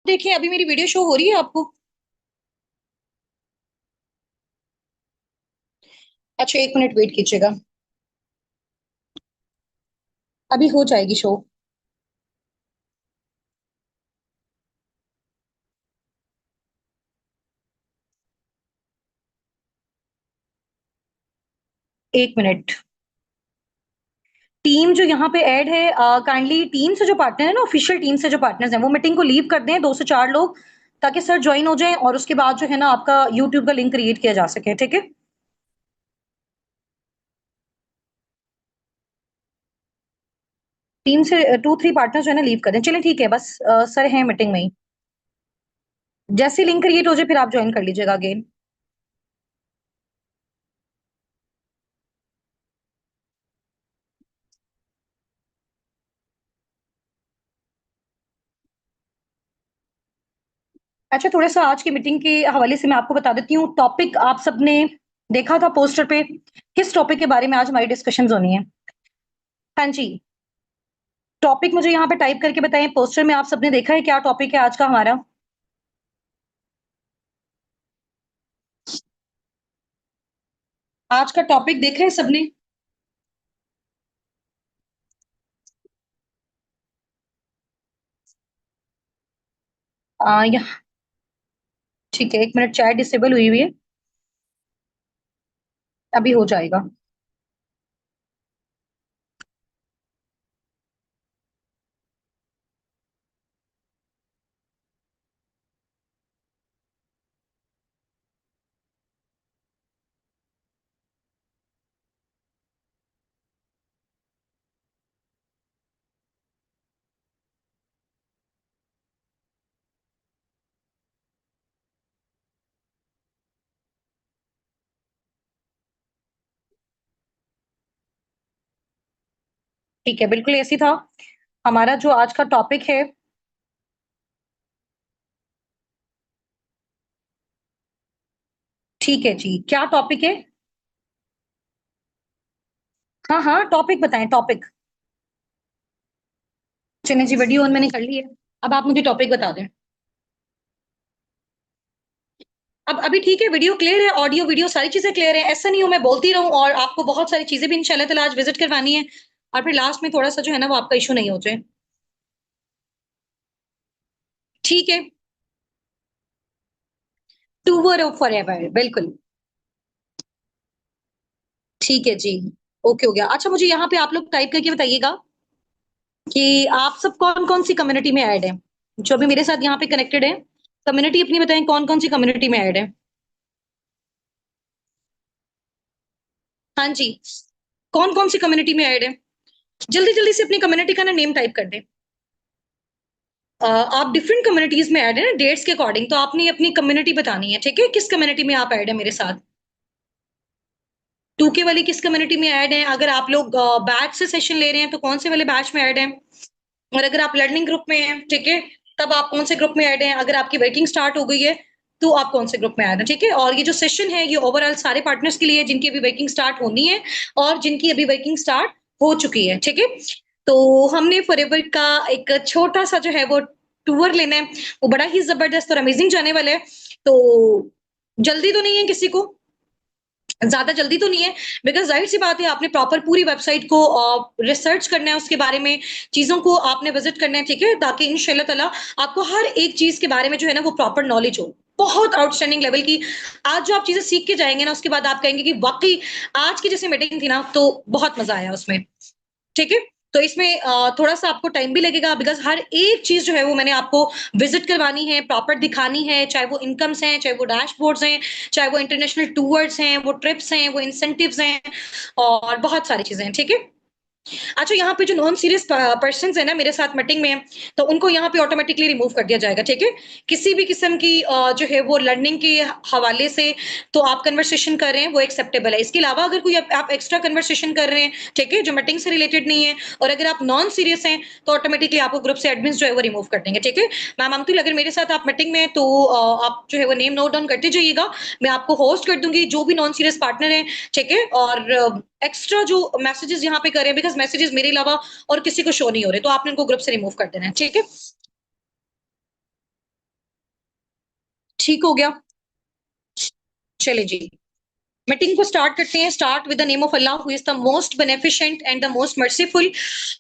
देखिए अभी मेरी वीडियो शो हो रही है आपको। अच्छा, 1 मिनट वेट कीजिएगा। अभी हो जाएगी शो। 1 मिनट। टीम जो यहाँ पे ऐड है, काइंडली टीम से जो पार्टनर है ना, ऑफिशियल टीम से जो पार्टनर्स हैं वो मीटिंग को लीव कर दें, 2 से 4 लोग, ताकि सर ज्वाइन हो जाएं और उसके बाद जो है ना आपका यूट्यूब का लिंक क्रिएट किया जा सके। ठीक है। टीम से 2-3 पार्टनर जो है ना लीव कर दें। चलें ठीक है, बस सर हैं मीटिंग में ही। जैसे लिंक क्रिएट हो जाए फिर आप ज्वाइन कर लीजिएगा अगेन। अच्छा, थोड़ा सा आज की मीटिंग के हवाले से मैं आपको बता देती हूँ। टॉपिक आप सबने देखा था पोस्टर पे। किस टॉपिक के बारे में आज हमारी डिस्कशन होनी है? हाँ जी। टॉपिक मुझे यहाँ पे टाइप करके बताएं। पोस्टर में आप सबने देखा है क्या टॉपिक है आज का हमारा? आज का टॉपिक देखा है सबने? यहाँ ठीक है, 1 मिनट, चैट डिसेबल हुई हुई है। अभी हो जाएगा। ठीक है, बिल्कुल ऐसी था हमारा जो आज का टॉपिक है। ठीक है जी, क्या टॉपिक है? हाँ हाँ, टॉपिक बताएं, टॉपिक। चलिए जी, वीडियो ऑन मैंने कर ली है। अब आप मुझे टॉपिक बता दें। अब अभी ठीक है, वीडियो क्लियर है, ऑडियो वीडियो सारी चीजें क्लियर है। ऐसा नहीं हो मैं बोलती रहूं और आपको बहुत सारी चीजें भी इंशाल्लाह ताला आज विजिट करवानी है, और फिर लास्ट में थोड़ा सा जो है ना वो आपका इशू नहीं हो जाए। ठीक है। टूवर ऑफ फॉर एवर, बिल्कुल। ठीक है जी। ओके हो गया। अच्छा, मुझे यहाँ पे आप लोग टाइप करके बताइएगा कि आप सब कौन कौन सी कम्युनिटी में ऐड है, जो अभी मेरे साथ यहाँ पे कनेक्टेड है। कम्युनिटी अपनी बताएं, कौन कौन सी कम्युनिटी में ऐड है। हाँ जी। कौन कौन सी कम्युनिटी में ऐड है? जल्दी जल्दी से अपनी कम्युनिटी का ना नेम टाइप कर दें। आप डिफरेंट कम्युनिटीज में ऐड है ना, डेट्स के अकॉर्डिंग, तो आपने अपनी कम्युनिटी बतानी है। ठीक है, किस कम्युनिटी में आप ऐड है मेरे साथ? 2K वाली किस कम्युनिटी में ऐड है? अगर आप लोग बैच से सेशन ले रहे हैं तो कौन से वाले बैच में ऐड है? और अगर आप लर्निंग ग्रुप में हैं, ठीक है, तब आप कौन से ग्रुप में ऐड हैं? अगर आपकी वर्किंग स्टार्ट हो गई है तो आप कौन से ग्रुप में ऐड हैं? ठीक है। और ये जो सेशन है ये ओवरऑल सारे पार्टनर्स के लिए, जिनकी अभी वर्किंग स्टार्ट होनी है और जिनकी अभी वर्किंग स्टार्ट हो चुकी है। ठीक है। तो हमने फॉरएवर का एक छोटा सा जो है वो टूर लेना है, वो बड़ा ही जबरदस्त और अमेजिंग जाने वाला है। तो जल्दी तो नहीं है किसी को? ज्यादा जल्दी तो नहीं है, बिकॉज जाहिर सी बात है आपने प्रॉपर पूरी वेबसाइट को रिसर्च करना है, उसके बारे में चीजों को आपने विजिट करना है। ठीक है, ताकि इंशाल्लाह ताला आपको हर एक चीज के बारे में जो है ना वो प्रॉपर नॉलेज हो, बहुत आउटस्टैंडिंग लेवल की। आज जो आप चीजें सीख के जाएंगे ना, उसके बाद आप कहेंगे कि वाकई आज की जैसे मीटिंग थी ना, तो बहुत मजा आया उसमें। ठीक है। तो इसमें थोड़ा सा आपको टाइम भी लगेगा, बिकॉज हर एक चीज जो है वो मैंने आपको विजिट करवानी है, प्रॉपर दिखानी है, चाहे वो इनकम्स हैं, चाहे वो डैशबोर्ड्स हैं, चाहे वो इंटरनेशनल टूर्स हैं, वो ट्रिप्स हैं, वो इंसेंटिव्स हैं, और बहुत सारी चीजें हैं। ठीक है। अच्छा, यहाँ पे जो नॉन सीरियस पर्सन है ना मेरे साथ मीटिंग में, तो उनको यहाँ पे ऑटोमेटिकली रिमूव कर दिया जाएगा। ठीक है। किसी भी किस्म की जो है वो लर्निंग के हवाले से तो आप कन्वर्सेशन कर रहे हैं वो एक्सेप्टेबल है। इसके अलावा अगर कोई आप एक्स्ट्रा कन्वर्सेशन कर रहे हैं, ठीक है, जो मीटिंग से रिलेटेड नहीं है, और अगर आप नॉन सीरियस हैं, तो ऑटोमेटिकली आपको ग्रुप से एडमिन जो है वो रिमूव कर देंगे। ठीक है। मैम अमतुल, अगर मेरे साथ आप मीटिंग में तो आप जो है वो नेम नोट डाउन करते जाइएगा। मैं आपको होस्ट कर दूंगी जो भी नॉन सीरियस पार्टनर है। ठीक है। और एक्स्ट्रा जो मैसेजेस यहाँ पे कर रहे हैं, बिकॉज मैसेजेस मेरे अलावा और किसी को शो नहीं हो रहे, तो आपने उनको ग्रुप से रिमूव कर देना है। ठीक है। ठीक हो गया, चले जी मीटिंग को स्टार्ट करते हैं। Start with the name of Allah who is the most beneficent and the most merciful.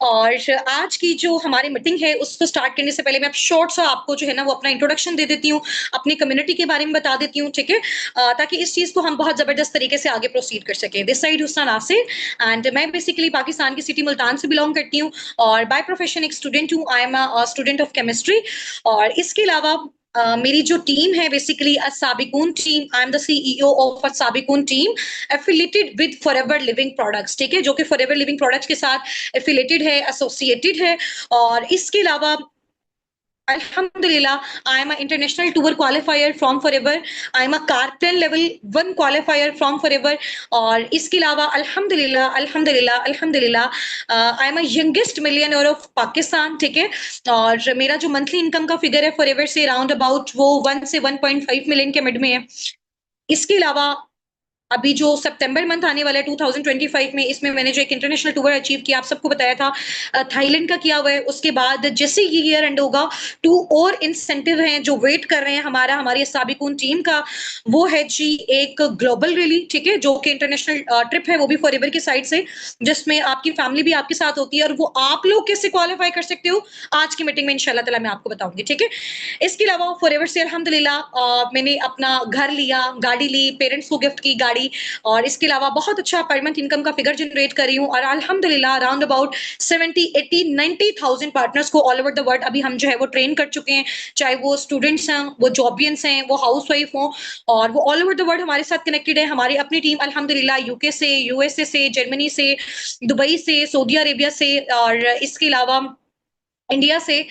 और आज की जो हमारी मीटिंग है उसको स्टार्ट करने से पहले मैं शॉर्ट सा आपको जो है ना वो अपना इंट्रोडक्शन दे देती हूँ, अपनी कम्युनिटी के बारे में बता देती हूँ, ठीक है, ताकि इस चीज को हम बहुत जबरदस्त तरीके से आगे प्रोसीड कर सकें। This side Husna Nasir and मैं बेसिकली पाकिस्तान की सिटी मुल्तान से बिलोंग करती हूँ और बाय प्रोफेशन एक स्टूडेंट हूँ। I am a student of chemistry. और इसके अलावा मेरी जो टीम है बेसिकली साबिकून team, I am the CEO of साबिकून team affiliated with Forever Living Products, ठीक है, जो कि फॉरएवर लिविंग प्रोडक्ट्स के साथ एफिलेटेड है, एसोसिएटेड है। और इसके अलावा Alhamdulillah, I am an international tour qualifier from Forever. I am a Carplan level 1 qualifier from Forever. और इसके अलावा अल्हम्दुलिल्लाह अल्हम्दुलिल्लाह अल्हम्दुलिल्लाह आई am a youngest millionaire of Pakistan, ठीक है। और मेरा जो मंथली इनकम का फिगर है फॉरएवर से राउंड अबाउट वो 1 से 1.5 मिलियन के मिड में है। इसके अलावा अभी जो सितंबर मंथ आने वाला है 2025 में, इसमें मैंने जो एक इंटरनेशनल टूर अचीव किया, आप सबको बताया था, थाईलैंड का किया हुआ है। उसके बाद जैसे ये ईयर एंड होगा 2 और इंसेंटिव हैं जो वेट कर रहे हैं हमारी साबिकून टीम का। वो है जी एक ग्लोबल रैली, ठीक है, जो कि इंटरनेशनल ट्रिप है, वो भी फॉरएवर की साइड से, जिसमें आपकी फैमिली भी आपके साथ होती है। और वो आप लोग कैसे क्वालिफाई कर सकते हो आज की मीटिंग में इंशाल्लाह ताला मैं आपको बताऊंगी, ठीक है। इसके अलावा फॉरएवर से अल्हम्दुलिल्लाह मैंने अपना घर लिया, गाड़ी ली, पेरेंट्स को गिफ्ट की गाड़ी। और इसके अलावा बहुत अच्छा पर मंथ इनकम का फिगर जनरेट कर रही हूँ। और अल्हम्दुलिल्लाह अराउंड अबाउट 70 80 90,000 पार्टनर्स को ऑल ओवर द वर्ल्ड अभी हम जो है वो ट्रेन कर चुके हैं, चाहे वो स्टूडेंट्स हैं, वो जॉबियंस हैं, वो हाउसवाइफ हों, और वो ऑल ओवर द वर्ल्ड हमारे साथ कनेक्टेड है। हमारी अपनी टीम अल्हम्दुलिल्लाह यूके से, यूएसए से, जर्मनी से, दुबई से, सऊदी अरेबिया से, और इसके अलावा इंडिया से,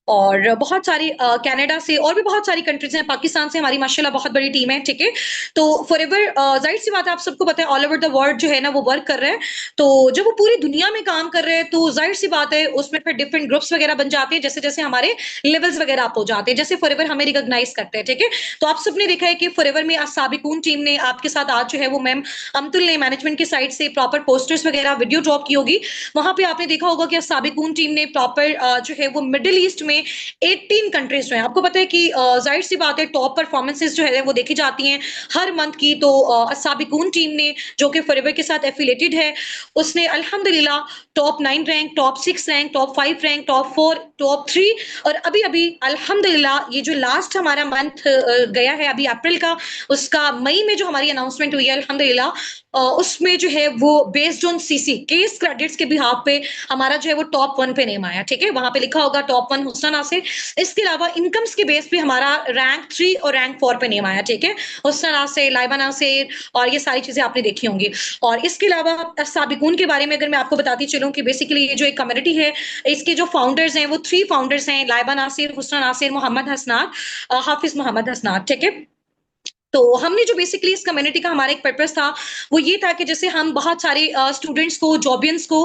और बहुत सारी कनाडा से, और भी बहुत सारी कंट्रीज हैं, पाकिस्तान से हमारी माशाल्लाह बहुत बड़ी टीम है, ठीक है। तो फॉरएवर जाहिर सी बात है, आप सबको पता है ऑल ओवर द वर्ल्ड जो है ना वो वर्क कर रहे हैं। तो जब वो पूरी दुनिया में काम कर रहे हैं तो जाहिर सी बात है उसमें फिर डिफरेंट ग्रुप्स वगैरह बन जाते हैं, जैसे जैसे हमारे लेवल्स वगैरह अप हो जाते हैं, जैसे फॉरएवर हमें रिकॉग्नाइज करते हैं, ठीक है। तो आप सबने देखा है कि फॉरएवर में साबिकून टीम ने आपके साथ आज जो है वो मैम अमतुल ने मैनेजमेंट की साइड से प्रॉपर पोस्टर्स वगैरह वीडियो ड्रॉप की होगी। वहां पे आपने देखा होगा कि साबिकून टीम ने प्रॉपर जो है वो मिडिल ईस्ट में 18 कंट्रीज जो है, आपको पता है कि जाहिर सी बात है टॉप परफॉर्मेंसेस जो है वो देखी जाती हैं हर मंथ की। तो साबिकून टीम ने जो कि फॉरएवर के साथ एफिलेटेड है, उसने अल्हम्दुलिल्लाह top 9 rank, top 6 rank, top 5 rank, top 4, top 3, और अभी अभी अल्हम्दुलिल्लाह ये जो लास्ट हमारा मंथ गया है अभी अप्रैल का, उसका मई में जो हमारी अनाउंसमेंट हुई है अल्हम्दुलिल्लाह उसमें जो है वो based on CC case credits के बिहाफ पे हमारा जो है वो टॉप 1 पे नेम आया, ठीक है। वहां पे लिखा होगा टॉप 1 हुस्ना नासिर। इसके अलावा इनकम्स के बेस पे हमारा रैंक 3 और रैंक 4 पे नेम आया, ठीक है। हुस्ना नासिर, लाइबा नासिर, और ये सारी चीजें आपने देखी होंगी। और इसके अलावा साबिकून के बारे में अगर मैं आपको बताती चलूं कि बेसिकली ये जो एक कम्युनिटी है, इसके जो फाउंडर्स हैं वो 3 फाउंडर्स हैं, लाइबा नासिर, हुस्ना नासिर, मोहम्मद हसनात, हाफिज मोहम्मद हसनात, ठीक है। तो हमने जो बेसिकली इस कम्युनिटी का हमारा एक पर्पस था वो ये था कि जैसे हम बहुत सारे स्टूडेंट्स को, जॉबियंस को,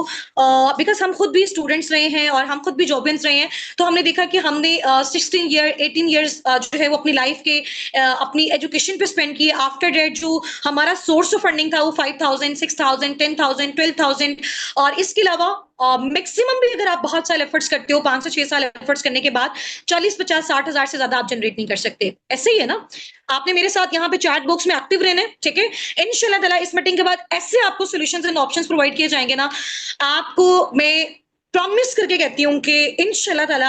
बिकॉज हम खुद भी स्टूडेंट्स रहे हैं और हम खुद भी जॉबियंस रहे हैं, तो हमने देखा कि हमने 16 ईयर 18 ईयर्स जो है वो अपनी लाइफ के अपनी एजुकेशन पे स्पेंड किए। आफ्टर डेट जो हमारा सोर्स ऑफ फंडिंग था वो 5,000 6,000 10,000 12,000, और इसके अलावा मैक्सिमम भी अगर आप बहुत सारे एफर्ट्स करते हो, 5 से 6 साल एफर्ट्स करने के बाद 40 50 60 हजार से ज्यादा आप जनरेट नहीं कर सकते। ऐसे ही है ना, आपने मेरे साथ यहाँ पे चैट बॉक्स में एक्टिव रहना है, ठीक है। इंशाल्लाह ताला इस मीटिंग के बाद ऐसे आपको सॉल्यूशंस एंड ऑप्शंस प्रोवाइड किए जाएंगे ना, आपको मैं प्रॉमिस करके कहती हूँ कि इंशाल्लाह ताला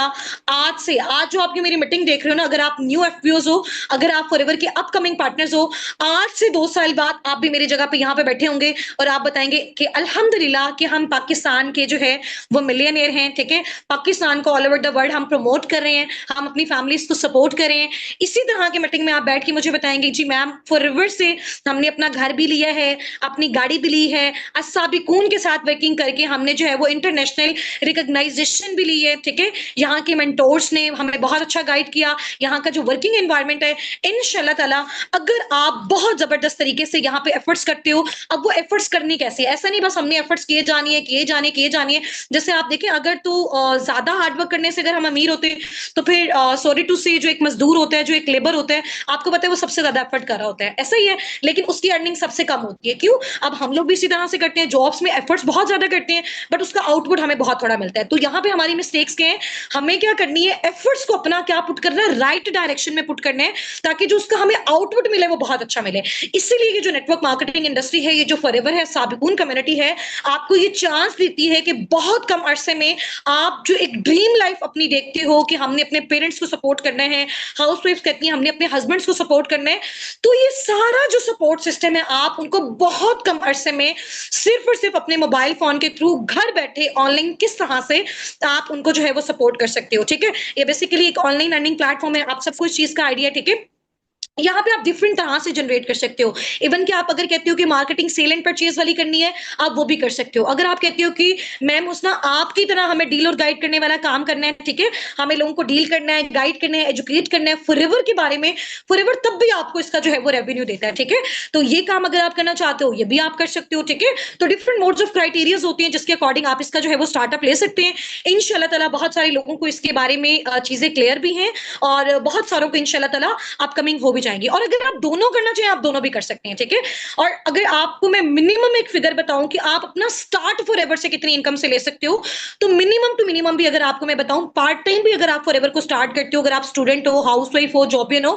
आज जो आपकी मेरी मीटिंग देख रहे हो ना, अगर आप न्यू एफपीओज हो, अगर आप फॉरएवर के अपकमिंग पार्टनर्स हो, आज से 2 साल बाद आप भी मेरी जगह पे यहाँ पे बैठे होंगे और आप बताएंगे कि अल्हम्दुलिल्लाह कि हम पाकिस्तान के जो है वो मिलियनियर हैं, ठीक है। पाकिस्तान को ऑल ओवर द वर्ल्ड हम प्रमोट कर रहे हैं, हम अपनी फैमिलीज को सपोर्ट कर रहे हैं। इसी तरह की मीटिंग में आप बैठ के मुझे बताएंगे जी मैम फॉरएवर से हमने अपना घर भी लिया है, अपनी गाड़ी भी ली है, साबिकून के साथ वर्किंग करके हमने जो है वो इंटरनेशनल रिकॉग्नाइजेशन भी ली है, ठीक है। यहाँ के मेंटोर्स ने हमें बहुत अच्छा गाइड किया, यहाँ का जो वर्किंग एनवायरनमेंट है इंशाल्लाह ताला अगर आप बहुत जबरदस्त तरीके से यहाँ पे एफर्ट्स करते हो। अब वो एफर्ट्स करनी कैसे है, ऐसा नहीं बस हमने एफर्ट्स किए जानी है, किए जानी है। जैसे आप देखें, अगर तो ज्यादा हार्डवर्क करने से अगर हम अमीर होते तो फिर सॉरी टू से जो एक मजदूर होता है, जो एक लेबर होता है, आपको पता है वो सबसे ज्यादा एफर्ट कर रहा होता है, ऐसा ही है। लेकिन उसकी अर्निंग सबसे कम होती है, क्यों? अब हम लोग भी इसी तरह से करते हैं, जॉब्स में एफर्ट्स बहुत ज्यादा करते हैं बट उसका आउटपुट हमें बहुत मुनाफा मिलता है। तो यहाँ पे हमारी मिस्टेक्स क्या है, हमें क्या करनी है, एफर्ट्स को अपना क्या पुट करना है, राइट डायरेक्शन में पुट करना है, ताकि जो उसका हमें आउटपुट मिले वो बहुत अच्छा मिले। इसीलिए ये जो नेटवर्क मार्केटिंग इंडस्ट्री है, ये जो फॉरएवर है, साबिकून कम्युनिटी है, आपको ये चांस देती है कि बहुत कम अरसे में आप जो एक ड्रीम लाइफ अपनी देखते हो कि हमने अपने पेरेंट्स को सपोर्ट करना है, हाउस वाइफ कहती है हमने अपने हस्बैंड्स को सपोर्ट करना है, तो ये सारा जो सपोर्ट सिस्टम है आप उनको बहुत कम अरसे में सिर्फ और सिर्फ अपने मोबाइल फोन के थ्रू घर बैठे ऑनलाइन किस तरह से आप उनको जो है वो सपोर्ट कर सकते हो। ठीक है, ये बेसिकली एक ऑनलाइन अर्निंग प्लेटफॉर्म है, आप सबको इस चीज का आइडिया। ठीक है, यहाँ पे आप डिफरेंट तरह से जनरेट कर सकते हो। इवन कि आप अगर कहते हो कि मार्केटिंग सेल एंड परचेज वाली करनी है, आप वो भी कर सकते हो। अगर आप कहते हो कि मैम उसना आपकी तरह हमें डील और गाइड करने वाला काम करना है, ठीक है, हमें लोगों को डील करना है, गाइड करना है, एजुकेट करना है फॉरएवर के बारे में, फॉरएवर तब भी आपको इसका जो है वो रेवेन्यू देता है। ठीक है, तो ये काम अगर आप करना चाहते हो ये भी आप कर सकते हो। ठीक है, तो डिफरेंट मोड्स ऑफ क्राइटेरियाज होते हैं जिसके अकॉर्डिंग आप इसका जो है वो स्टार्टअप ले सकते हैं। इंशाल्लाह ताला बहुत सारे लोगों को इसके बारे में चीजें क्लियर भी हैं और बहुत सारों को इंशाल्लाह ताला अपकमिंग हो भी जाएंगी। और अगर आप दोनों करना चाहें आप दोनों भी कर सकते हैं। ठीक है, और अगर आपको मैं मिनिमम एक फिगर बताऊं कि आप अपना स्टार्ट फॉरएवर से कितनी इनकम से ले सकते हो, तो मिनिमम टू मिनिमम भी अगर आपको मैं बताऊं, पार्ट टाइम भी अगर आप फॉरएवर को स्टार्ट करते हो, अगर आप स्टूडेंट हो, हाउस वाइफ हो, जॉबियन हो,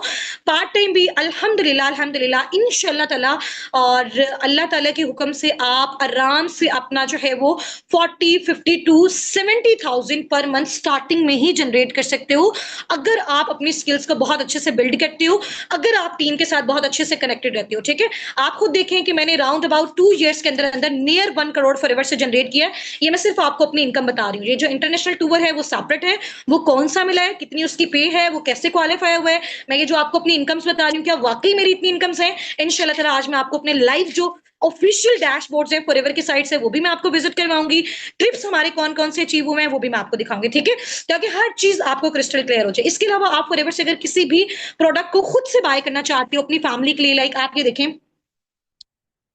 पार्ट टाइम भी अल्हम्दुलिल्लाह अल्हम्दुलिल्लाह इंशाल्लाह ताला और अल्लाह ताला के हुक्म से आप आराम से अपना जो है वो 40-50 टू 70,000 पर मंथ स्टार्टिंग में ही जनरेट कर सकते हो, अगर आप अपनी स्किल्स को बहुत अच्छे से बिल्ड करते हो, अगर आप टीम के साथ बहुत अच्छे से कनेक्टेड रहते हो। ठीक है, आप खुद देखें कि मैंने राउंड अबाउट 2 इयर्स के अंदर अंदर नियर 1 करोड़ फॉरएवर से जनरेट किया है। ये मैं सिर्फ आपको अपनी इनकम बता रही हूँ। ये जो इंटरनेशनल टूर है वो सेपरेट है, वो कौन सा मिला है, कितनी उसकी पे है, वो कैसे क्वालिफाई हुआ है, मैं ये जो आपको अपनी इनकम्स बता रही हूँ क्या वाकई मेरी इतनी इनकम्स है। इंशाल्लाह ताला आज मैं आपको अपने लाइव जो ऑफिशियल डैशबोर्ड्स है फॉरएवर की साइड से वो भी मैं आपको विजिट करवाऊंगी, ट्रिप्स हमारे कौन कौन से अचीव हुए हैं वो भी मैं आपको दिखाऊंगी। ठीक है, ताकि हर चीज आपको क्रिस्टल क्लियर हो जाए। इसके अलावा आप फॉरएवर से अगर किसी भी प्रोडक्ट को खुद से बाय करना चाहते हो अपनी फैमिली के लिए, लाइक आप ये देखें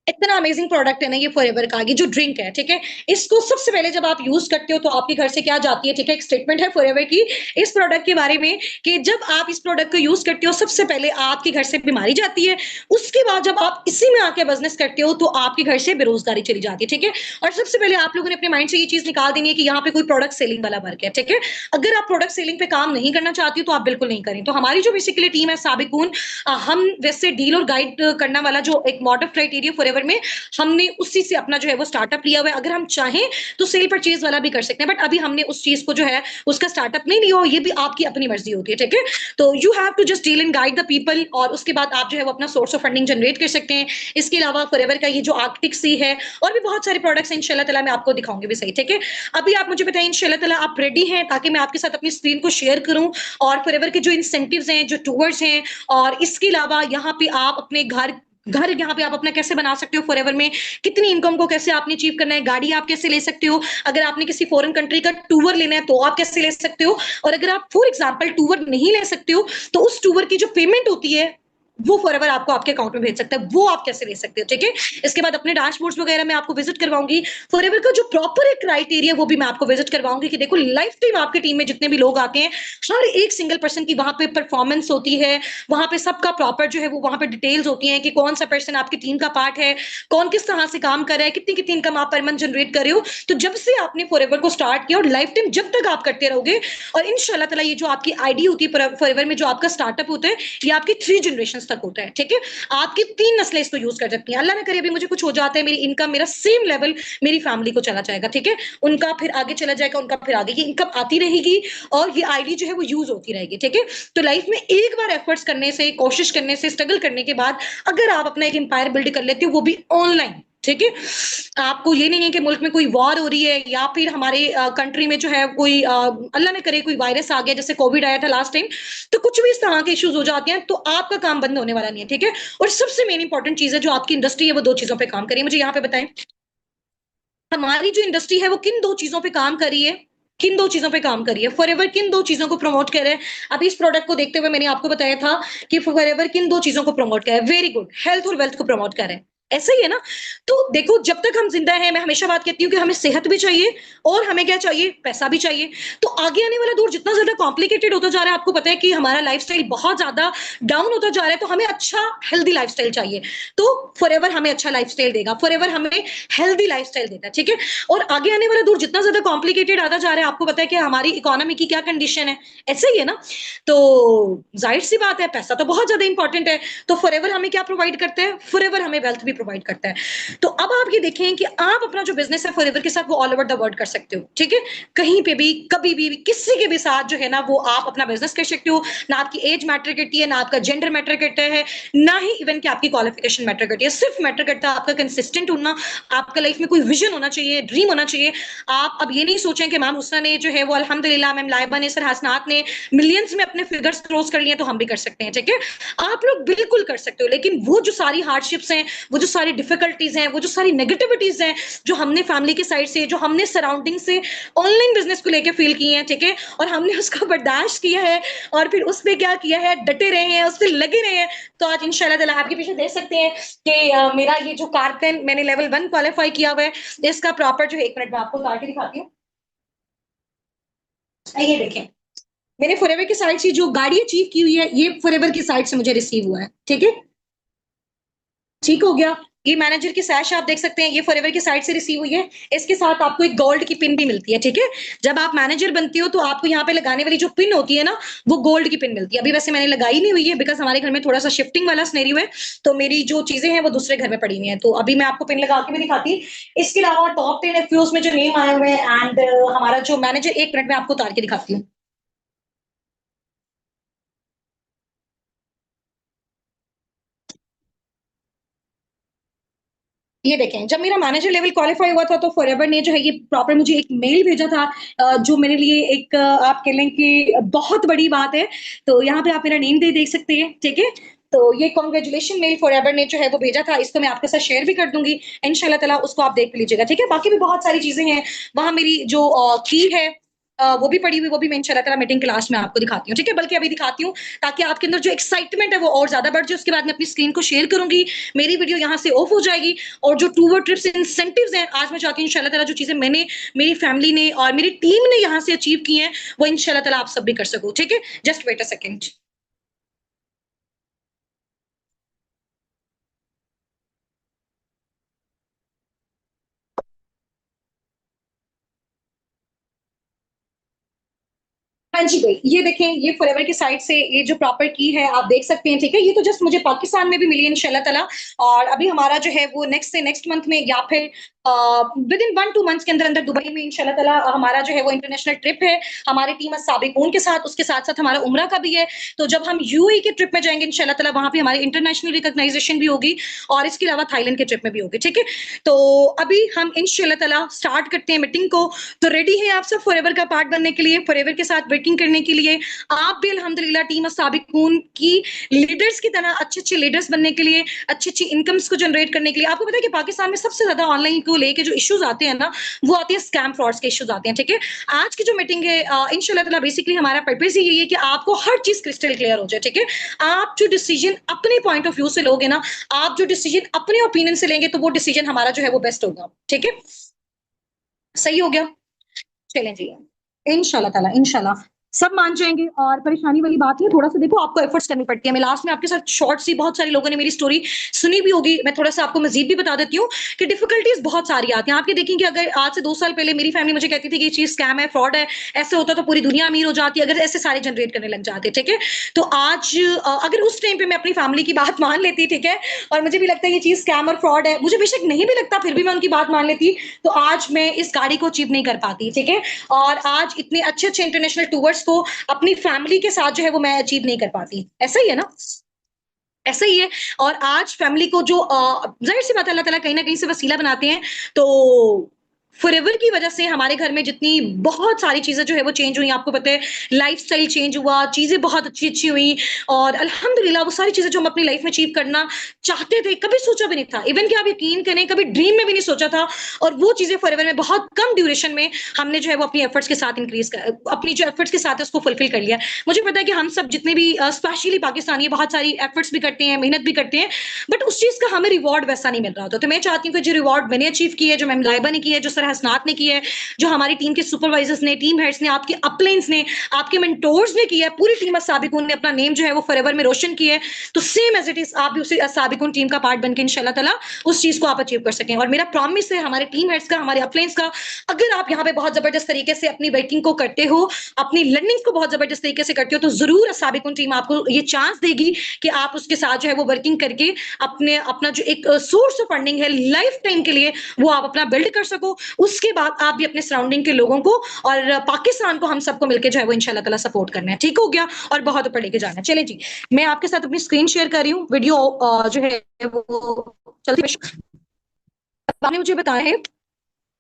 इतना अमेजिंग प्रोडक्ट है ना ये फॉरएवर का, ये जो ड्रिंक है, ठीक है, इसको सबसे पहले जब आप यूज करते हो तो आपके घर से क्या जाती है, ठीक है, एक स्टेटमेंट है फॉरएवर की इस प्रोडक्ट के बारे में कि जब आप इस प्रोडक्ट को यूज करते हो सबसे पहले आपके घर से बीमारी जाती है, उसके बाद जब आप इसी में आके बिजनेस करते हो तो आपके घर से बेरोजगारी चली जाती है। ठीक है, और सबसे पहले आप लोगों ने अपने माइंड से ये चीज निकाल देनी है कि यहाँ पे कोई प्रोडक्ट सेलिंग वाला वर्क है। ठीक है, अगर आप प्रोडक्ट सेलिंग पे काम नहीं करना चाहती हो तो आप बिल्कुल नहीं करें। तो हमारी जो बेसिकली टीम है साबिकून, हम वैसे डील और गाइड करने वाला जो एक मॉडल क्राइटेरिया फॉरएवर में हमने उसी से अपना जो है वो स्टार्टअप लिया हुआ है। अगर हम चाहें तो सेल परचेज वाला भी कर सकते हैं, बट अभी हमने उस चीज को जो है उसका स्टार्टअप नहीं लिया, ये भी आपकी अपनी मर्जी होती है। ठीक है, तो you have to just deal and guide the people और उसके बाद आप जो है वो अपना सोर्स ऑफ फंडिंग जनरेट कर सकते हैं। इसके अलावा फॉरएवर का ये जो आर्कटिक सी है और भी बहुत सारे प्रोडक्ट्स हैं, इंशाल्लाह ताला मैं आपको दिखाऊंगी भी सही। ठीक है, अभी आप मुझे बताएं इंशाल्लाह ताला आप रेडी हैं ताकि मैं आपके साथ अपनी स्क्रीन को शेयर करूं और फॉरएवर के जो इंसेंटिव्स हैं, जो टूवर्स हैं, और इसके अलावा यहाँ पे आप अपने घर घर यहाँ पे आप अपना कैसे बना सकते हो फॉरएवर में, कितनी इनकम को कैसे आपने अचीव करना है, गाड़ी आप कैसे ले सकते हो, अगर आपने किसी फॉरेन कंट्री का टूर लेना है तो आप कैसे ले सकते हो, और अगर आप फॉर एग्जांपल टूर नहीं ले सकते हो तो उस टूर की जो पेमेंट होती है वो फॉरएवर आपको आपके अकाउंट में भेज सकता है, वो आप कैसे ले सकते हो। ठीक है, इसके बाद अपने डैशबोर्ड्स वगैरह मैं आपको विजिट करवाऊंगी, फॉरएवर का जो प्रॉपर एक क्राइटेरिया वो भी मैं आपको विजिट करवाऊंगी कि देखो लाइफ टाइम आपकी टीम में जितने भी लोग आते हैं हर एक सिंगल पर्सन की वहां पे परफॉर्मेंस होती है, वहां पे सबका प्रॉपर जो है वो वहां पे डिटेल्स होती हैं कि कौन सा पर्सन आपकी टीम का पार्ट है, कौन किस तरह से काम कर रहा है, कितनी कितनी इनकम आप पर मंथ जनरेट कर रहे हो। तो जब से आपने फॉरएवर को स्टार्ट किया और लाइफ टाइम जब तक आप करते रहोगे, और इंशाल्लाह ताला ये जो आपकी आईडी होती है फॉरएवर में जो आपका स्टार्टअप होता है ये आपकी 3 जनरेशन तक होता है। ठीक है, आपकी 3 नस्लें इसको यूज कर सकती हैं। अल्लाह ना करे अभी मुझे कुछ हो जाता है, मेरी इनकम मेरा सेम लेवल मेरी फैमिली को चला जाएगा। ठीक है, उनका फिर आगे चला जाएगा, उनका फिर आगे, ये इनकम आती रहेगी और ये आईडी जो है वो यूज होती रहेगी। ठीक है, तो लाइफ में एक बार एफर्ट्स करने से, कोशिश करने से, स्ट्रगल करने के बाद अगर आप अपना एक एम्पायर बिल्ड कर लेते हो वो भी ऑनलाइन, ठीक है, आपको ये नहीं है कि मुल्क में कोई वॉर हो रही है या फिर हमारे कंट्री में जो है कोई अल्लाह ने करे कोई वायरस आ गया जैसे कोविड आया था लास्ट टाइम, तो कुछ भी इस तरह के इश्यूज हो जाते हैं तो आपका काम बंद होने वाला नहीं है। ठीक है, और सबसे मेन इंपॉर्टेंट चीज है जो आपकी इंडस्ट्री है वो 2 चीजों पे काम करिए। मुझे यहाँ पे बताएं हमारी जो इंडस्ट्री है वो किन 2 चीजों पे काम कर रही है, किन 2 चीजों पे काम करिए, फॉरएवर किन 2 चीजों को प्रमोट कर रहे हैं। अभी इस प्रोडक्ट को देखते हुए मैंने आपको बताया था कि फॉरएवर किन 2 चीजों को प्रमोट कर रहा है, वेरी गुड, हेल्थ और वेल्थ को प्रमोट कर रहे हैं। ऐसा ही है ना। तो देखो जब तक हम जिंदा हैं, मैं हमेशा बात कहती हूँ कि हमें सेहत भी चाहिए और हमें क्या चाहिए, पैसा भी चाहिए। तो आगे आने वाला दौर जितना ज्यादा कॉम्प्लिकेटेड होता जा रहा है, आपको पता है कि हमारा लाइफस्टाइल बहुत ज्यादा डाउन होता जा रहा है, तो हमें अच्छा हेल्दी लाइफस्टाइल चाहिए। तो फॉरएवर हमें अच्छा लाइफस्टाइल देगा, फॉरएवर हमें हेल्दी लाइफस्टाइल देगा, ठीक है। और आगे आने वाला दौर जितना ज्यादा कॉम्प्लिकेटेड आता जा रहा है, आपको पता है कि हमारी इकोनॉमी की क्या कंडीशन है, ऐसे ही है ना। तो जाहिर सी बात है, पैसा तो बहुत ज्यादा इंपॉर्टेंट है। तो फॉरएवर हमें क्या प्रोवाइड करते हैं, फॉरएवर हमें वेल्थ भी प्रोवाइड करता है। तो अब आप ये देखें कि आप अपना जो बिजनेस है फॉरएवर के साथ वो ऑल ओवर द वर्ल्ड कर सकते हो, ठीक है। कहीं पे भी, कभी भी, किसी के भी साथ जो है ना, वो आप अपना बिजनेस कर सकते हो। ना आपकी एज मैटर करती है, ना आपका जेंडर मैटर करता है, ना ही इवन कि आपकी क्वालिफिकेशन मैटर करती है। सिर्फ मैटर करता है आपका कंसिस्टेंट होना, आपका लाइफ में कोई विजन होना चाहिए, ड्रीम होना चाहिए। आप अब ये नहीं सोचें कि मैम हुस्ना ने जो है वो अल्हम्दुलिल्लाह, मैम लाइबा ने, सर हसनात ने मिलियंस में अपने फिगर्स क्रॉस कर लिए, तो हम भी कर सकते हैं, ठीक है। आप लोग बिल्कुल कर सकते हो, लेकिन वो जो सारी हार्डशिप्स हैं, वो जो सारी डिफिकल्टीज हैं, वो जो सारी नेगेटिविटीज हैं, जो हमने फैमिली की साइड से, जो हमने सराउंडिंग से ऑनलाइन बिजनेस को लेकर फील की हैं, ठीक है, और हमने उसको बर्दाश्त किया है, और फिर उस पे क्या किया है, डटे रहे हैं, उस पे लगे रहे हैं। तो आज इंशाल्लाह ताला आपके पीछे देख सकते हैं कि मेरा ये जो कारपेन मैंने लेवल 1 क्वालिफाई किया हुआ है, इसका प्रॉपर जो है, एक मिनट में आपको उतार के दिखाती हूँ। ये देखें, मैंने फॉरएवर की साइड से जो गाड़ी अचीव की हुई है, ये फॉरएवर की साइड से मुझे रिसीव हुआ है, ठीक है। ठीक हो गया। ये मैनेजर की सैश आप देख सकते हैं, ये फॉरएवर की साइड से रिसीव हुई है। इसके साथ आपको एक गोल्ड की पिन भी मिलती है, ठीक है। जब आप मैनेजर बनती हो तो आपको यहाँ पे लगाने वाली जो पिन होती है ना, वो गोल्ड की पिन मिलती है। अभी वैसे मैंने लगाई नहीं हुई है, बिकॉज हमारे घर में थोड़ा सा शिफ्टिंग वाला स्नेरियो है, तो मेरी जो चीजें हैं वो दूसरे घर में पड़ी हुई है, तो अभी मैं आपको पिन लगा के भी दिखाती। इसके अलावा टॉप 10 एफपीओस में जो नेम आए हुए हैं, एंड हमारा जो मैनेजर, एक मिनट में आपको उतार के दिखाती हूँ। ये देखें, जब मेरा मैनेजर लेवल क्वालिफाई हुआ था, तो फॉरएवर ने जो है ये प्रॉपर मुझे एक मेल भेजा था, जो मेरे लिए एक आप कह लें कि बहुत बड़ी बात है। तो यहाँ पे आप मेरा नेम दे देख सकते हैं, ठीक है। तो ये कॉन्ग्रेचुलेशन मेल फॉरएवर ने जो है वो भेजा था, इसको मैं आपके साथ शेयर भी कर दूंगी इंशाल्लाह ताला, उसको आप देख लीजिएगा, ठीक है। बाकी भी बहुत सारी चीजें हैं वहां, मेरी जो की है वो भी पड़ी हुई, वो भी मैं इंशाल्लाह ताला मीटिंग क्लास में आपको दिखाती हूँ, ठीक है। बल्कि अभी दिखाती हूँ, ताकि आपके अंदर जो एक्साइटमेंट है वो और ज्यादा बढ़ जाए। उसके बाद मैं अपनी स्क्रीन को शेयर करूंगी, मेरी वीडियो यहाँ से ऑफ हो जाएगी, और जो टूर ट्रिप्स इंसेंटिव्स हैं, आज मैं चाहती हूँ इंशाल्लाह ताला जो चीजें मैंने, मेरी फैमिली ने और मेरी टीम ने यहाँ से अचीव की हैं, वो इंशाल्लाह ताला आप सब भी कर सको, ठीक है। Just wait a second. हाँ जी भाई, ये देखें, ये फॉरएवर की साइड से ये जो प्रॉपर की है आप देख सकते हैं, ठीक है। ये तो जस्ट मुझे पाकिस्तान में भी मिली है इंशाल्लाह ताला, और अभी हमारा जो है वो नेक्स्ट से नेक्स्ट मंथ में, या फिर विद इन 1-2 मंथ्स के अंदर अंदर दुबई में इंशाल्लाह ताला हमारा जो है वो इंटरनेशनल ट्रिप है, हमारी टीम साबिकून के साथ, उसके साथ साथ हमारा उम्रा का भी है। तो जब हम यूएई के ट्रिप में जाएंगे इंशाल्लाह ताला, वहां पे हमारी इंटरनेशनल रिकॉग्नाइजेशन भी होगी, और इसके अलावा थाईलैंड के ट्रिप में भी होगी, ठीक है। तो अभी हम इंशाल्लाह ताला स्टार्ट करते हैं मीटिंग को। तो रेडी है आप सब फॉरएवर का पार्ट बनने के लिए, फॉरएवर के साथ वर्किंग करने के लिए? आप भी अल्हम्दुलिल्लाह टीम साबिकून की लीडर्स की तरह अच्छे अच्छे लीडर्स बनने के लिए, अच्छी अच्छी इनकम्स को जनरेट करने के लिए। आपको पता है कि पाकिस्तान में सबसे ज्यादा ऑनलाइन को लेके जो इश्यूज आते हैं ना, वो आते हैं स्कैम फ्रॉड्स के इश्यूज आते हैं, ठीक है। आज की जो मीटिंग है इंशाल्लाह ताला, बेसिकली हमारा पर्पस ही यही है कि आपको हर चीज क्रिस्टल क्लियर हो जाए, ठीक है। आप जो डिसीजन अपने पॉइंट ऑफ व्यू से लोगे ना, आप जो डिसीजन अपने ओपिनियन से लेंगे, तो वो डिसीजन हमारा जो है वो बेस्ट होगा, ठीक है। सही हो गया। चलें जी, इंशाल्लाह ताला, इंशाल्लाह सब मान जाएंगे। और परेशानी वाली बात है, थोड़ा सा देखो आपको एफर्ट्स करनी पड़ती है। मैं लास्ट में आपके साथ शॉर्ट सी, बहुत सारे लोगों ने मेरी स्टोरी सुनी भी होगी, मैं थोड़ा सा आपको मजीद भी बता देती हूँ कि डिफिकल्टीज बहुत सारी आती हैं। आप ये देखें कि अगर आज से 2 साल पहले मेरी फैमिली मुझे कहती थी कि ये चीज स्कैम है, फ्रॉड है, ऐसे होता तो पूरी दुनिया अमीर हो जाती, अगर ऐसे सारे जनरेट करने लग जाते, ठीक है। तो आज अगर उस टाइम पे मैं अपनी फैमिली की बात मान लेती, ठीक है, और मुझे भी लगता है ये चीज स्कैम और फ्रॉड है, मुझे बेशक नहीं भी लगता, फिर भी मैं उनकी बात मान लेती, तो आज मैं इस गाड़ी को अचीव नहीं कर पाती, ठीक है। और आज इतने अच्छे अच्छे इंटरनेशनल टूर्स को अपनी फैमिली के साथ जो है वो मैं अचीव नहीं कर पाती, ऐसा ही है ना, ऐसा ही है। और आज फैमिली को जो जाहिर सी बात है, अल्लाह ताला कहीं ना कहीं से वसीला बनाते हैं। तो फॉरएवर की वजह से हमारे घर में जितनी बहुत सारी चीजें जो है वो चेंज हुई, आपको पता है लाइफस्टाइल चेंज हुआ, चीजें बहुत अच्छी अच्छी हुई और अल्हम्दुलिल्लाह वो सारी चीजें जो हम अपनी लाइफ में अचीव करना चाहते थे कभी सोचा भी नहीं था, इवन कि आप यकीन करें कभी ड्रीम में भी नहीं सोचा था। और वो चीजें फॉरएवर में बहुत कम ड्यूरेशन में हमने जो है वो अपनी एफर्ट्स के साथ इंक्रीज कर, अपनी जो एफर्ट्स के साथ है उसको फुलफिल कर लिया। मुझे पता है कि हम सब जितने भी स्पेशली पाकिस्तानी बहुत सारी एफर्ट्स भी करते हैं, मेहनत भी करते हैं, बट उस चीज का हमें रिवॉर्ड वैसा नहीं मिल रहा होता। तो मैं चाहती हूँ कि जो रिवॉर्ड मैंने अचीव किया है, जो मैम लाइबा ने किया है, जो सर हसनात ने किया है, जो हमारी टीम के सुपरवाइजर्स ने, टीम हेड्स ने, आपके अपलाइंस ने, आपके मेंटोर्स ने किया है, पूरी टीम साबिकुन ने अपना नेम जो है वो फॉरएवर में रोशन किया है, तो सेम एज इट इज आप भी उसी साबिकुन टीम का पार्ट बनकर इंशाल्लाह ताला उस चीज को आप अचीव कर सकें। और मेरा प्रॉमिस है हमारे टीम हेड्स का, हमारे अपलाइंस का, अगर आप यहाँ पे बहुत जबरदस्त तरीके से अपनी वर्किंग को करते हो, अपनी लर्निंग को बहुत जबरदस्त तरीके से करते हो, तो जरूर साबिकुन टीम आपको ये चांस देगी कि आप उसके साथ जो है वो वर्किंग करके अपने अपना जो एक सोर्स ऑफ फंडिंग है लाइफ टाइम के लिए वो आप अपना बिल्ड कर सको। उसके बाद आप भी अपने सराउंडिंग के लोगों को और पाकिस्तान को हम सबको मिलकर जो है वो इंशाल्लाह ताला सपोर्ट करना है, ठीक हो गया, और बहुत ऊपर लेके जाना है। चले जी, मैं आपके साथ अपनी स्क्रीन शेयर कर रही हूँ, वीडियो जो है वो चलती, आपने मुझे बताया है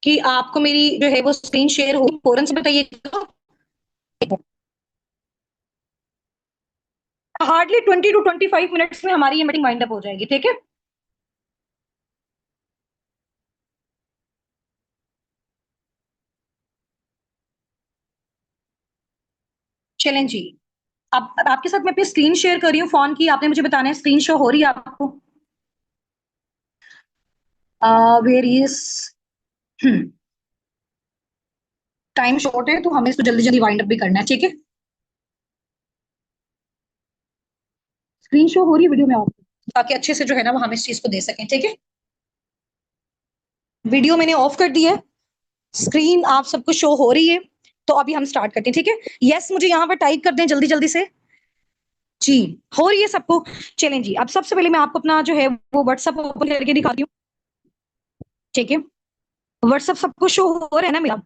कि आपको मेरी जो है वो स्क्रीन शेयर हो, फौरन से बताइएगा। हार्डली 20 to 25 मिनट्स में हमारी ये मीटिंग वाइंड अप हो जाएगी, ठीक है। चलें जी, अब आपके साथ मैं अपनी स्क्रीन शेयर कर रही हूँ फोन की, आपने मुझे बताना है स्क्रीन शो हो रही है आपको। वेर इज टाइम शॉर्ट है तो हमें इसको जल्दी जल्दी वाइंड अप भी करना है, ठीक है। स्क्रीन शो हो रही है वीडियो में आपको, ताकि अच्छे से जो है ना वो हम इस चीज को दे सकें, ठीक है। वीडियो मैंने ऑफ कर दी है, स्क्रीन आप सबको शो हो रही है, तो अभी हम स्टार्ट करते हैं, ठीक है। यस मुझे यहाँ पर टाइप कर दें जल्दी जल्दी से। जी, हो रही है सबको। चलें जी, अब सबसे पहले मैं आपको अपना जो है वो व्हाट्सएप ओपन करके दिखाती हूँ, ठीक है। व्हाट्सएप सबको शो हो रहा है ना मेरा।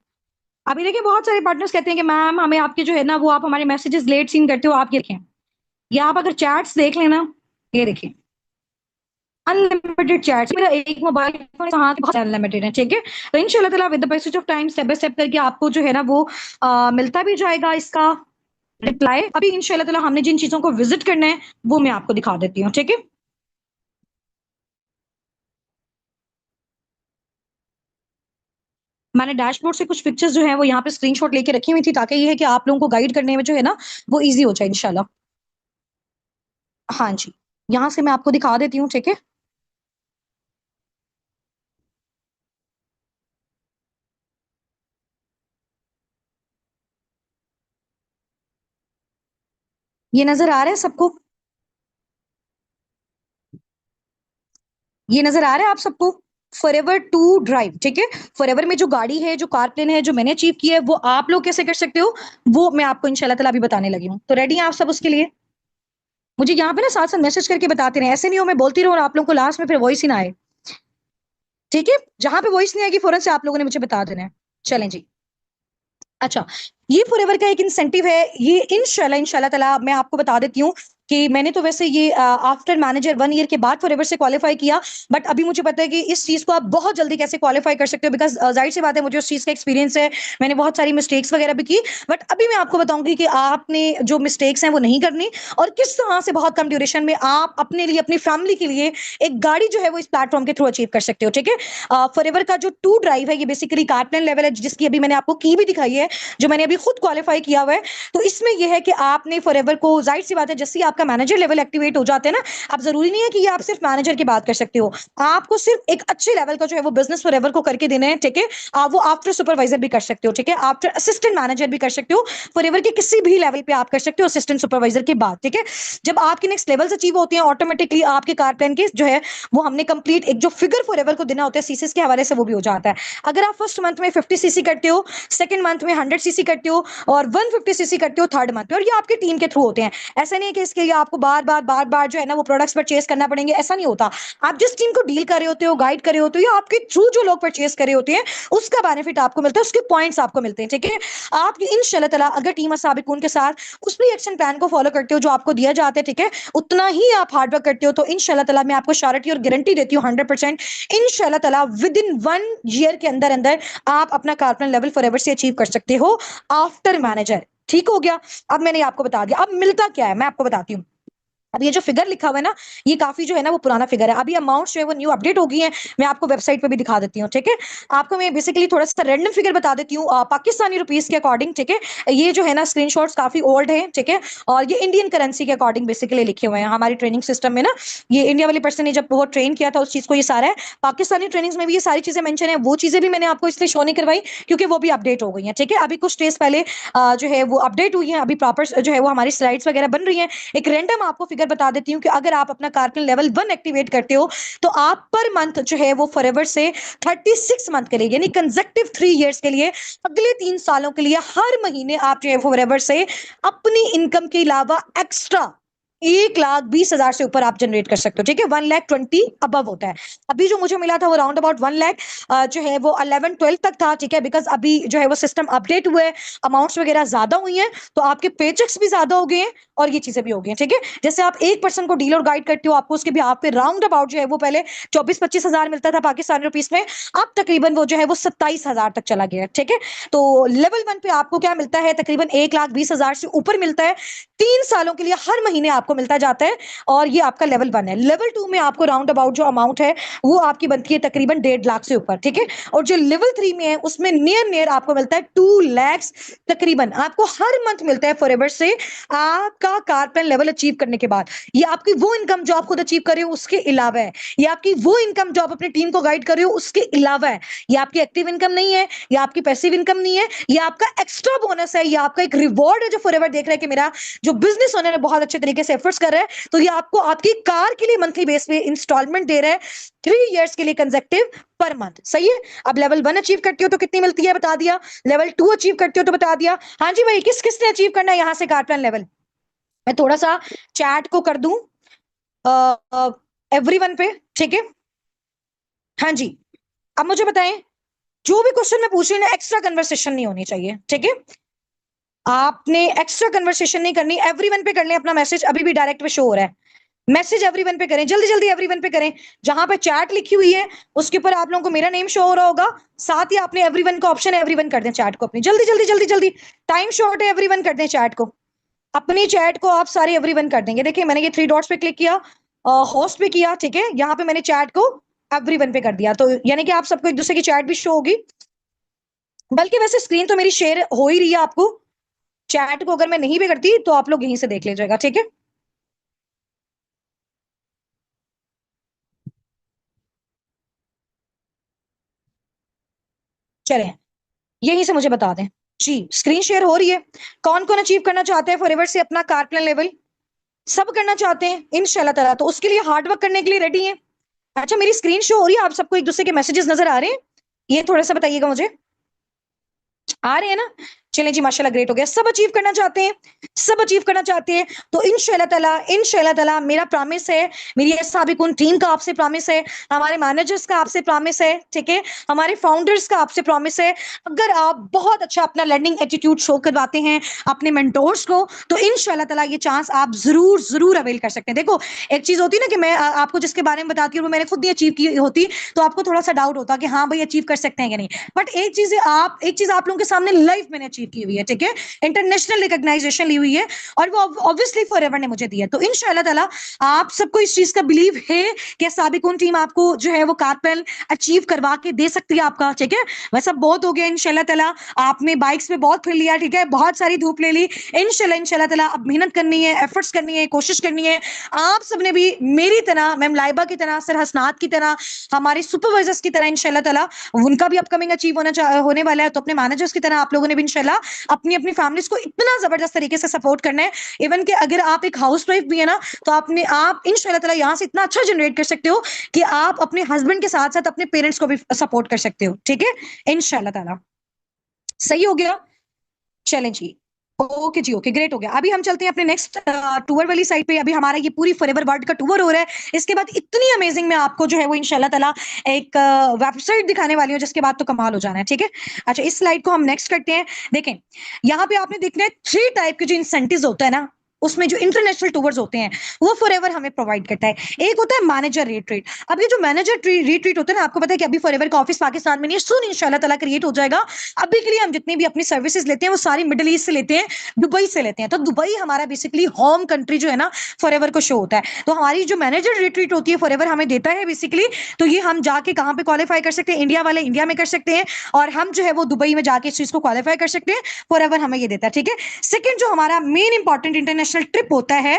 अभी देखिए बहुत सारे पार्टनर्स कहते हैं कि मैम हमें आपके जो है ना वो आप हमारे मैसेजेस लेट सीन करते हो, आप ये देखें, या आप अगर चैट्स देख लेना, ये देखिए अनलिमिटेड चैट्स, मेरा एक मोबाइल फोन कहाँ के बहुत अनलिमिटेड है, ठीक है। तो इंशाल्लाह ताला with the passage of time step by step करके आपको जो है ना वो मिलता भी जाएगा इसका रिप्लाई। अभी इंशाल्लाह ताला हमने जिन चीजों को विजिट करना है वो मैं आपको दिखा देती हूँ, ठीक है। मैंने डैशबोर्ड से कुछ पिक्चर्स जो है वो यहाँ पे स्क्रीनशॉट लेके रखी हुई थी, ताकि ये है कि आप लोगों को गाइड करने में जो है ना वो इजी हो जाए इंशाल्लाह। हाँ जी, यहाँ से मैं आपको दिखा देती हूँ, ठीक है। ये नजर आ रहा है सबको, ये नजर आ रहा है आप सबको, फॉरएवर टू ड्राइव, ठीक है। फॉरएवर में जो गाड़ी है, जो कार प्लेन है, जो मैंने अचीव किया है, वो आप लोग कैसे कर सकते हो वो मैं आपको इंशाल्लाह ताला अभी बताने लगी हूँ। तो रेडी हैं आप सब उसके लिए? मुझे यहाँ पे ना साथ साथ मैसेज करके बताते रहे, ऐसे नहीं हो मैं बोलती रहूँ और आप लोगों को लास्ट में फिर वॉइस ही ना आए, ठीक है। जहां पे वॉइस नहीं आएगी फौरन से आप लोगों ने मुझे बता देना है। चलें जी, अच्छा, ये फॉरएवर का एक इंसेंटिव है, ये इंशाल्लाह इंशाल्लाह ताला मैं आपको बता देती हूँ कि मैंने तो वैसे ये आफ्टर मैनेजर 1 ईयर के बाद फॉरएवर से क्वालिफाई किया, बट अभी मुझे पता है कि इस चीज को आप बहुत जल्दी कैसे क्वालिफाई कर सकते हो, बिकॉज जाहिर सी बात है मुझे उस चीज का एक्सपीरियंस है, मैंने बहुत सारी मिस्टेक्स वगैरह भी की, बट अभी मैं आपको बताऊंगी कि आपने जो मिस्टेक्स हैं वो नहीं करनी, और किस तरह से बहुत कम ड्यूरेशन में आप अपने लिए, अपनी फैमिली के लिए एक गाड़ी जो है वो इस प्लेटफॉर्म के थ्रू अचीव कर सकते हो, ठीक है। फॉरएवर का जो टू ड्राइव है ये बेसिकली कारप्लेन लेवल है, जिसकी अभी मैंने आपको की भी दिखाई है, जो मैंने अभी खुद क्वालिफाई किया हुआ है। तो इसमें यह है कि आपने फॉरएवर को, जाहिर सी बात है जैसे ही आपका मैनेजर लेवल एक्टिवेट हो जाते हैं ना, आप जरूरी नहीं है कि ये आप सिर्फ मैनेजर की बात कर सकते हो, आपको सिर्फ एक अच्छे लेवल का जो है वो बिजनेस फॉरएवर को करके देना है, ठीक है। आप वो आफ्टर सुपरवाइजर भी कर सकते हो, ठीक है, आफ्टर असिस्टेंट मैनेजर भी कर सकते हो, फॉरएवर के किसी भी लेवल पे आप कर सकते हो असिस्टेंट सुपरवाइजर के बाद, ठीक है। जब आपके नेक्स्ट लेवल्स अचीव होते हैं ऑटोमेटिकली आपके कार प्लान के जो है वो हमने कंप्लीट एक जो फिगर फॉरएवर को देना होता है सीसीस के हवाले से वो भी हो जाता है। अगर आप फर्स्ट मंथ में 50 सीसी करते हो, सेकंड मंथ में 100 सीसी करते हो, और 150 सीसी करते हो थर्ड मंथ में, और ये आपकी टीम के थ्रू होते हैं। ऐसा नहीं है कि इसके लिए आपको बार बार जो है ना वो प्रोडक्ट्स परचेस करना पड़ेंगे, ऐसा नहीं होता। आप जिस टीम को डील कर रहे होते हो, गाइड कर रहे होते हो, या आपके थ्रू जो लोग परचेस कर रहे होते हैं उसका बेनिफिट आपको मिलता है, उसके पॉइंट्स आपको मिलते हैं, ठीक है। आप इंशाल्लाह ताला अगर टीम साबिकून के साथ उस भी एक्शन प्लान को फॉलो करते हो जो आपको दिया जाता है, ठीक है, उतना ही आप हार्डवर्क करते हो, तो इंशाल्लाह ताला मैं आपको श्योरिटी और गारंटी देती हूँ 100%, इंशाल्लाह ताला विद इन 1 ईयर के अंदर अंदर आप अपना कार्पन लेवल फॉरएवर से अचीव कर सकते हो आफ्टर मैनेजर। ठीक हो गया। अब मैंने आपको बता दिया, अब मिलता क्या है मैं आपको बताती हूँ। अब ये जो फिगर लिखा हुआ है ना, ये काफी जो है ना वो पुराना फिगर है। अभी अमाउंट जो है वो न्यू अपडेट हो गई है, मैं आपको वेबसाइट पे भी दिखा देती हूँ, ठीक है। आपको मैं बेसिकली थोड़ा सा रैंडम फिगर बता देती हूँ पाकिस्तानी रुपीस के अकॉर्डिंग, ठीक है। ये जो है ना स्क्रीनशॉट्स काफी ओल्ड है, ठीक है, और ये इंडियन करेंसी के अकॉर्डिंग बेसिकली लिखे हुए हैं हमारी ट्रेनिंग सिस्टम में ना। ये इंडिया वाली पर्सन ने जब बहुत ट्रेन किया था उस चीज को, ये सारा है। पाकिस्तानी ट्रेनिंग्स में भी ये सारी चीजें मेंशन है, वो चीजें भी मैंने आपको इसलिए शो नहीं करवाई क्योंकि वो भी अपडेट हो गई है, ठीक है। अभी कुछ डेज पहले जो है वो अपडेट हुई है, अभी प्रॉपर जो है वो हमारी स्लाइड्स वगैरह बन रही है। एक रैंडम आपको फिगर बता देती हूँ कि अगर आप अपना कार्पन लेवल 1 एक्टिवेट करते हो तो आप पर मंथ जो है वो फॉरएवर से 36 मंथ के लिए यानी कंसेक्टिव 3 इयर्स के लिए, अगले 3 सालों के लिए हर महीने आप जो है फॉरएवर से अपनी इनकम के अलावा एक्स्ट्रा 1,20,000 से ऊपर आप जनरेट कर सकते हो, ठीक है। 1,20,000 अबव होता है। अभी जो मुझे मिला था वो राउंड अबाउट 1,00,000 जो है वो 11-12 तक था, ठीक है, बिकॉज अभी जो है वो सिस्टम अपडेट हुए, अमाउंट्स वगैरह ज्यादा हुई हैं, तो आपके पेचेक्स भी ज्यादा हो गए हैं और ये चीजें भी हो गई हैं, ठीक है। जैसे आप एक पर्सन को डील और गाइड करते हो, आपको उसके भी आप पे राउंड अबाउट जो है वो पहले 24-25 हजार मिलता था पाकिस्तानी रुपीस में, अब तकरीबन वो जो है वो 27 हजार तक चला गया है, ठीक है। तो लेवल 1 पे आपको क्या मिलता है, तकरीबन 1,20,000 से ऊपर मिलता है 3 सालों के लिए, हर महीने आपको मिलता जाता है, और ये आपका लेवल 1 है। लेवल 2 में आपको राउंड अबाउट जो अमाउंट है वो आपकी बनती है तकरीबन 1.5 लाख से ऊपर, ठीक है। और जो लेवल 3 में है उसमें नियर नियर आपको मिलता है 2 लाख तकरीबन, आपको हर मंथ मिलता है फॉरएवर से आपका कारपेन लेवल अचीव करने के बाद। ये आपकी वो इनकम जो आप खुद अचीव कर रहे हो उसके अलावा है, ये आपकी वो इनकम जो आप अपनी टीम को गाइड कर रहे हो उसके अलावा है। ये आपकी एक्टिव इनकम नहीं है, ये आपकी पैसिव इनकम नहीं है, ये आपका एक्स्ट्रा बोनस है, ये आपका एक रिवॉर्ड है जो फॉरएवर देख रहा है कि मेरा जो बिजनेस ओनर है बहुत अच्छे तरीके से एफर्ट्स कर रहा है, तो ये आपको आपकी कार के लिए मंथली बेस पे इंस्टॉलमेंट दे रहा है 3 इयर्स के लिए कंसेक्टिव पर मंथ। सही है। अब लेवल 1 अचीव करती हो तो कितनी मिलती है बता दिया, लेवल 2 अचीव करती हो तो बता दिया। हाँ जी भाई, किस किसने अचीव करना है यहां से कार लेवल? मैं थोड़ा सा चैट को कर दूं एवरीवन पे, ठीक है। हाँ जी, अब मुझे बताएं, जो भी क्वेश्चन मैं पूछ रही हूँ ना, एक्स्ट्रा कन्वर्सेशन नहीं होनी चाहिए, ठीक है। आपने एक्स्ट्रा कन्वर्सेशन नहीं करनी, एवरीवन पे कर लें अपना मैसेज, अभी भी डायरेक्ट पे शो हो रहा है, मैसेज एवरीवन पे करें, जल्दी जल्दी एवरीवन पे करें। जहां पे चैट लिखी हुई है उसके ऊपर आप लोगों को मेरा नेम शो हो रहा होगा, साथ ही आपने एवरीवन का ऑप्शन है, एवरीवन कर दें चैट को अपनी, जल्दी जल्दी जल्दी जल्दी, टाइम शॉर्ट है, एवरीवन कर दें चैट को, अपनी चैट को आप सारे एवरीवन कर देंगे। देखिए मैंने ये 3 डॉट्स पे क्लिक किया, होस्ट पे किया, ठीक है, यहाँ पे मैंने चैट को एवरीवन पे कर दिया, तो यानी कि आप सबको एक दूसरे की चैट भी शो होगी। बल्कि वैसे स्क्रीन तो मेरी शेयर हो ही रही है आपको, चैट को अगर मैं नहीं भी करती तो आप लोग यहीं से देख लीजिएगा, ठीक है। चलें, यहीं से मुझे बता दें जी, स्क्रीन शेयर हो रही है। कौन कौन अचीव करना चाहते हैं फॉरएवर से अपना कारप्लेन लेवल? सब करना चाहते हैं इंशाल्लाह ताला, तो उसके लिए हार्ड वर्क करने के लिए रेडी है। अच्छा, मेरी स्क्रीन शो हो रही है, आप सबको एक दूसरे के मैसेजेस नजर आ रहे हैं? ये थोड़ा सा बताइएगा मुझे, आ रहे हैं ना? चलें जी, माशाल्लाह, ग्रेट हो गया। सब अचीव करना चाहते हैं, सब अचीव करना चाहते हैं, तो इंशाल्लाह ताला मेरा प्रॉमिस है, मेरी साबिकुन टीम का आपसे प्रॉमिस है, हमारे मैनेजर्स का आपसे प्रॉमिस है, ठीक है, हमारे फाउंडर्स का आपसे प्रॉमिस है, अगर आप बहुत अच्छा अपना लर्निंग एटीट्यूड शो करवाते हैं अपने मेंटोर्स को, तो इंशाल्लाह ताला ये चांस आप जरूर जरूर अवेल कर सकते हैं। देखो, एक चीज होती है ना कि मैं आपको जिसके बारे में बताती हूँ वो मैंने खुद नहीं अचीव की होती, तो आपको थोड़ा सा डाउट होता कि हाँ भाई अचीव कर सकते हैं या नहीं, बट एक चीज आप लोगों के सामने लाइफ मैंने अचीव की हुई है, ठीक है, इंटरनेशनल रिकॉग्नाइजेशन ली हुई है, और वो ऑब्वियसली फॉरएवर ने मुझे दी है, तो इंशाल्लाह ताला आप सबको इस चीज का बिलीव है कि साबिकुन टीम आपको जो है वो कारपेन अचीव करवा के दे सकती है आपका, ठीक है। वैसा बहुत हो गया इंशाल्लाह ताला, आपने बाइक्स पे बहुत फिर लिया, ठीक है, बहुत सारी धूप ले ली, इंशाल्लाह इंशाल्लाह ताला अब मेहनत करनी है, एफर्ट्स करनी है, कोशिश करनी है। आप सबने भी मेरी तरह, मैम लाइबा की तरह, सर हसनात की तरह, हमारे सुपरवाइजर्स की तरह इंशाल्लाह ताला उनका भी अपकमिंग अचीव होने वाला है, तो अपने मैनेजर्स की तरह आप लोगों ने भी इंशाल्लाह अपनी अपनी फैमिलीज को इतना जबरदस्त तरीके से सपोर्ट करना है। इवन कि अगर आप एक हाउस वाइफ भी है ना, तो आप इंशाल्लाह ताला यहाँ से इतना अच्छा जनरेट कर सकते हो कि आप अपने हस्बैंड के साथ साथ अपने पेरेंट्स को भी सपोर्ट कर सकते हो, ठीक है, इंशाल्लाह ताला। सही हो गया। चलें जी, ओके जी, ओके, ग्रेट हो गया। अभी हम चलते हैं अपने नेक्स्ट टूर वाली साइड पे। अभी हमारा ये पूरी फॉरएवर वर्ल्ड का टूर हो रहा है। इसके बाद इतनी अमेजिंग मैं आपको जो है वो इंशाल्लाह ताला एक वेबसाइट दिखाने वाली हूँ, जिसके बाद तो कमाल हो जाना है, ठीक है। अच्छा, इस स्लाइड को हम नेक्स्ट करते हैं। देखें, यहाँ पे आपने देखना है 3 टाइप के जो इंसेंटिव होता है ना, उसमें जो इंटरनेशनल टूर्स होते हैं वो फॉरएवर हमें प्रोवाइड करता है। एक होता है मैनेजर रिट्रीट। अब ये जो मैनेजर रिट्रीट होता है ना, आपको पता है कि अभी फॉरएवर का ऑफिस पाकिस्तान में नहीं है, सुन इंशाल्लाह ताला क्रिएट हो जाएगा। अभी के लिए हम जितनी भी अपनी सर्विसेज लेते हैं वो सारी मिडिल ईस्ट से लेते हैं, दुबई से लेते हैं। तो दुबई हमारा बेसिकली होम कंट्री जो है ना फॉरएवर को शो होता है। तो हमारी जो मैनेजर रिट्रीट होती है फॉरएवर हमें देता है बेसिकली। तो ये हम जाके कहाँ पे क्वालिफाई कर सकते हैं, इंडिया वाले इंडिया में कर सकते हैं, और हम जो है वो दुबई में जाके इस चीज को क्वालिफाई कर सकते हैं। फॉरएवर हमें ये देता है, ठीक है। सेकंड, जो हमारा मेन इंपॉर्टेंट इंटरनेशनल ट्रिप होता है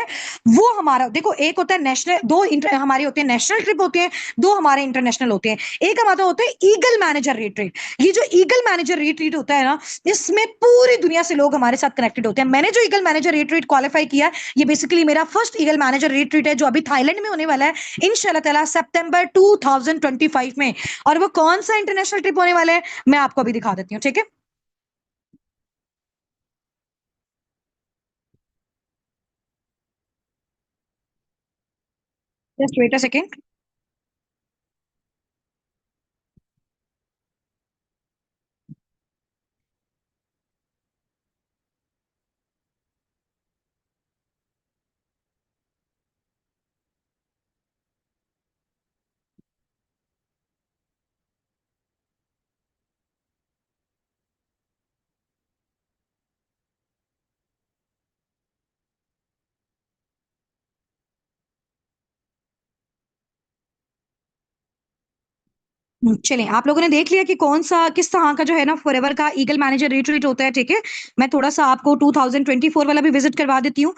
वो हमारा, देखो, एक होता है नेशनल, दो हमारे होते हैं नेशनल ट्रिप होते हैं, दो हमारे इंटरनेशनल होते हैं। एक हमारा होता है ईगल मैनेजर रिट्रीट। ये जो ईगल मैनेजर रिट्रीट होता है ना, इसमें पूरी दुनिया से लोग हमारे साथ कनेक्टेड होते हैं। मैंने जो ईगल मैनेजर रिट्रीट क्वालिफाई किया, ये बेसिकली मेरा फर्स्ट ईगल मैनेजर रिट्रीट है, जो अभी थाईलैंड में होने वाला है इंशाल्लाह ताला सितंबर 2025 में। और वो कौन सा इंटरनेशनल ट्रिप होने वाला है मैं आपको अभी दिखा देती हूँ, ठीक है। Just wait a second. चलिए, आप लोगों ने देख लिया कि कौन सा किस तरह का जो है ना फॉरएवर का ईगल मैनेजर रिट्रीट होता है, ठीक है। मैं थोड़ा सा आपको 2024 वाला भी विजिट करवा देती हूँ।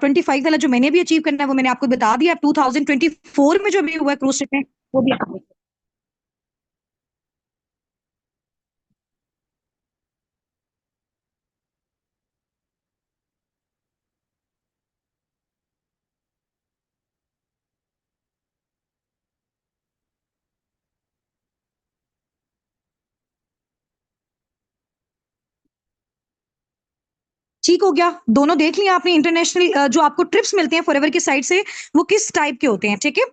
25 वाला जो मैंने भी अचीव करना है वो मैंने आपको बता दिया। 2024 में जो भी हुआ है क्रूज शिप में, वो भी आप देख। ठीक हो गया, दोनों देख लिया आपने। इंटरनेशनल जो आपको ट्रिप्स मिलते हैं फॉरएवर की साइड से, वो किस टाइप के होते हैं, ठीक है।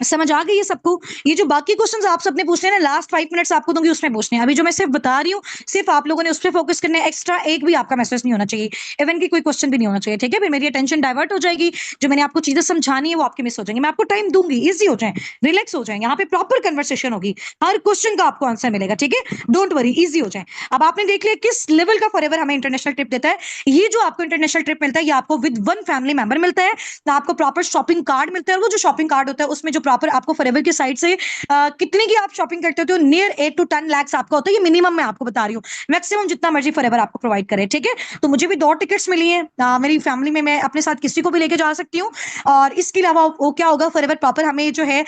समझ आ गई है सबको। ये जो बाकी क्वेश्चंस आप सबने पूछने हैं ना, लास्ट 5 मिनट्स आपको दूंगी, उसमें पूछने हैं। अभी जो मैं सिर्फ बता रही हूँ, सिर्फ आप लोगों ने उस पर फोकस करना है। एक्स्ट्रा एक भी आपका मैसेज नहीं होना चाहिए, इवन की कोई क्वेश्चन भी नहीं होना चाहिए, ठीक है। फिर मेरी अटेंशन डाइवर्ट हो जाएगी, जो मैंने आपको चीजें समझानी है वो आपकी मिस हो जाएंगी। मैं आपको टाइम दूंगी, इजी हो जाए, रिलैक्स हो जाए, यहाँ पे प्रॉपर कन्वर्सेशन होगी, हर क्वेश्चन का आपको आंसर मिलेगा, ठीक है। डोंट वरी, इजी हो जाए। अब आपने देख लिया किस लेवल का फॉरएवर हमें इंटरनेशनल ट्रिप देता है। ये जो आपको इंटरनेशनल ट्रिप मिलता है, ये आपको विद वन फैमिली मेंबर मिलता है। तो आपको प्रॉपर शॉपिंग कार्ड मिलता है, और वो जो शॉपिंग कार्ड होता है उसमें जो प्रॉपर आपको फॉरएवर की साइड से कितने की आप शॉपिंग करते हो, नियर 8 to 10 lakhs आपका होता है। ये मिनिमम मैं आपको बता रही हूँ, मैक्सिमम जितना मर्जी फॉरएवर आपको प्रोवाइड करे, ठीक है। तो मुझे भी 2 टिकट्स मिली है, मेरी फैमिली में मैं अपने साथ किसी को भी लेके जा सकती हूँ। और इसके अलावा वो क्या होगा, फॉरएवर प्रॉपर हमें जो है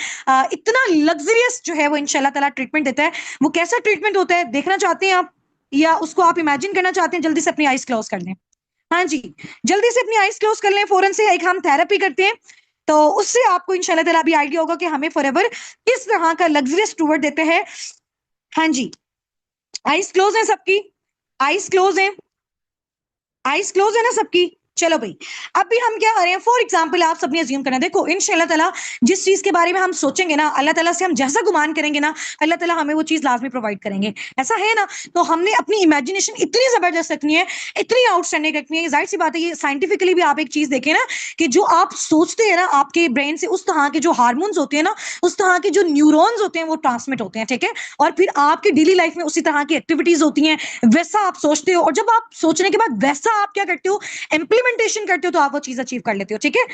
इतना लग्जरियस जो है वो इंशाल्लाह ताला ट्रीटमेंट देता है। वो कैसा ट्रीटमेंट होता है देखना चाहते हैं आप, या उसको आप इमेजिन करना चाहते हैं? जल्दी से अपनी आईज क्लोज कर लें। हाँ जी, जल्दी से अपनी आईज क्लोज कर लें, फौरन से एक हम थेरेपी करते हैं। तो उससे आपको इंशाल्लाह ताला भी आइडिया होगा कि हमें फॉरएवर किस तरह का लग्जरियस टूर देते हैं। हाँ जी, आईज क्लोज है सबकी? आईज क्लोज है? आईज क्लोज है ना सबकी? चलो भाई, अभी हम क्या करें, फॉर एग्जाम्पल आप सबने अज्यूम करना, देखो इंशाल्लाह ताला जिस चीज के बारे में हम सोचेंगे ना, अल्लाह ताला से हम जैसा गुमान करेंगे ना, अल्लाह ताला हमें वो चीज लाजमी प्रोवाइड करेंगे, ऐसा है ना। तो हमने अपनी इमेजिनेशन इतनी जबरदस्त रखनी है, इतनी आउटस्टैंडिंग रखनी है। जाहिर सी बात है, ये साइंटिफिकली भी आप एक चीज देखें ना, कि जो आप सोचते हैं ना, आपके ब्रेन से उस तरह के जो हार्मोन्स होते हैं ना, उस तरह के जो न्यूरॉन्स होते हैं वो ट्रांसमिट होते हैं, ठीक है। और फिर आपकी डेली लाइफ में उसी तरह की एक्टिविटीज होती हैं, वैसा आप सोचते हो, और जब आप सोचने के बाद वैसा आप क्या करते हो, इंप्लीमेंटेशन करते हो, तो आप वो चीज अचीव कर लेते हो, ठीक है।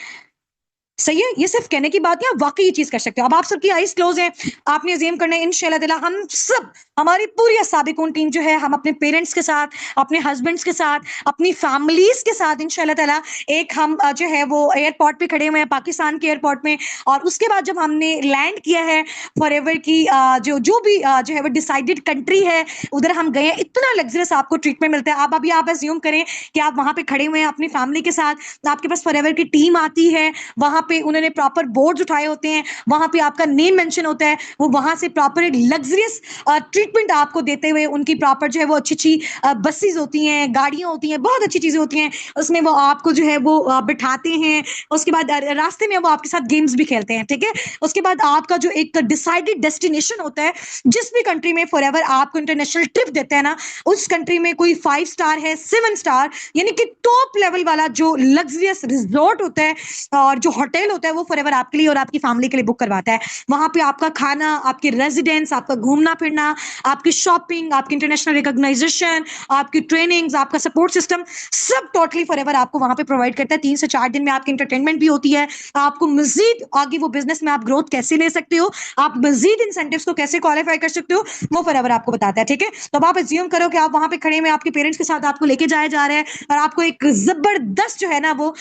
सही है, ये सिर्फ कहने की बात नहीं, आप वाकई ये चीज कर सकते हो। अब आप सबकी आईज क्लोज है, आपने अजीम करना है इंशाल्लाह ताला हम सब, हमारी पूरी साबिकून टीम जो है, हम अपने पेरेंट्स के साथ, अपने हस्बैंड्स के साथ, अपनी फैमिलीज के साथ इंशाल्लाह ताला एक हम जो है वो एयरपोर्ट पे खड़े हुए हैं, पाकिस्तान के एयरपोर्ट में। और उसके बाद जब हमने लैंड किया है फॉरएवर की जो जो भी जो है वो डिसाइडेड कंट्री है, उधर हम गए हैं, इतना लग्जरियस आपको ट्रीटमेंट मिलता है। आप अभी आप अज्यूम करें कि आप वहां पे खड़े हुए हैं अपनी फैमिली के साथ, आपके पास फॉरएवर की टीम आती है, वहां पे उन्होंने प्रॉपर बोर्ड्स उठाए होते हैं, वहां पे आपका नेम मेंशन होता है, वो वहां से प्रॉपर एक लग्जरियस ट्रीटमेंट आपको देते हुए, उनकी प्रॉपर जो है वो अच्छी अच्छी बसेस होती हैं, गाड़ियां होती हैं, बहुत अच्छी चीजें होती हैं, उसमें वो आपको जो है वो बिठाते हैं। उसके बाद रास्ते में वो आपके साथ गेम्स भी खेलते हैं, ठीक है। उसके बाद आपका जो एक डिसाइडेड डेस्टिनेशन होता है, जिस भी कंट्री में फॉरएवर आपको इंटरनेशनल ट्रिप देते हैं ना, उस कंट्री में कोई 5 स्टार है, 7 स्टार, यानी कि टॉप लेवल वाला जो लग्जरियस रिजॉर्ट होता है और जो होटल होता है, वो फॉरएवर आपके लिए और आपकी फैमिली के लिए बुक करवाता है। वहां पे आपका खाना, आपकी रेजिडेंस, आपका घूमना फिरना, आपकी शॉपिंग, आपकी इंटरनेशनल रिकॉग्नाइजेशन, आपकी ट्रेनिंग्स, आपका सपोर्ट सिस्टम, सब टोटली फॉरएवर आपको वहां पे प्रोवाइड करता है। 3 से 4 दिन में आपकी इंटरटेनमेंट भी होती है। आपको मजीद आगे वो बिजनेस में आप ग्रोथ कैसे ले सकते हो, आप मजीद इंसेंटिव्स को कैसे क्वालिफाई कर सकते हो, वो फॉरएवर आपको बताता है, ठीक है। तो अब आप एज्यूम करो कि आप वहां पे खड़े में आपके पेरेंट्स के साथ आपको लेके जाया जा रहा है और आपको एक जबरदस्त जो है ना वो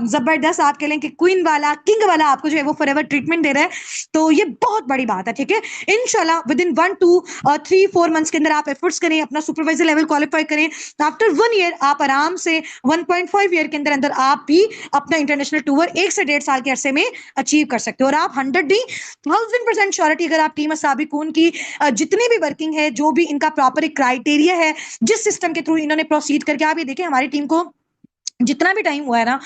जबरदस्त आप कह लें कि क्वीन वाला, किंग वाला आपको जो है वो फॉरएवर ट्रीटमेंट दे रहा है। तो ये बहुत बड़ी बात है, ठीक है। इंशाल्लाह विद इन 1 2 3 4 मंथ्स के अंदर आप एफर्ट्स करें, अपना सुपरवाइजर लेवल क्वालिफाई करें, आफ्टर 1 ईयर आप आराम से 1.5 ईयर के अंदर अंदर आप भी अपना इंटरनेशनल टूर 1 से 1.5 साल के अरसे में अचीव कर सकते हो। और आप 100 नहीं 1000% श्योरिटी अगर आप टीम साबिकून की जितनी भी वर्किंग है, जो भी इनका प्रॉपर एक क्राइटेरिया है, जिस सिस्टम के थ्रू इन्होंने प्रोसीड करके, आप ये देखें हमारी टीम को जितना भी टाइम हुआ है ना,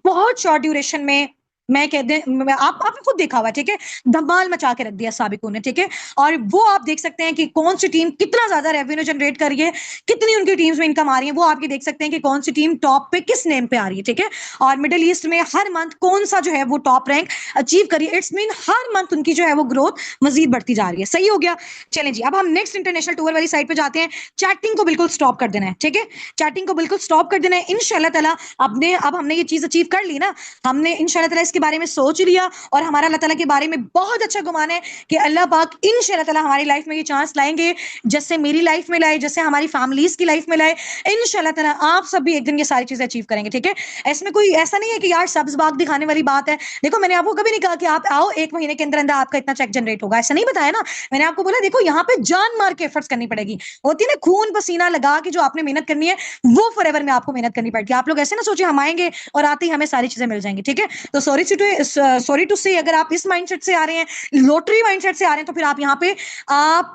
बहुत शॉर्ट ड्यूरेशन में, मैं कह दे आपने खुद देखा हुआ, ठीक है, धमाल मचा के रख दिया साबिकों ने, ठीक है। और वो आप देख सकते हैं कि कौन सी टीम कितना ज्यादा रेवेन्यू जनरेट कर रही है, कितनी उनकी टीम्स में इनकम आ रही है, वो आपके देख सकते हैं कि कौन सी टीम टॉप पे किस नेम पे आ रही है, ठीक है। और मिडिल ईस्ट में हर मंथ कौन सा जो है वो टॉप रैंक अचीव करिए, इट्स मीन हर मंथ उनकी जो है वो ग्रोथ मजीद बढ़ती जा रही है। सही हो गया। चलें जी, अब हम नेक्स्ट इंटरनेशनल टूर वाली साइड पे जाते हैं। चैटिंग को बिल्कुल स्टॉप कर देना है, ठीक है, चैटिंग को बिल्कुल स्टॉप कर देना है इंशाल्लाह ताला। अब हमने ये चीज अचीव कर ली ना, हमने इंशाल्लाह ताला इसके बारे में सोच लिया और हमारा अल्लाह ताला के बारे में बहुत अच्छा गुमान है कि अल्लाह पाक इंशाल्लाह ताला हमारी लाइफ में ये चांस लाएंगे, जैसे मेरी लाइफ में लाए, जैसे हमारी फैमिलीज की लाइफ में लाए। इंशाल्लाह ताला आप सब भी एक दिन ये सारी चीजें अचीव करेंगे, ठीक है। इसमें कोई ऐसा नहीं है कि यार सब्ज बाग दिखाने वाली बात है। देखो मैंने आपको कभी नहीं कहा कि आप आओ 1 महीने के अंदर अंदर आपका इतना चेक जनरेट होगा, ऐसा नहीं बताया ना। मैंने आपको बोला देखो यहाँ पे जान मार के एफर्ट्स करनी पड़ेगी, होती है ना खून पसीना लगा के जो आपने मेहनत करनी है, वो फॉरएवर में आपको मेहनत करनी पड़ती है। आप लोग ऐसे ना सोचिए हम आएंगे और आते ही हमें सारी चीजें मिल जाएंगी, ठीक है। तो सॉरी टू से अगर आप इस माइंडसेट से आ रहे हैं, लॉटरी माइंडसेट से आ रहे हैं, तो फिर आप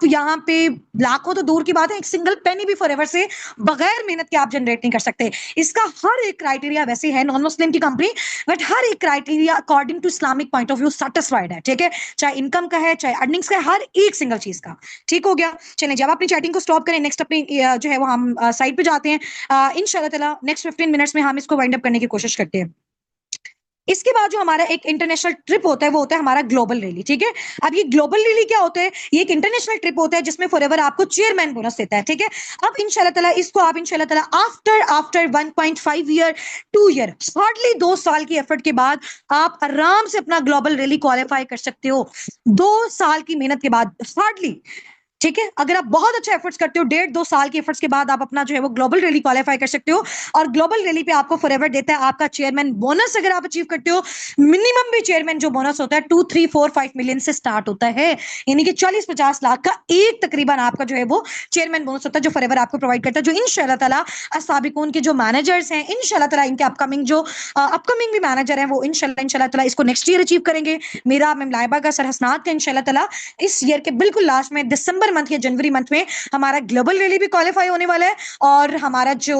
यहाँ पे लाखों तो दूर की बात है, एक सिंगल पेनी भी फॉरएवर से बगैर मेहनत के आप जनरेट नहीं कर सकते। इसका हर एक क्राइटेरिया वैसे है नॉन मुस्लिम की कंपनी, बट हर एक criteria according to Islamic point of view satisfied है, ठीक है। चाहे इनकम का है, चाहे अर्निंग्स का है, हर एक सिंगल चीज का। ठीक हो गया। चलें जब अपनी चैटिंग को स्टॉप करें, नेक्स्ट अपनी जो है वो हम साइड पे जाते हैं। इंशाल्लाह ताला नेक्स्ट 15 मिनट्स में हम इसको वाइंड अप करने की कोशिश करते हैं। इसके बाद जो हमारा एक इंटरनेशनल ट्रिप होता है वो होता है हमारा ग्लोबल रैली, ठीक है। अब ये ग्लोबल रैली क्या होता है, ये एक इंटरनेशनल ट्रिप होता है जिसमें फॉरएवर आपको चेयरमैन बोनस देता है, ठीक है। अब इंशाल्लाह ताला इसको आप इंशाल्लाह ताला आफ्टर 1.5 ईयर 2 ईयर हार्डली 2 साल की एफर्ट के बाद आप आराम से अपना ग्लोबल रैली क्वालिफाई कर सकते हो, 2 साल की मेहनत के बाद हार्डली, ठीक है। अगर आप बहुत अच्छा एफर्ट्स करते हो, 1.5 2 साल के एफर्ट्स के बाद आप अपना जो है वो ग्लोबल रैली क्वालिफाई कर सकते हो। और ग्लोबल रैली पे आपको फॉरएवर देता है आपका चेयरमैन बोनस। अगर आप अचीव करते हो, मिनिमम भी चेयरमैन जो बोनस होता है 2 3 4 5 मिलियन से स्टार्ट होता है, यानी कि 40 50 लाख का एक तकरीबन आपका जो है वो चेयरमैन बोनस होता है, जो फॉरएवर आपको प्रोवाइड करता है, जो इंशाल्लाह ताला साबिकून के जो मैनेजर्स हैं, इंशाल्लाह ताला इनके अपकमिंग भी मैनेजर हैं, वो इंशाल्लाह ताला इसको नेक्स्ट ईयर अचीव करेंगे। मेरा मैम लाइबा का, सर हसनात का इंशाल्लाह ताला इस ईयर के बिल्कुल लास्ट में दिसंबर मंथ या जनवरी मंथ में हमारा ग्लोबल रैली भी क्वालिफाई होने वाला है। और हमारा जो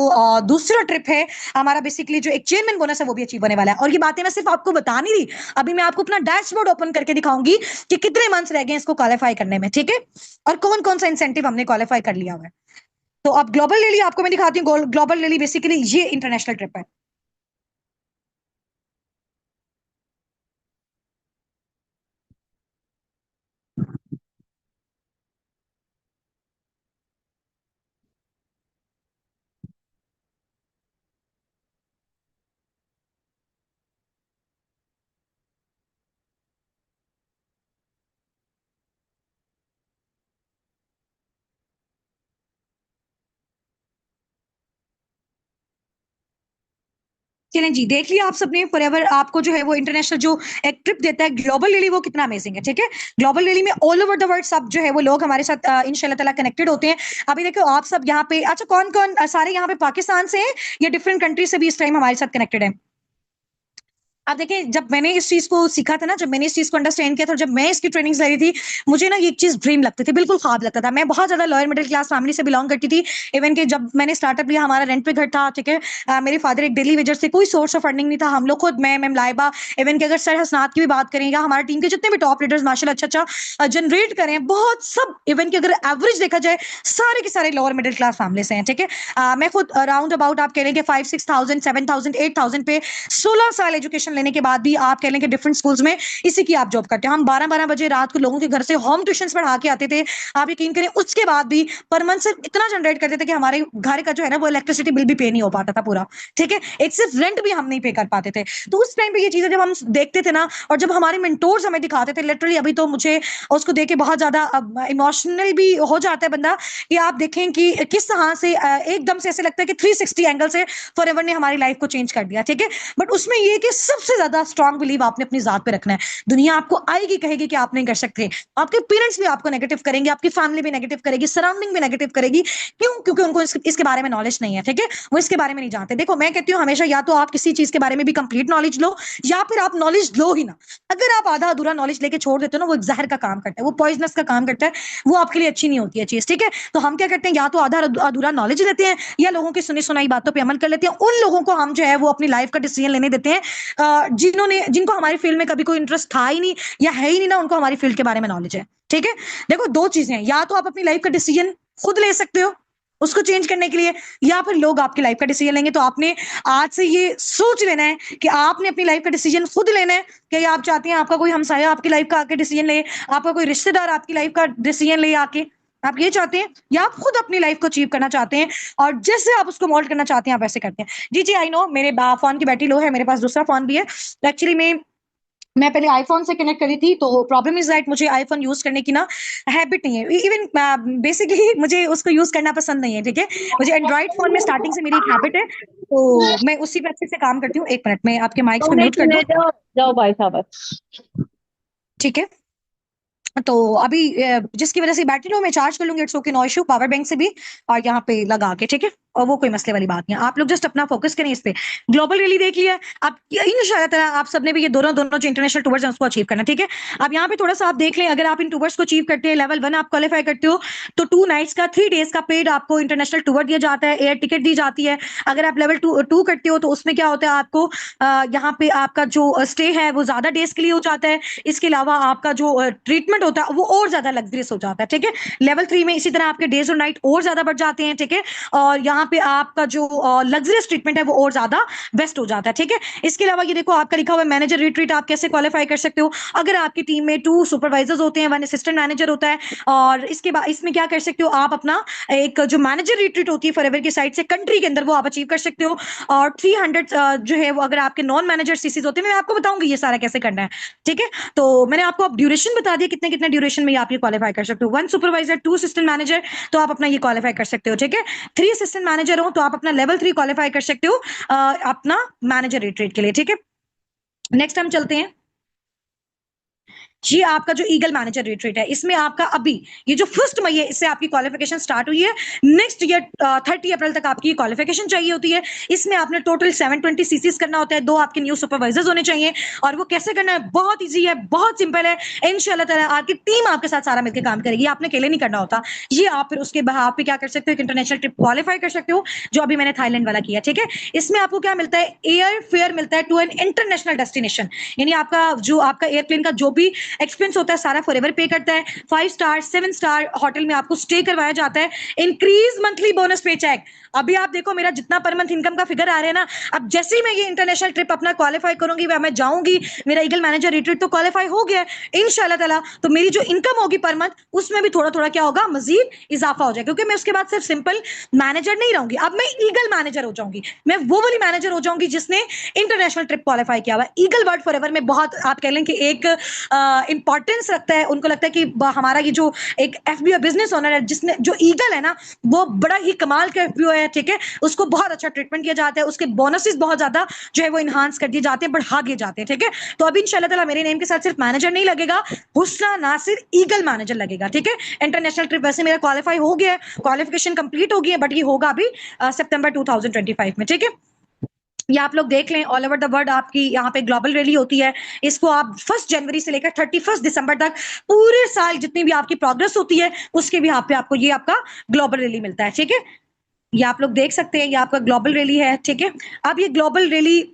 दूसरा ट्रिप है, हमारा बेसिकली जो एक चेयरमैन बोनस है वो भी अचीव होने वाला है। और ये बातें मैं सिर्फ आपको बता नहीं रही, अभी मैं आपको अपना डैशबोर्ड ओपन करके दिखाऊंगी कि कितने मंथ्स रह गए इसको क्वालिफाई करने में, ठीक है, और कौन कौन सा इंसेंटिव हमने क्वालिफाई कर लिया हुआ है। तो अब ग्लोबल रैली आपको मैं दिखाती हूँ। ग्लोबल रैली बेसिकली ये इंटरनेशनल ट्रिप है। चलें जी, देख लिया आप सबने फॉरएवर आपको जो है वो इंटरनेशनल जो एक ट्रिप देता है ग्लोबल रैली, वो कितना अमेजिंग है, ठीक है। ग्लोबल रैली में ऑल ओवर द वर्ल्ड सब जो है वो लोग हमारे साथ इंशाल्लाह ताला कनेक्टेड होते हैं। अभी देखो आप सब यहाँ पे, अच्छा कौन कौन सारे यहाँ पे पाकिस्तान से हैं या डिफरेंट कंट्री से भी इस टाइम हमारे साथ कनेक्टेड है? आप देखें, जब मैंने इस चीज को सीखा था ना, जब मैंने इस चीज को अंडरस्टैंड किया था, जब मैं इसकी ट्रेनिंग ले रही थी, मुझे ना ये चीज ड्रीम लगती थी, बिल्कुल ख्वाब लगता था। मैं बहुत ज्यादा लोअर मिडिल क्लास फैमिली से बिलोंग करती थी। इवन कि जब मैंने स्टार्टअप लिया, हमारा रेंट पे घर था, ठीक है। मेरे फादर एक डेली वेजर से, कोई सोर्स ऑफ फंडिंग नहीं था। हम लोग खुद, मैं मैम लाइबा, इवन कि अगर सर हसनात की भी बात करें, या हमारे टीम के जितने भी टॉप लीडर्स माशाल्लाह अच्छा अच्छा जनरेट करें, बहुत सब, इवन कि अगर एवरेज देखा जाए, सारे के सारे लोअर मिडिल क्लास फैमिली से हैं, ठीक है। मैं खुद अराउंड अबाउट आप कह लेंगे 5-6,000 7,000 8,000 पे 16 साल एजुकेशन लेने के बाद भी आप कह लेंगे डिफरेंट स्कूल्स में इसी की आप जॉब करते हैं। हम 12-12 बजे रात को लोगों के घर से होम ट्यूशन पढ़ा के आते थे। आप यकीन करें, उसके बाद भी पर मंथ सिर्फ इतना जनरेट करते थे कि हमारे घर का जो है ना वो इलेक्ट्रिसिटी बिल भी पे नहीं हो पाता था पूरा, ठीक है। एक सिर्फ रेंट भी हम नहीं पे कर पाते थे। तो उस टाइम पे ये चीजें जब हम देखते थे ना, और जब हमारे मेंटोर्स हमें दिखाते थे, लिटरली अभी तो मुझे उसको देख के बहुत ज्यादा इमोशनल भी हो जाता है बंदा, कि आप देखें कि किस तरह से एकदम से ऐसे लगता है कि 360 एंगल से फॉरएवर ने हमारी लाइफ को चेंज कर दिया, ठीक है। बट उसमें ये कि सबसे ज्यादा स्ट्रांग बिलीव आपने अपनी जात पे रखना है। दुनिया आपको आएगी, कहेगी कि आप नहीं कर सकते, आपके पेरेंट्स भी आपको नेगेटिव करेंगे, आपकी फैमिली भी नेगेटिव करेगी, सराउंडिंग भी नेगेटिव करेगी। क्यों? क्योंकि उनको इसके बारे में नॉलेज नहीं है, ठीक है। वो इसके बारे में नहीं जानते। देखो, मैं कहती हूँ हमेशा, या तो आप किसी चीज के बारे में भी कंप्लीट नॉलेज लो, या फिर आप नॉलेज लो ही ना। अगर आप आधा अधूरा नॉलेज लेके छोड़ देते हो ना, वो एक जहर का काम करता है, वो पॉइजनस का काम करता है, वो आपके लिए अच्छी नहीं होती है चीज, ठीक है। तो हम क्या करते हैं, या तो आधा अधूरा नॉलेज लेते हैं, या लोगों की सुनी सुनाई बातों पे अमल कर लेते हैं। उन लोगों को हम जो है वो अपनी लाइफ का डिसीजन लेने देते हैं जिनको हमारी फील्ड में कभी कोई इंटरेस्ट था ही नहीं, या है ही नहीं ना, उनको हमारी फील्ड के बारे में नॉलेज है, ठीक है। देखो, दो चीजें हैं, या तो आप अपनी लाइफ का डिसीजन खुद ले सकते हो उसको चेंज करने के लिए, या फिर लोग आपकी लाइफ का डिसीजन लेंगे। तो आपने आज से ये सोच लेना है कि आपने अपनी लाइफ का डिसीजन खुद लेना है। कि आप चाहते हैं आपका कोई हमसाया आपकी लाइफ का आके डिसीजन ले, आपका कोई रिश्तेदार आपकी लाइफ का डिसीजन ले आके, आप ये चाहते हैं, या आप खुद अपनी लाइफ को अचीव करना चाहते हैं, और जैसे आप उसको मोल्ड करना चाहते हैं आप वैसे करते हैं। जी जी, आई नो, मेरे फोन की बैटरी लो है, मेरे पास दूसरा फोन भी है। एक्चुअली मैं पहले आईफोन से कनेक्ट करी थी, तो प्रॉब्लम इज दैट मुझे आईफोन यूज करने की ना हैबिट नहीं है। इवन बेसिकली मुझे उसको यूज करना पसंद नहीं है, ठीक है। मुझे एंड्रॉइड फोन में स्टार्टिंग से मेरी एक हैबिट है, तो मैं उसी पे अच्छे से काम करती हूँ। 1 मिनट में आपके माइक्स पे सुने म्यूट कर सुने दूं, जाओ जाओ भाई साहब। ठीक है। तो अभी जिसकी वजह से बैटरी लो मैं चार्ज कर लूंगी, it's okay, no issue, power bank से भी, और यहाँ पे लगा के, ठीक है। और वो कोई मसले वाली बात नहीं है। आप लोग जस्ट अपना फोकस करें इस पे। ग्लोबल रैली देख लिया आप इंशाल्लाह आप सबने भी, ये दोनों दोनों जो इंटरनेशनल टूवर्स हैं उसको अचीव करना, ठीक है। अब यहाँ पे थोड़ा सा आप देख लें, अगर आप इन टूवर्स को अचीव करते हैं, लेवल 1 आप क्वालिफाई करते हो, तो 2 नाइट्स का 3 डेज का पेड आपको इंटरनेशनल टूर दिया जाता है, एयर टिकट दी जाती है। अगर आप लेवल टू करते हो, तो उसमें क्या होता है, आपको यहाँ पे आपका जो स्टे है वो ज्यादा डेज के लिए हो जाता है। इसके अलावा आपका जो ट्रीटमेंट होता है वो और ज्यादा लग्जरियस हो जाता है, ठीक है। लेवल 3 में इसी तरह आपके डेज और नाइट और ज्यादा बढ़ जाते हैं, ठीक है। और यहाँ पे आपका जो लग्जरियस ट्रीटमेंट है वो और ज्यादा बेस्ट हो जाता है, ठीक है। इसके अलावा ये देखो, आपका लिखा हुआ है मैनेजर रिट्रीट, आप कैसे क्वालिफाई कर सकते हो। अगर आपकी टीम में 2 सुपरवाइजर्स होते हैं, 1 असिस्टेंट मैनेजर होता है, और इसके बाद इसमें क्या कर सकते हो आप, अपना एक जो मैनेजर रिट्रीट होती है फॉरएवर की साइड से कंट्री के अंदर, वो आप अचीव कर सकते हो। और 300 जो है वो अगर आपके नॉन मैनेजर सीसीज होते हैं, मैं आपको बताऊंगी ये सारा कैसे करना है, ठीक है। तो मैंने आपको अब ड्यूरेशन बता दिया, कितने कितने ड्यूरेशन में आप ये क्वालिफाई कर सकते हो। 1 सुपरवाइजर, 2 असिस्टेंट मैनेजर, तो आप अपना ये क्वालिफाई कर सकते हो, ठीक है। 3 असिस्टेंट मैनेजर हो तो आप अपना लेवल 3 क्वालिफाई कर सकते हो अपना मैनेजर रिट्रीट के लिए, ठीक है। नेक्स्ट हम चलते हैं। ये आपका जो ईगल मैनेजर रिट्रीट है, इसमें आपका अभी ये जो 1 मई है, इससे आपकी क्वालिफिकेशन स्टार्ट हुई है। नेक्स्ट ईयर 30 अप्रैल तक आपकी क्वालिफिकेशन चाहिए होती है। इसमें आपने टोटल 720 सीसीज करना होता है, 2 आपके न्यू सुपरवाइजर्स होने चाहिए। और वो कैसे करना है, बहुत ईजी है, बहुत सिंपल है। इंशाल्लाह ताला आपकी टीम आपके साथ सारा मिलकर काम करेगी, आपने अकेले नहीं करना होता ये। आप फिर उसके बाद पे क्या कर सकते हो, एक इंटरनेशनल ट्रिप क्वालिफाई कर सकते हो, जो अभी मैंने थाईलैंड वाला किया, ठीक है। इसमें आपको क्या मिलता है, एयर फेयर मिलता है टू एन इंटरनेशनल डेस्टिनेशन। यानी आपका जो आपका एयरप्लेन का जो भी एक्सपेंस होता है सारा फॉरएवर पे करता है। 5 स्टार 7 स्टार होटल में आपको स्टे करवाया जाता है। इंक्रीज मंथली बोनस पे चेक। अभी आप देखो मेरा जितना पर मंथ इनकम का फिगर आ रहा है ना, अब जैसे ही मैं ये इंटरनेशनल ट्रिप अपना क्वालिफाई करूंगी, मैं जाऊंगी, मेरा ईगल मैनेजर रिट्रीट तो क्वालिफाई हो गया है इंशाल्लाह ताला, तो मेरी जो इनकम होगी पर मंथ, उसमें भी थोड़ा थोड़ा क्या होगा, मजीद इजाफा हो जाएगा। क्योंकि मैं उसके बाद सिर्फ सिंपल मैनेजर नहीं रहूंगी, अब मैं ईगल मैनेजर हो जाऊंगी। मैं वो वाली मैनेजर हो जाऊंगी जिसने इंटरनेशनल ट्रिप क्वालिफाई किया हुआ है। ईगल वर्ड फॉरएवर में बहुत आप कह लें कि एक इंपॉर्टेंस रखता है। उनको लगता है कि हमारा ये जो एक एफबीओ बिजनेस ओनर है, जिसने जो ईगल है ना, वो बड़ा ही कमाल का एफबीओ है, ठीक है। उसको बहुत अच्छा ट्रीटमेंट किया जाता है, उसके बोनसेस बहुत ज्यादा जो है वो इनहांस कर दिए जाते हैं, बढ़ा दिए जाते हैं, ठीक है। तो अभी इंशाल्लाह ताला मेरे नेम के साथ सिर्फ मैनेजर नहीं लगेगा, हुस्ना नासिर ईगल मैनेजर लगेगा, ठीक है। इंटरनेशनल ट्रिप वैसे मेरा क्वालिफाई हो गया है, क्वालिफिकेशन कंप्लीट हो गई है, बट ये होगा अभी सितंबर 2025 में, ठीक है। ये आप लोग देख लें, ऑल ओवर द वर्ल्ड आपकी यहाँ पे ग्लोबल रैली होती है। इसको आप 1 जनवरी से लेकर 31 दिसंबर तक पूरे साल जितनी भी आपकी प्रोग्रेस होती है उसके भी यहाँ पे आपको ये आपका ग्लोबल रैली मिलता है। ठीक है, ये आप लोग देख सकते हैं, ये आपका ग्लोबल रैली है। ठीक है, अब ये ग्लोबल रैली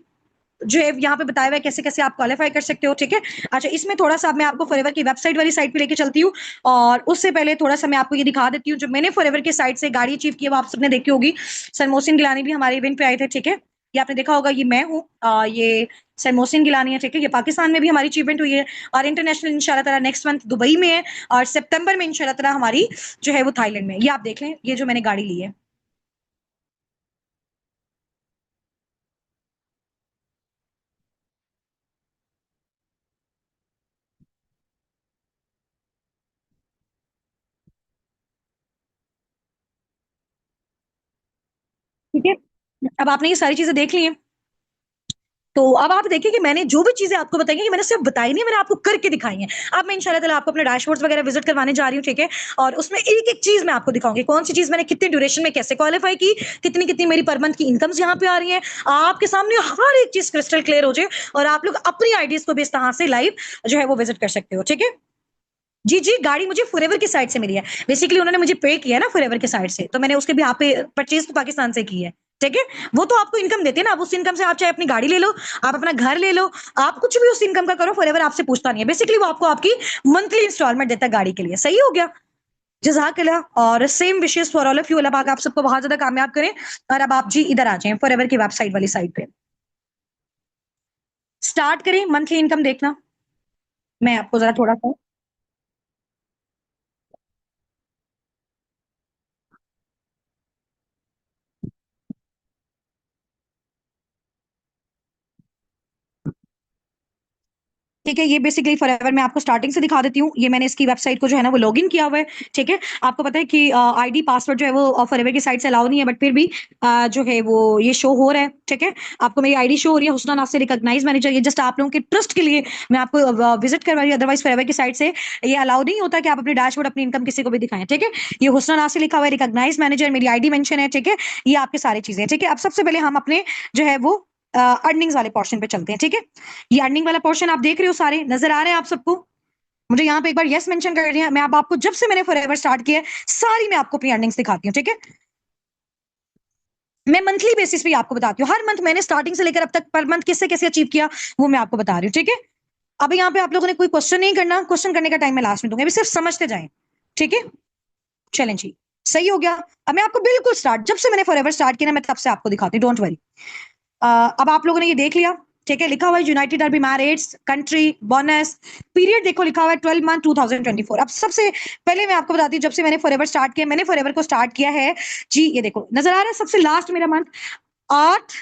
जो है यहाँ पे बताया हुआ है कैसे कैसे आप क्वालिफाई कर सकते हो। ठीक है, अच्छा इसमें थोड़ा सा मैं आपको फॉरएवर की वेबसाइट वाली साइट पे लेके चलती हूँ, और उससे पहले थोड़ा सा मैं आपको ये दिखा देती हूँ जो मैंने फॉरएवर की साइट से गाड़ी अचीव की है, वो आप सबने देखी होगी। सर मोहसिन गिलानी भी हमारे इवेंट पे आए थे। ठीक है, ये आपने देखा होगा, ये मैं हूँ, ये सर मोहसिन गिलानी है। ठीक है, ये पाकिस्तान में भी हमारी अचीवमेंट हुई है, और इंटरनेशनल इंशाल्लाह ताला नेक्स्ट मंथ दुबई में है, और सितंबर में इंशाल्लाह ताला हमारी जो है वो थाईलैंड में है। ये आप देख लें, ये जो मैंने गाड़ी ली है। ठीक है, अब आपने ये सारी चीजें देख ली हैं, तो अब आप देखिए कि मैंने जो भी चीजें आपको बताई हैं, ये मैंने सिर्फ बताई नहीं, मैंने आपको करके दिखाई हैं। अब मैं इंशाल्लाह ताला आपको अपने डैशबोर्ड्स वगैरह विजिट करवाने जा रही हूँ। ठीक है, और उसमें एक एक चीज मैं आपको दिखाऊंगी, कौन सी चीज मैंने कितने ड्यूरेशन में कैसे क्वालिफाई की, कितनी कितनी मेरी पर मंथ की इनकम्स यहाँ पे आ रही हैं, आपके सामने हर एक चीज क्रिस्टल क्लियर हो जाए, और आप लोग अपनी आइडियाज को भी इस तरह से लाइव जो है वो विजिट कर सकते हो। ठीक है, जी जी, गाड़ी मुझे फॉरएवर की साइड से मिली है। बेसिकली उन्होंने मुझे पे किया है ना फॉरएवर की साइड से, तो मैंने उसके भी यहाँ पे परचेज तो पाकिस्तान से की है। ठीक है, वो तो आपको इनकम देते हैं ना, अब उस इनकम से आप चाहे अपनी गाड़ी ले लो, आप अपना घर ले लो, आप कुछ भी उस इनकम का करो, फॉरएवर आपसे पूछता नहीं है। बेसिकली वो आपको आपकी मंथली इंस्टॉलमेंट देता है गाड़ी के लिए। सही हो गया, जज़ाकल्लाह, और same wishes for all of you. अल्लाह पाक आप सबको बहुत ज्यादा कामयाब करें। और अब आप जी इधर आ जाएं फॉरएवर की वेबसाइट वाली साइड पे, स्टार्ट करें मंथली इनकम देखना। मैं आपको जरा थोड़ा सा, ठीक है, ये बेसिकली फॉरएवर मैं आपको स्टार्टिंग से दिखा देती हूँ। ये मैंने इसकी वेबसाइट को जो है ना वो लॉगिन किया हुआ है। ठीक है, आपको पता है कि आईडी पासवर्ड जो है वो फॉरएवर की साइट से अलाउ नहीं है, बट फिर भी जो है वो ये शो हो रहा है। ठीक है, आपको मेरी आईडी शो हो रही है, हुस्ना नासिर रिकॉग्नाइज मैनेजर। ये जस्ट आप लोगों के ट्रस्ट के लिए मैं आपको विजिट करवा रही हूँ, अदरवाइज फॉरएवर की साइट से ये अलाउ नहीं होता कि आप अपने डैशबोर्ड अपनी इनकम किसी को भी दिखाएं। ठीक है, ये हुस्ना नासिर लिखा हुआ है, रिकॉग्नाइज मैनेजर, मेरी आईडी मेंशन है। ठीक है, ये आपकी सारी चीजें। ठीक है, अब सबसे पहले हम अपने जो है वो अर्निंग्स वाले पोर्शन पे चलते हैं। ठीक है, ये अर्निंग वाला पोर्शन आप देख रहे हो, सारे नजर आ रहे हैं आप सबको? मुझे यहाँ पे एक बार यस मेंशन कर दिया। मैं अब आपको जब से मैंने फॉरएवर स्टार्ट किया है सारी मैं आपको अपनी अर्निंग्स दिखाती हूँ। ठीक है, मैं मंथली बेसिस पे आपको बताती हूँ, हर मंथ मैंने स्टार्टिंग से लेकर अब तक पर मंथ किससे कैसे अचीव किया वो मैं आपको बता रही हूँ। ठीक है, अब यहाँ पे आप लोगों ने कोई क्वेश्चन नहीं करना, क्वेश्चन करने का टाइम मैं लास्ट में दूंगी, अभी सिर्फ समझते जाएं। ठीक है, चलें जी, सही हो गया। अब मैं आपको बिल्कुल स्टार्ट, जब से मैंने फॉरएवर स्टार्ट किया ना, मैं तब से आपको दिखाती हूँ, डोंट वरी। अब आप लोगों ने ये देख लिया। ठीक है, लिखा हुआ है United Arab Emirates, country, bonus, period देखो लिखा हुआ है 12 मंथ 2024। अब सबसे पहले मैं आपको बताती हूँ, जब से मैंने फॉरएवर स्टार्ट किया, मैंने फॉरएवर को स्टार्ट किया है जी, ये देखो नजर आ रहा है सबसे लास्ट मेरा मंथ 8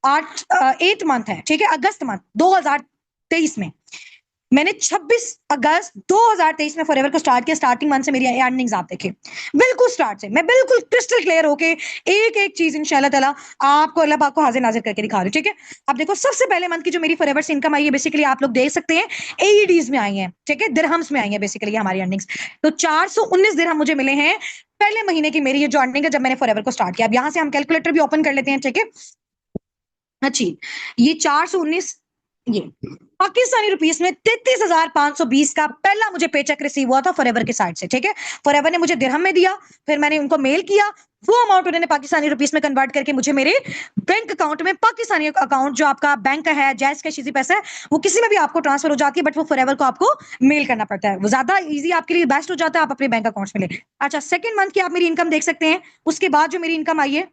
8 8 मंथ है। ठीक है, अगस्त मंथ 2023 में मैंने 26 अगस्त 2023 में फॉरएवर को स्टार्ट किया। स्टार्टिंग मंथ से मेरी अर्निंग्स आप देखें, बिल्कुल स्टार्ट से मैं बिल्कुल क्रिस्टल क्लियर होके एक एक चीज इंशाल्लाह ताला आपको अल्लाह पाक को हाजिर नाजिर करके दिखा रही हूँ। ठीक है, अब देखो सबसे पहले मंथ की जो मेरी फॉरएवर से इनकम आई है, बेसिकली आप लोग देख सकते हैं एईडीज में आई है। ठीक है, दिरहम्स में आई है बेसिकली हमारी अर्निंग्स। तो 419 दिरहम मुझे मिले हैं पहले महीने की मेरी ये जो अर्निंग है जब मैंने फॉरएवर को स्टार्ट किया। अब यहां से हम कैलकुलेटर भी ओपन कर लेते हैं। ठीक है, अच्छी, ये 419, ये पाकिस्तानी रुपीस में 33,520 का पहला मुझे पेचेक रिसीव हुआ था फॉरएवर की साइड से। ठीक है, फॉरएवर ने मुझे दिरहम में दिया, फिर मैंने उनको मेल किया, वो अमाउंट उन्होंने पाकिस्तानी रुपीस में कन्वर्ट करके मुझे मेरे बैंक अकाउंट में, पाकिस्तानी अकाउंट जो आपका बैंक का है, जैस कैश इजी पैसा है, वो किसी में भी आपको ट्रांसफर हो जाती है, बट वो फॉरएवर को आपको मेल करना पड़ता है। वो ज्यादा इजी आपके लिए बेस्ट हो जाता है, आप अपने बैंक अकाउंट्स में ले। अच्छा, सेकंड मंथ की आप मेरी इनकम देख सकते हैं, उसके बाद जो मेरी इनकम आई है,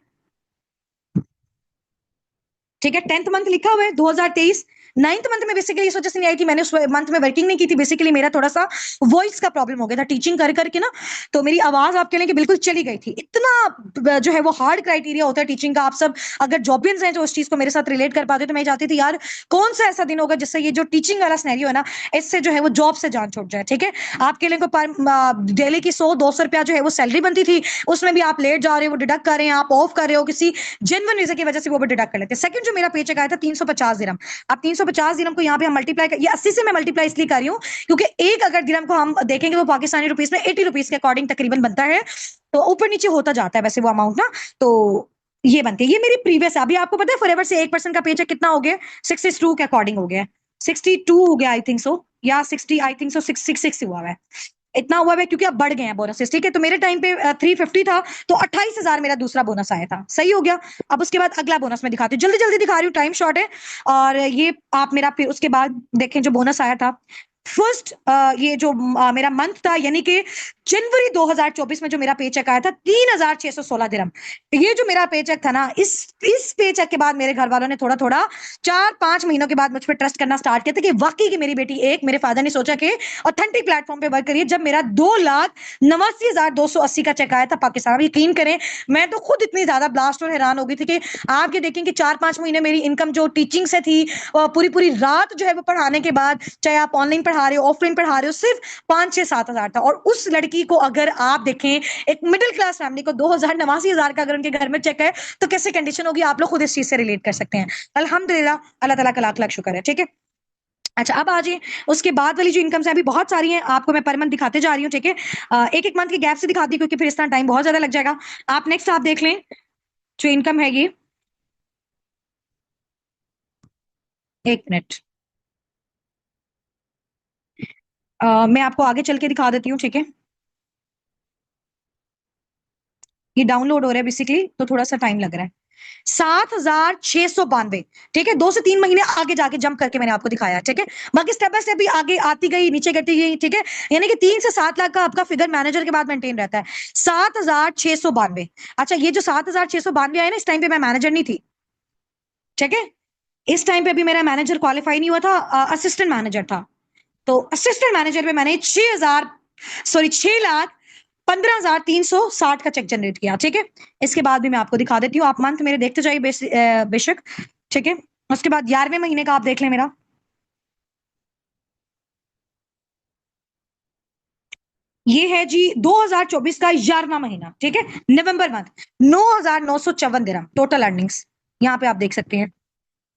ठीक है, 10th मंथ लिखा हुआ है 2023। 9th मंथ में बेसिकली इस वजह से नहीं आई कि मैंने उस मंथ में वर्किंग नहीं की थी। बेसिकली मेरा थोड़ा सा वॉइस का प्रॉब्लम हो गया था टीचिंग कर करके ना, तो मेरी आवाज आप कह लें कि बिल्कुल चली गई थी। इतना जो है वो हार्ड क्राइटेरिया होता है टीचिंग का। आप सब अगर जॉबियंस हैं जो उस चीज को मेरे साथ रिलेट कर पाते, तो मैं चाहती थी यार कौन सा ऐसा दिन होगा जिससे ये जो टीचिंग वाला सिनेरियो है ना, इससे जो है वो जॉब से जान छूट जाए। ठीक है, आप कह लें को पर डेली की 100-200 रुपया जो है वो सैलरी बनती थी, उसमें भी आप लेट जा रहे हो, वो डिडक्ट कर रहे हैं, आप ऑफ कर रहे हो, किसी जेन्युइन रीजन की वजह से वो भी डिडक्ट कर लेते हैं। सेकंड जो मेरा पेचेक आया था 350 दिरहम। अब 350 दिरहम को यहाँ पे हम मल्टीप्लाई कर, ये 80 से मैं मल्टीप्लाई इसलिए कर रही हूँ क्योंकि एक अगर दिरहम को हम देखेंगे तो पाकिस्तानी रुपीस में 80 रुपीस के अकॉर्डिंग तकरीबन बनता है, तो ऊपर नीचे होता जाता है वैसे वो अमाउंट ना। तो ये बनती है, ये मेरी प्रीवियस है। अभी आपको पता है फॉरएवर से 1% का पेचेक कितना हो गया, 62 के अकॉर्डिंग हो गया, 62 हो गया आई थिंक सो, या 60, आई थिंक सो 666 हुआ है, इतना हुआ है क्योंकि अब बढ़ गए हैं बोनसेस। ठीक है, तो मेरे टाइम पे 350 था, तो 28,000 मेरा दूसरा बोनस आया था, सही हो गया। अब उसके बाद अगला बोनस मैं दिखाती हूँ, जल्दी जल्दी दिखा रही हूँ, टाइम शॉर्ट है। और ये आप मेरा फिर उसके बाद देखें जो बोनस आया था फर्स्ट, ये जो मेरा मंथ था, यानी कि जनवरी 2024 में जो मेरा पेचेक आया था 3,616 दिरहम। ये जो मेरा पेचेक था ना, इस पेचेक के बाद मेरे घर वालों ने थोड़ा थोड़ा 4-5 महीनों के बाद मुझ पर ट्रस्ट करना स्टार्ट किया था कि वाकई की मेरी बेटी एक, मेरे फादर ने सोचा कि ऑथेंटिक प्लेटफॉर्म पे वर्क करिए। जब मेरा 2,89,280 का चेक आया था पाकिस्तान, यकीन करें मैं तो खुद इतनी ज्यादा ब्लास्ट और हैरान हो गई थी कि आप ये देखें कि 4-5 महीने मेरी इनकम जो टीचिंग से थी, पूरी पूरी रात जो है वो पढ़ाने के बाद, चाहे आप ऑनलाइन पढ़ा रहे हो ऑफलाइन पढ़ा रहे हो, सिर्फ 5-6-7 हजार था। और उस लड़की को अगर आप देखें, एक मिडिल क्लास फैमिली को 2,89,000 का अगर उनके घर में चेक है तो कैसे कंडीशन होगी, आप लोग खुद इस चीज से रिलेट कर सकते हैं। अल्हम्दुलिल्लाह, अल्लाह ताला का लाख लाख शुक्र है। ठीक है, अच्छा अब आ जाइए उसके बाद वाली जो इनकम्स है, अभी बहुत सारी हैं, आपको मैं पर मंथ दिखाते जा रही हूँ। ठीक है, एक एक मंथ के गैप से दिखाती हूँ क्योंकि फिर इस तरह टाइम बहुत ज्यादा लग जाएगा। आप नेक्स्ट आप देख लें जो इनकम है ये, एक मिनट, मैं आपको आगे चल के दिखा देती हूँ। ठीक है, ये डाउनलोड हो रहा है बेसिकली, तो थोड़ा सा टाइम लग रहा है। 7,692। ठीक है, 2 से 3 महीने आगे जाके जंप करके मैंने आपको दिखाया। ठीक है, बाकी स्टेप बाय स्टेप भी आगे आती गई, नीचे करती गई। ठीक है, यानी कि 3 से 7 लाख का आपका फिगर मैनेजर के बाद मेंटेन रहता है। 7,692। अच्छा, ये जो 7,692 आया ना, इस टाइम पे मैं मैनेजर नहीं थी। ठीक है, इस टाइम पे भी मेरा मैनेजर क्वालिफाई नहीं हुआ था, असिस्टेंट मैनेजर था। तो असिस्टेंट मैनेजर में मैंने 6,15,360 का चेक जनरेट किया। ठीक है, इसके बाद भी मैं आपको दिखा देती हूँ, आप मंथ मेरे देखते जाइए बेशक। ठीक है, उसके बाद 11वें महीने का आप देख लें मेरा, ये है जी 2024 का 11वां महीना। ठीक है, नवंबर मंथ, 9,954 टोटल अर्निंग्स, यहाँ पे आप देख सकते हैं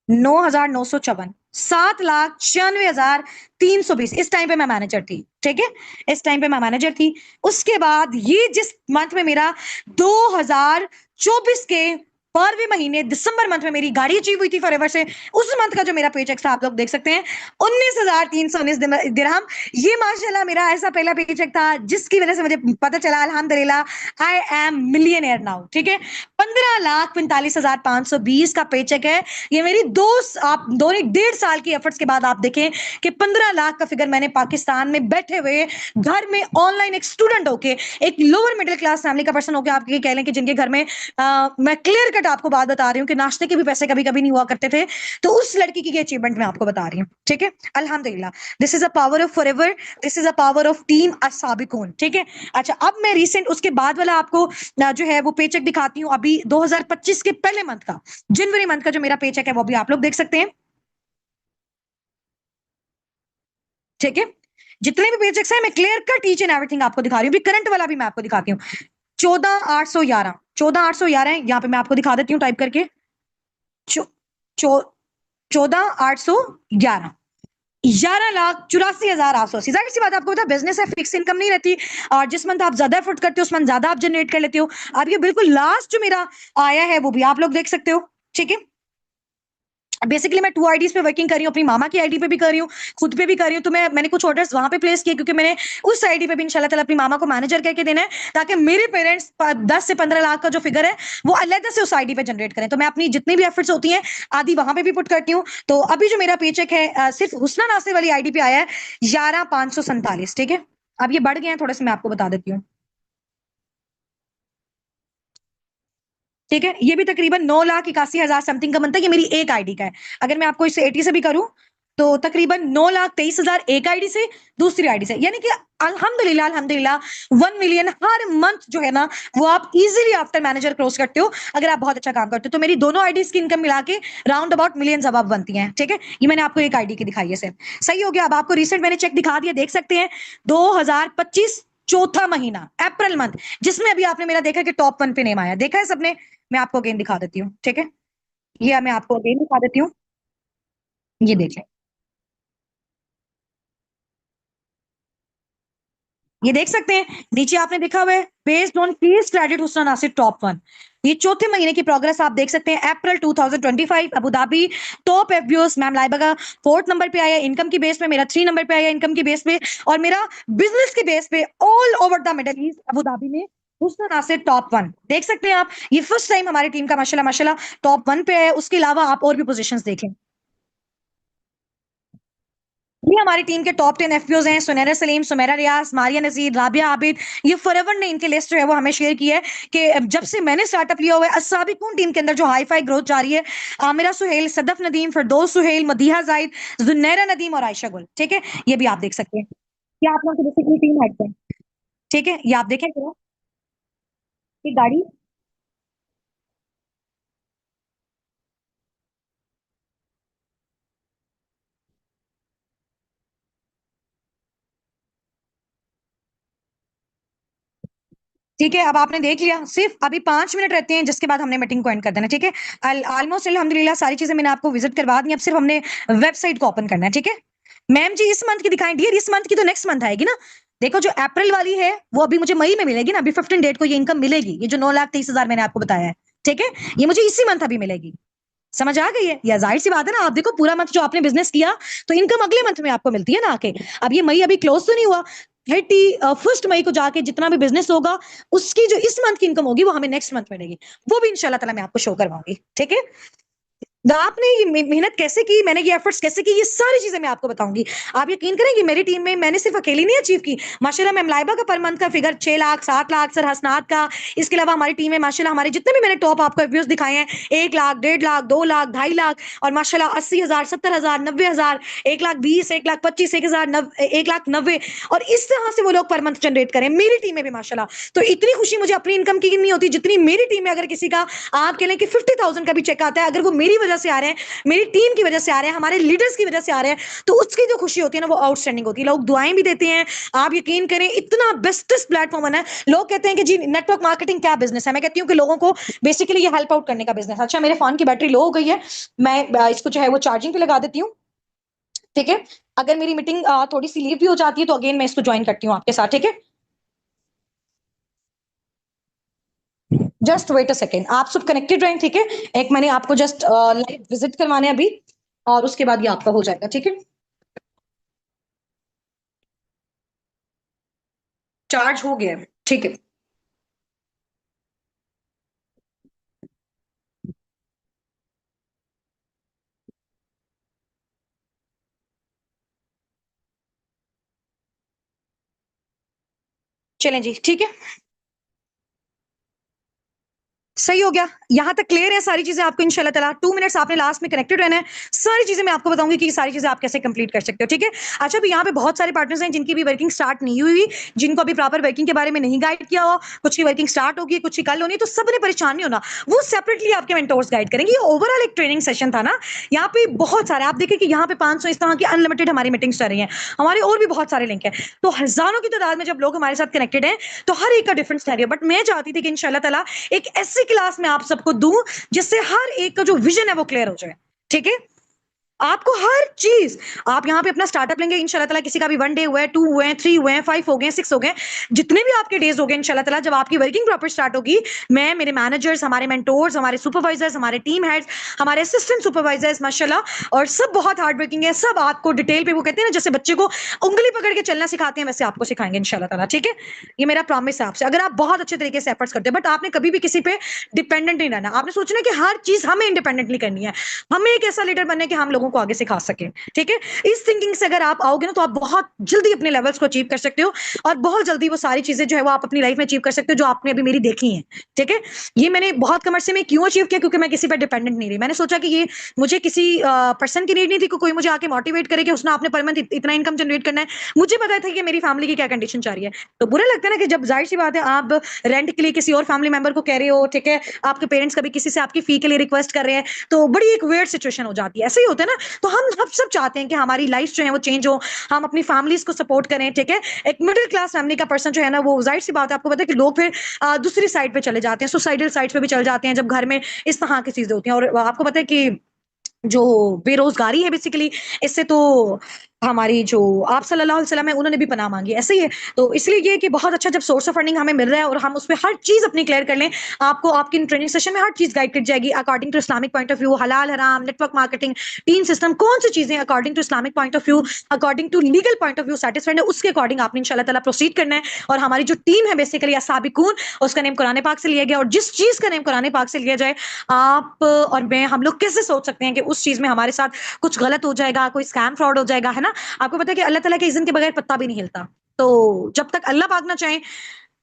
9,954, 7,96,320। इस टाइम पे मैं मैनेजर थी। ठीक है, इस टाइम पे मैं मैनेजर थी। उसके बाद ये जिस मंथ में मेरा 2024 के 12वें महीने दिसंबर मंथ में मेरी गाड़ी अचीव हुई थी फॉरएवर से, उस मंथ का जो मेरा पेचेक था आप लोग देख सकते हैं, 19,319 दिरहम। ये माशाल्लाह मेरा ऐसा पहला पेचेक था जिसकी वजह से मुझे पता चला अल्हम्दुलिल्लाह आई एम मिलियनेयर नाउ। ठीक है, 15,45,520 का पेचेक है। ये मेरी आप 1.5 साल की एफर्ट्स के बाद आप देखें कि 15 लाख का फिगर मैंने पाकिस्तान में बैठे हुए घर में ऑनलाइन एक स्टूडेंट होके, एक लोअर मिडिल क्लास फैमिली का पर्सन होके, आप ये कह लें कि जिनके घर में मैं क्लियर कट आपको बात बता रही हूँ कि नाश्ते के भी पैसे कभी कभी नहीं हुआ करते थे, तो उस लड़की की अचीवमेंट मैं आपको बता रही हूँ। ठीक है, अल्हम्दुलिल्लाह, this is a power of Forever, this is a power of team असाबिकून। ठीक है, अच्छा अब मैं रिसेंट उसके बाद वाला आपको जो है वो पेचेक दिखाती हूँ, अभी 2025 के पहले मंथ का, जनवरी मंथ का जो मेरा पेचेक है वो भी आप लोग देख सकते हैं। ठीक है, जितने भी पेचेक्स हैं मैं clear cut each and everything आपको दिखा रही हूँ। करंट वाला भी मैं आपको दिखाती हूँ, 14,811, 14,811 है, यहाँ पे मैं आपको दिखा देती हूँ टाइप करके, चौ, चौ, 14,811, 11,84,880। जाहिर सी बात है, आपको पता है बिजनेस है, फिक्स इनकम नहीं रहती, और जिस मंथ आप ज्यादा एफर्ट करते हो उस मंथ ज्यादा आप जनरेट कर लेते हो। अब ये बिल्कुल लास्ट जो मेरा आया है वो भी आप लोग देख सकते हो। ठीक है, बेसिकली मैं 2 आईडीज पे वर्किंग कर रही हूँ, अपनी मामा की आईडी पे भी कर रही हूँ, खुद पे भी कर रही हूँ। तो मैंने कुछ ऑर्डर्स वहां पे प्लेस किए क्योंकि मैंने उस आईडी पे भी इंशाल्लाह ताला अपनी मामा को मैनेजर करके देना है, ताकि मेरे पेरेंट्स 10 से 15 लाख का जो फिगर है वो अलग से उस आईडी पे जनरेट करें। तो मैं अपनी जितनी भी एफर्ट्स होती हैं आदि वहां पे भी पुट करती हूँ। तो अभी जो मेरा पेचेक है सिर्फ हुसना नासिर वाली आईडी पे आया है 11,547। ठीक है, अब ये बढ़ गए हैं थोड़े से, मैं आपको बता देती हूँ। ठीक है, ये भी तकरीबन 9,81,000 समथिंग का बनता है, ये मेरी एक आईडी का है। अगर मैं आपको इसे 80 से भी करूं तो तकरीबन 9,23,000 एक आईडी से, दूसरी आईडी से, यानी कि अल्हम्दुलिल्लाह अल्हम्दुलिल्लाह 1 मिलियन हर मंथ जो है ना वो आप इजीली आफ्टर मैनेजर क्रॉस करते हो अगर आप बहुत अच्छा काम करते हो। तो मेरी दोनों आईडीज की इनकम मिला के राउंड अबाउट मिलियन अब बनती है। ठीक है, ये मैंने आपको एक आईडी की दिखाई है सिर्फ, सही हो गया। अब आपको रिसेंट मैंने चेक दिखा दिया, देख सकते हैं 2025 चौथा महीना अप्रैल मंथ, जिसमें अभी आपने मेरा देखा कि टॉप 1 पे नेम आया, देखा है सबने। मैं आपको अगेन दिखा देती हूँ। ठीक है, ये मैं आपको अगेन दिखा देती हूँ, ये देख लें, ये देख सकते हैं नीचे आपने देखा हुआ है based on fees credit Husna Nasir top 1। ये चौथे महीने की प्रोग्रेस आप देख सकते हैं। April 2025 Abu Dhabi top FBOs ma'am Laiba का 4th नंबर पे आया इनकम की बेस पे, मेरा 3 नंबर पे आया इनकम की बेस पे, और मेरा बिजनेस के बेस पे all over the middle east Abu Dhabi में हुस्न नासिर टॉप 1 देख सकते हैं आप। ये फर्स्ट टाइम हमारी टीम का माशाल्लाह माशाल्लाह टॉप 1 पे है। उसके अलावा आप और भी पोजीशंस देखें, ये हमारी टीम के टॉप 10 एफपीओज हैं। सुनैरा सलीम, सुमेरा रियाज, मारिया नजीर, राबिया आबिद। ये फॉरएवर ने इनके लिस्ट जो है वो हमें शेयर की है कि जब से मैंने स्टार्टअप लिया हुआ है अस्साबिकून टीम के अंदर जो हाई फाई ग्रोथ जारी है। आमिरा सुहेल, सदफ नदीम, फिरदौस सुहेल, मदीहा जाहिद, जुन्नैरा नदीम और आयशा गुल। ठीक है, ये भी आप देख सकते हैं। ये आप लोगों की बेसिकली टीम हेड्स हैं। ठीक है, ये आप देखें जरा, ये गाड़ी। ठीक है, अब आपने देख लिया, सिर्फ अभी 5 मिनट रहते हैं जिसके बाद हमने मीटिंग को एंड कर देना। ठीक है, ऑलमोस्ट अल्हम्दुलिल्लाह सारी चीजें मैंने आपको विजिट करवा दी। अब सिर्फ हमने वेबसाइट को ओपन करना है। ठीक है मैम जी, इस मंथ की दिखाएं डियर, इस मंथ की तो नेक्स्ट मंथ आएगी ना। देखो जो अप्रैल वाली है वो अभी मुझे मई में मिलेगी ना, अभी 15 डेट को ये इनकम मिलेगी, ये जो 9,30,000 मैंने आपको बताया है। ठीक है, ये मुझे इसी मंथ अभी मिलेगी। समझ आ गई है? या जाहिर सी बात है ना, आप देखो पूरा मंथ जो आपने बिजनेस किया तो इनकम अगले मंथ में आपको मिलती है ना आके। अब ये मई अभी क्लोज तो नहीं हुआ, 31 मई को जाके जितना भी बिजनेस होगा उसकी जो इस मंथ की इनकम होगी वो हमें नेक्स्ट मंथ मिलेगी, वो भी इंशाल्लाह ताला मैं आपको शो करवाऊंगी। ठीक है, आपने ये मेहनत कैसे की, मैंने ये एफर्ट्स कैसे की, ये सारी चीजें मैं आपको बताऊंगी। आप यकीन करेंगे मेरी टीम में मैंने सिर्फ अकेली नहीं अचीव की। माशाल्लाह मैम लाइबा का पर मंथ का फिगर 6 लाख 7 लाख, सर हसनात का। इसके अलावा हमारी टीम में माशाल्लाह हमारे जितने भी मैंने टॉप आपको व्यूज दिखाए हैं, 1 लाख 1.5 लाख 2 लाख 2.5 लाख, और माशाल्लाह 80,000 70,000 90,000 1,20,000 1,25,000 1,90,000 और इस तरह से वो लोग पर मंथ जनरेट करें मेरी टीम में भी माशाल्लाह। तो इतनी खुशी मुझे अपनी इनकम की नहीं होती जितनी मेरी टीम में अगर किसी का आप कह लें कि 50,000 का भी चेक आता है, अगर वो मेरी वजह से आ रहे हैं, मेरी टीम की वजह से आ रहे हैं, हमारे लीडर्स की वजह से आ रहे हैं, तो उसकी जो खुशी होती है ना वो आउटस्टैंडिंग होती है। लोग दुआएं भी देते हैं। आप यकीन करें इतना बेस्टेस्ट प्लेटफॉर्म बना है। लोग कहते हैं कि जी नेटवर्क मार्केटिंग क्या बिजनेस है, मैं कहती हूँ कि लोगों को बेसिकली ये हेल्प आउट करने का बिजनेस। अच्छा मेरे फोन की बैटरी लो हो गई है, मैं इसको जो है वो चार्जिंग पे लगा देती हूँ। ठीक है, अगर मेरी मीटिंग थोड़ी सी लीव भी हो जाती है तो अगेन मैं इसको ज्वाइन करती हूँ आपके साथ। ठीक है, जस्ट वेट अ सेकेंड, आप सब कनेक्टेड रहें। ठीक है, एक मैंने आपको जस्ट लाइव विजिट करवाने अभी, और उसके बाद ये आपका हो जाएगा। ठीक है, चार्ज हो गया है। ठीक है, चलें जी। ठीक है, सही हो गया, यहां तक क्लियर है सारी चीजें आपको इंशाल्लाह ताला। 2 मिनट्स आपने लास्ट में कनेक्टेड रहना है, सारी चीजें मैं आपको बताऊंगी कि सारी चीजें आप कैसे कंप्लीट कर सकते हो। ठीक है, अच्छा भी यहाँ पे बहुत सारे पार्टनर्स हैं जिनकी भी वर्किंग स्टार्ट नहीं हुई, जिनको अभी प्रॉपर वर्किंग के बारे में नहीं गाइड किया हो, कुछ की वर्किंग स्टार्ट होगी कुछ की कल होनी, तो सबने परेशान नहीं होना, वो सेपरेटली आपके मेंटोर्स गाइड करेंगे। ये ओवरऑल एक ट्रेनिंग सेशन था ना, यहाँ पे बहुत सारे आप देखिए कि यहाँ पे 500 इस तरह की अनलिमिटेड हमारी मीटिंग्स चल रही हैं, हमारे और भी बहुत सारे लिंक है, तो हजारों की तादाद में जब लोग हमारे साथ कनेक्टेड हैं तो हर एक का डिफरेंस है। बट मैं चाहती थी कि इंशाल्लाह ताला एक ऐसी क्लास में आप सबको दूं जिससे हर एक का जो विजन है वो क्लियर हो जाए। ठीक है, आपको हर चीज, आप यहाँ पे अपना स्टार्टअप लेंगे इंशाल्लाह ताला, किसी का भी 1 डे हुआ है 2 हुए हैं 3 हुए हैं 5 हो गए 6 हो गए, जितने भी आपके डेज हो गए इंशाल्लाह ताला, जब आपकी वर्किंग प्रॉपर स्टार्ट होगी, मैं मेरे मैनेजर्स हमारे मेंटोर्स हमारे सुपरवाइजर्स हमारे टीम हेड्स हमारे असिस्टेंट सुपरवाइजर्स माशाल्लाह, और सब बहुत हार्ड वर्किंग है, सब आपको डिटेल पे, वो कहते हैं ना जैसे बच्चे को उंगली पकड़ के चलना सिखाते हैं वैसे आपको सिखाएंगे इंशाल्लाह ताला। ठीक है, ये मेरा प्रॉमिस है आपसे, अगर आप बहुत अच्छे तरीके से एफर्ट्स करते हैं, बट आपने कभी भी किसी पे डिपेंडेंट नहीं रहना। आपने सोचना कि हर चीज हमें इंडिपेंडेंटली करनी है, हमें एक ऐसा लीडर बनना है कि हम लोगों को आगे सिखा सके। ठीक है, इस थिंकिंग से अगर आप आओगे ना तो आप बहुत जल्दी अपने लेवल्स को अचीव कर सकते हो, और बहुत जल्दी वो सारी चीजें जो है वो आप अपनी लाइफ में अचीव कर सकते हो जो आपने अभी मेरी देखी है। ठीक है, ये मैंने बहुत कमर से मैं क्यों अचीव किया, क्योंकि मैं किसी पर डिपेंडेंट नहीं रही। मैंने सोचा कि ये मुझे किसी पर्सन की नीड नहीं थी कि कोई मुझे आके मोटिवेट करे कि उसने आपने पर मंथ इतना इनकम जनरेट करना है। मुझे पता था कि मेरी फैमिली की क्या कंडीशन चाह रही है। तो बुरा लगता है ना कि जब जाहिर सी बात है आप रेंट के लिए किसी और फैमिली मेंबर को कह रहे हो, ठीक है, आपके पेरेंट्स कभी किसी से आपकी फी के लिए रिक्वेस्ट कर रहे हैं, तो बड़ी एक वेयर्ड सिचुएशन हो जाती है। ऐसे ही होता है ना, तो हम सब चाहते हैं कि हमारी लाइफ जो है वो चेंज हो, हम अपनी फैमिलीज को सपोर्ट करें। ठीक है, एक मिडिल क्लास फैमिली का पर्सन जो है ना, वो जाहिर सी बात है आपको पता है कि लोग फिर दूसरी साइड पे चले जाते हैं, सुसाइडल साइड पे भी चले जाते हैं जब घर में इस तरह की चीजें होती हैं। और आपको पता है कि जो बेरोजगारी है बेसिकली, इससे तो हमारी जो आप सल्लल्लाहु अलैहि वसल्लम है उन्होंने भी पनाह मांगी, ऐसे ही है। तो इसलिए ये कि बहुत अच्छा जब सोर्स ऑफ फंडिंग हमें मिल रहा है और हम उसमें हर चीज अपनी क्लियर कर लें, आपको आपकी ट्रेनिंग सेशन में हर चीज गाइड की जाएगी according to Islamic point of view, हलाल हराम, नेटवर्क मार्केटिंग, टीम सिस्टम, कौन सी चीजें according to Islamic point of view, according to legal point of view satisfied है, उसके अकॉर्डिंग आपने इंशाल्लाह ताला प्रोसीड करना है। और हमारी जो टीम है बेसिकली असाबिकून, उसका नेम कुरान पाक से लिया गया, और जिस चीज का नेम कुरान पाक से लिया जाए, आप और मैं हम लोग कैसे सोच सकते हैं कि उस चीज में हमारे साथ कुछ गलत हो जाएगा, कोई स्कैम फ्रॉड हो जाएगा, है ना। आपको पता है कि अल्लाह ताला के इज़्न के बगैर पत्ता भी नहीं हिलता। तो जब तक अल्लाह पाक ना चाहे,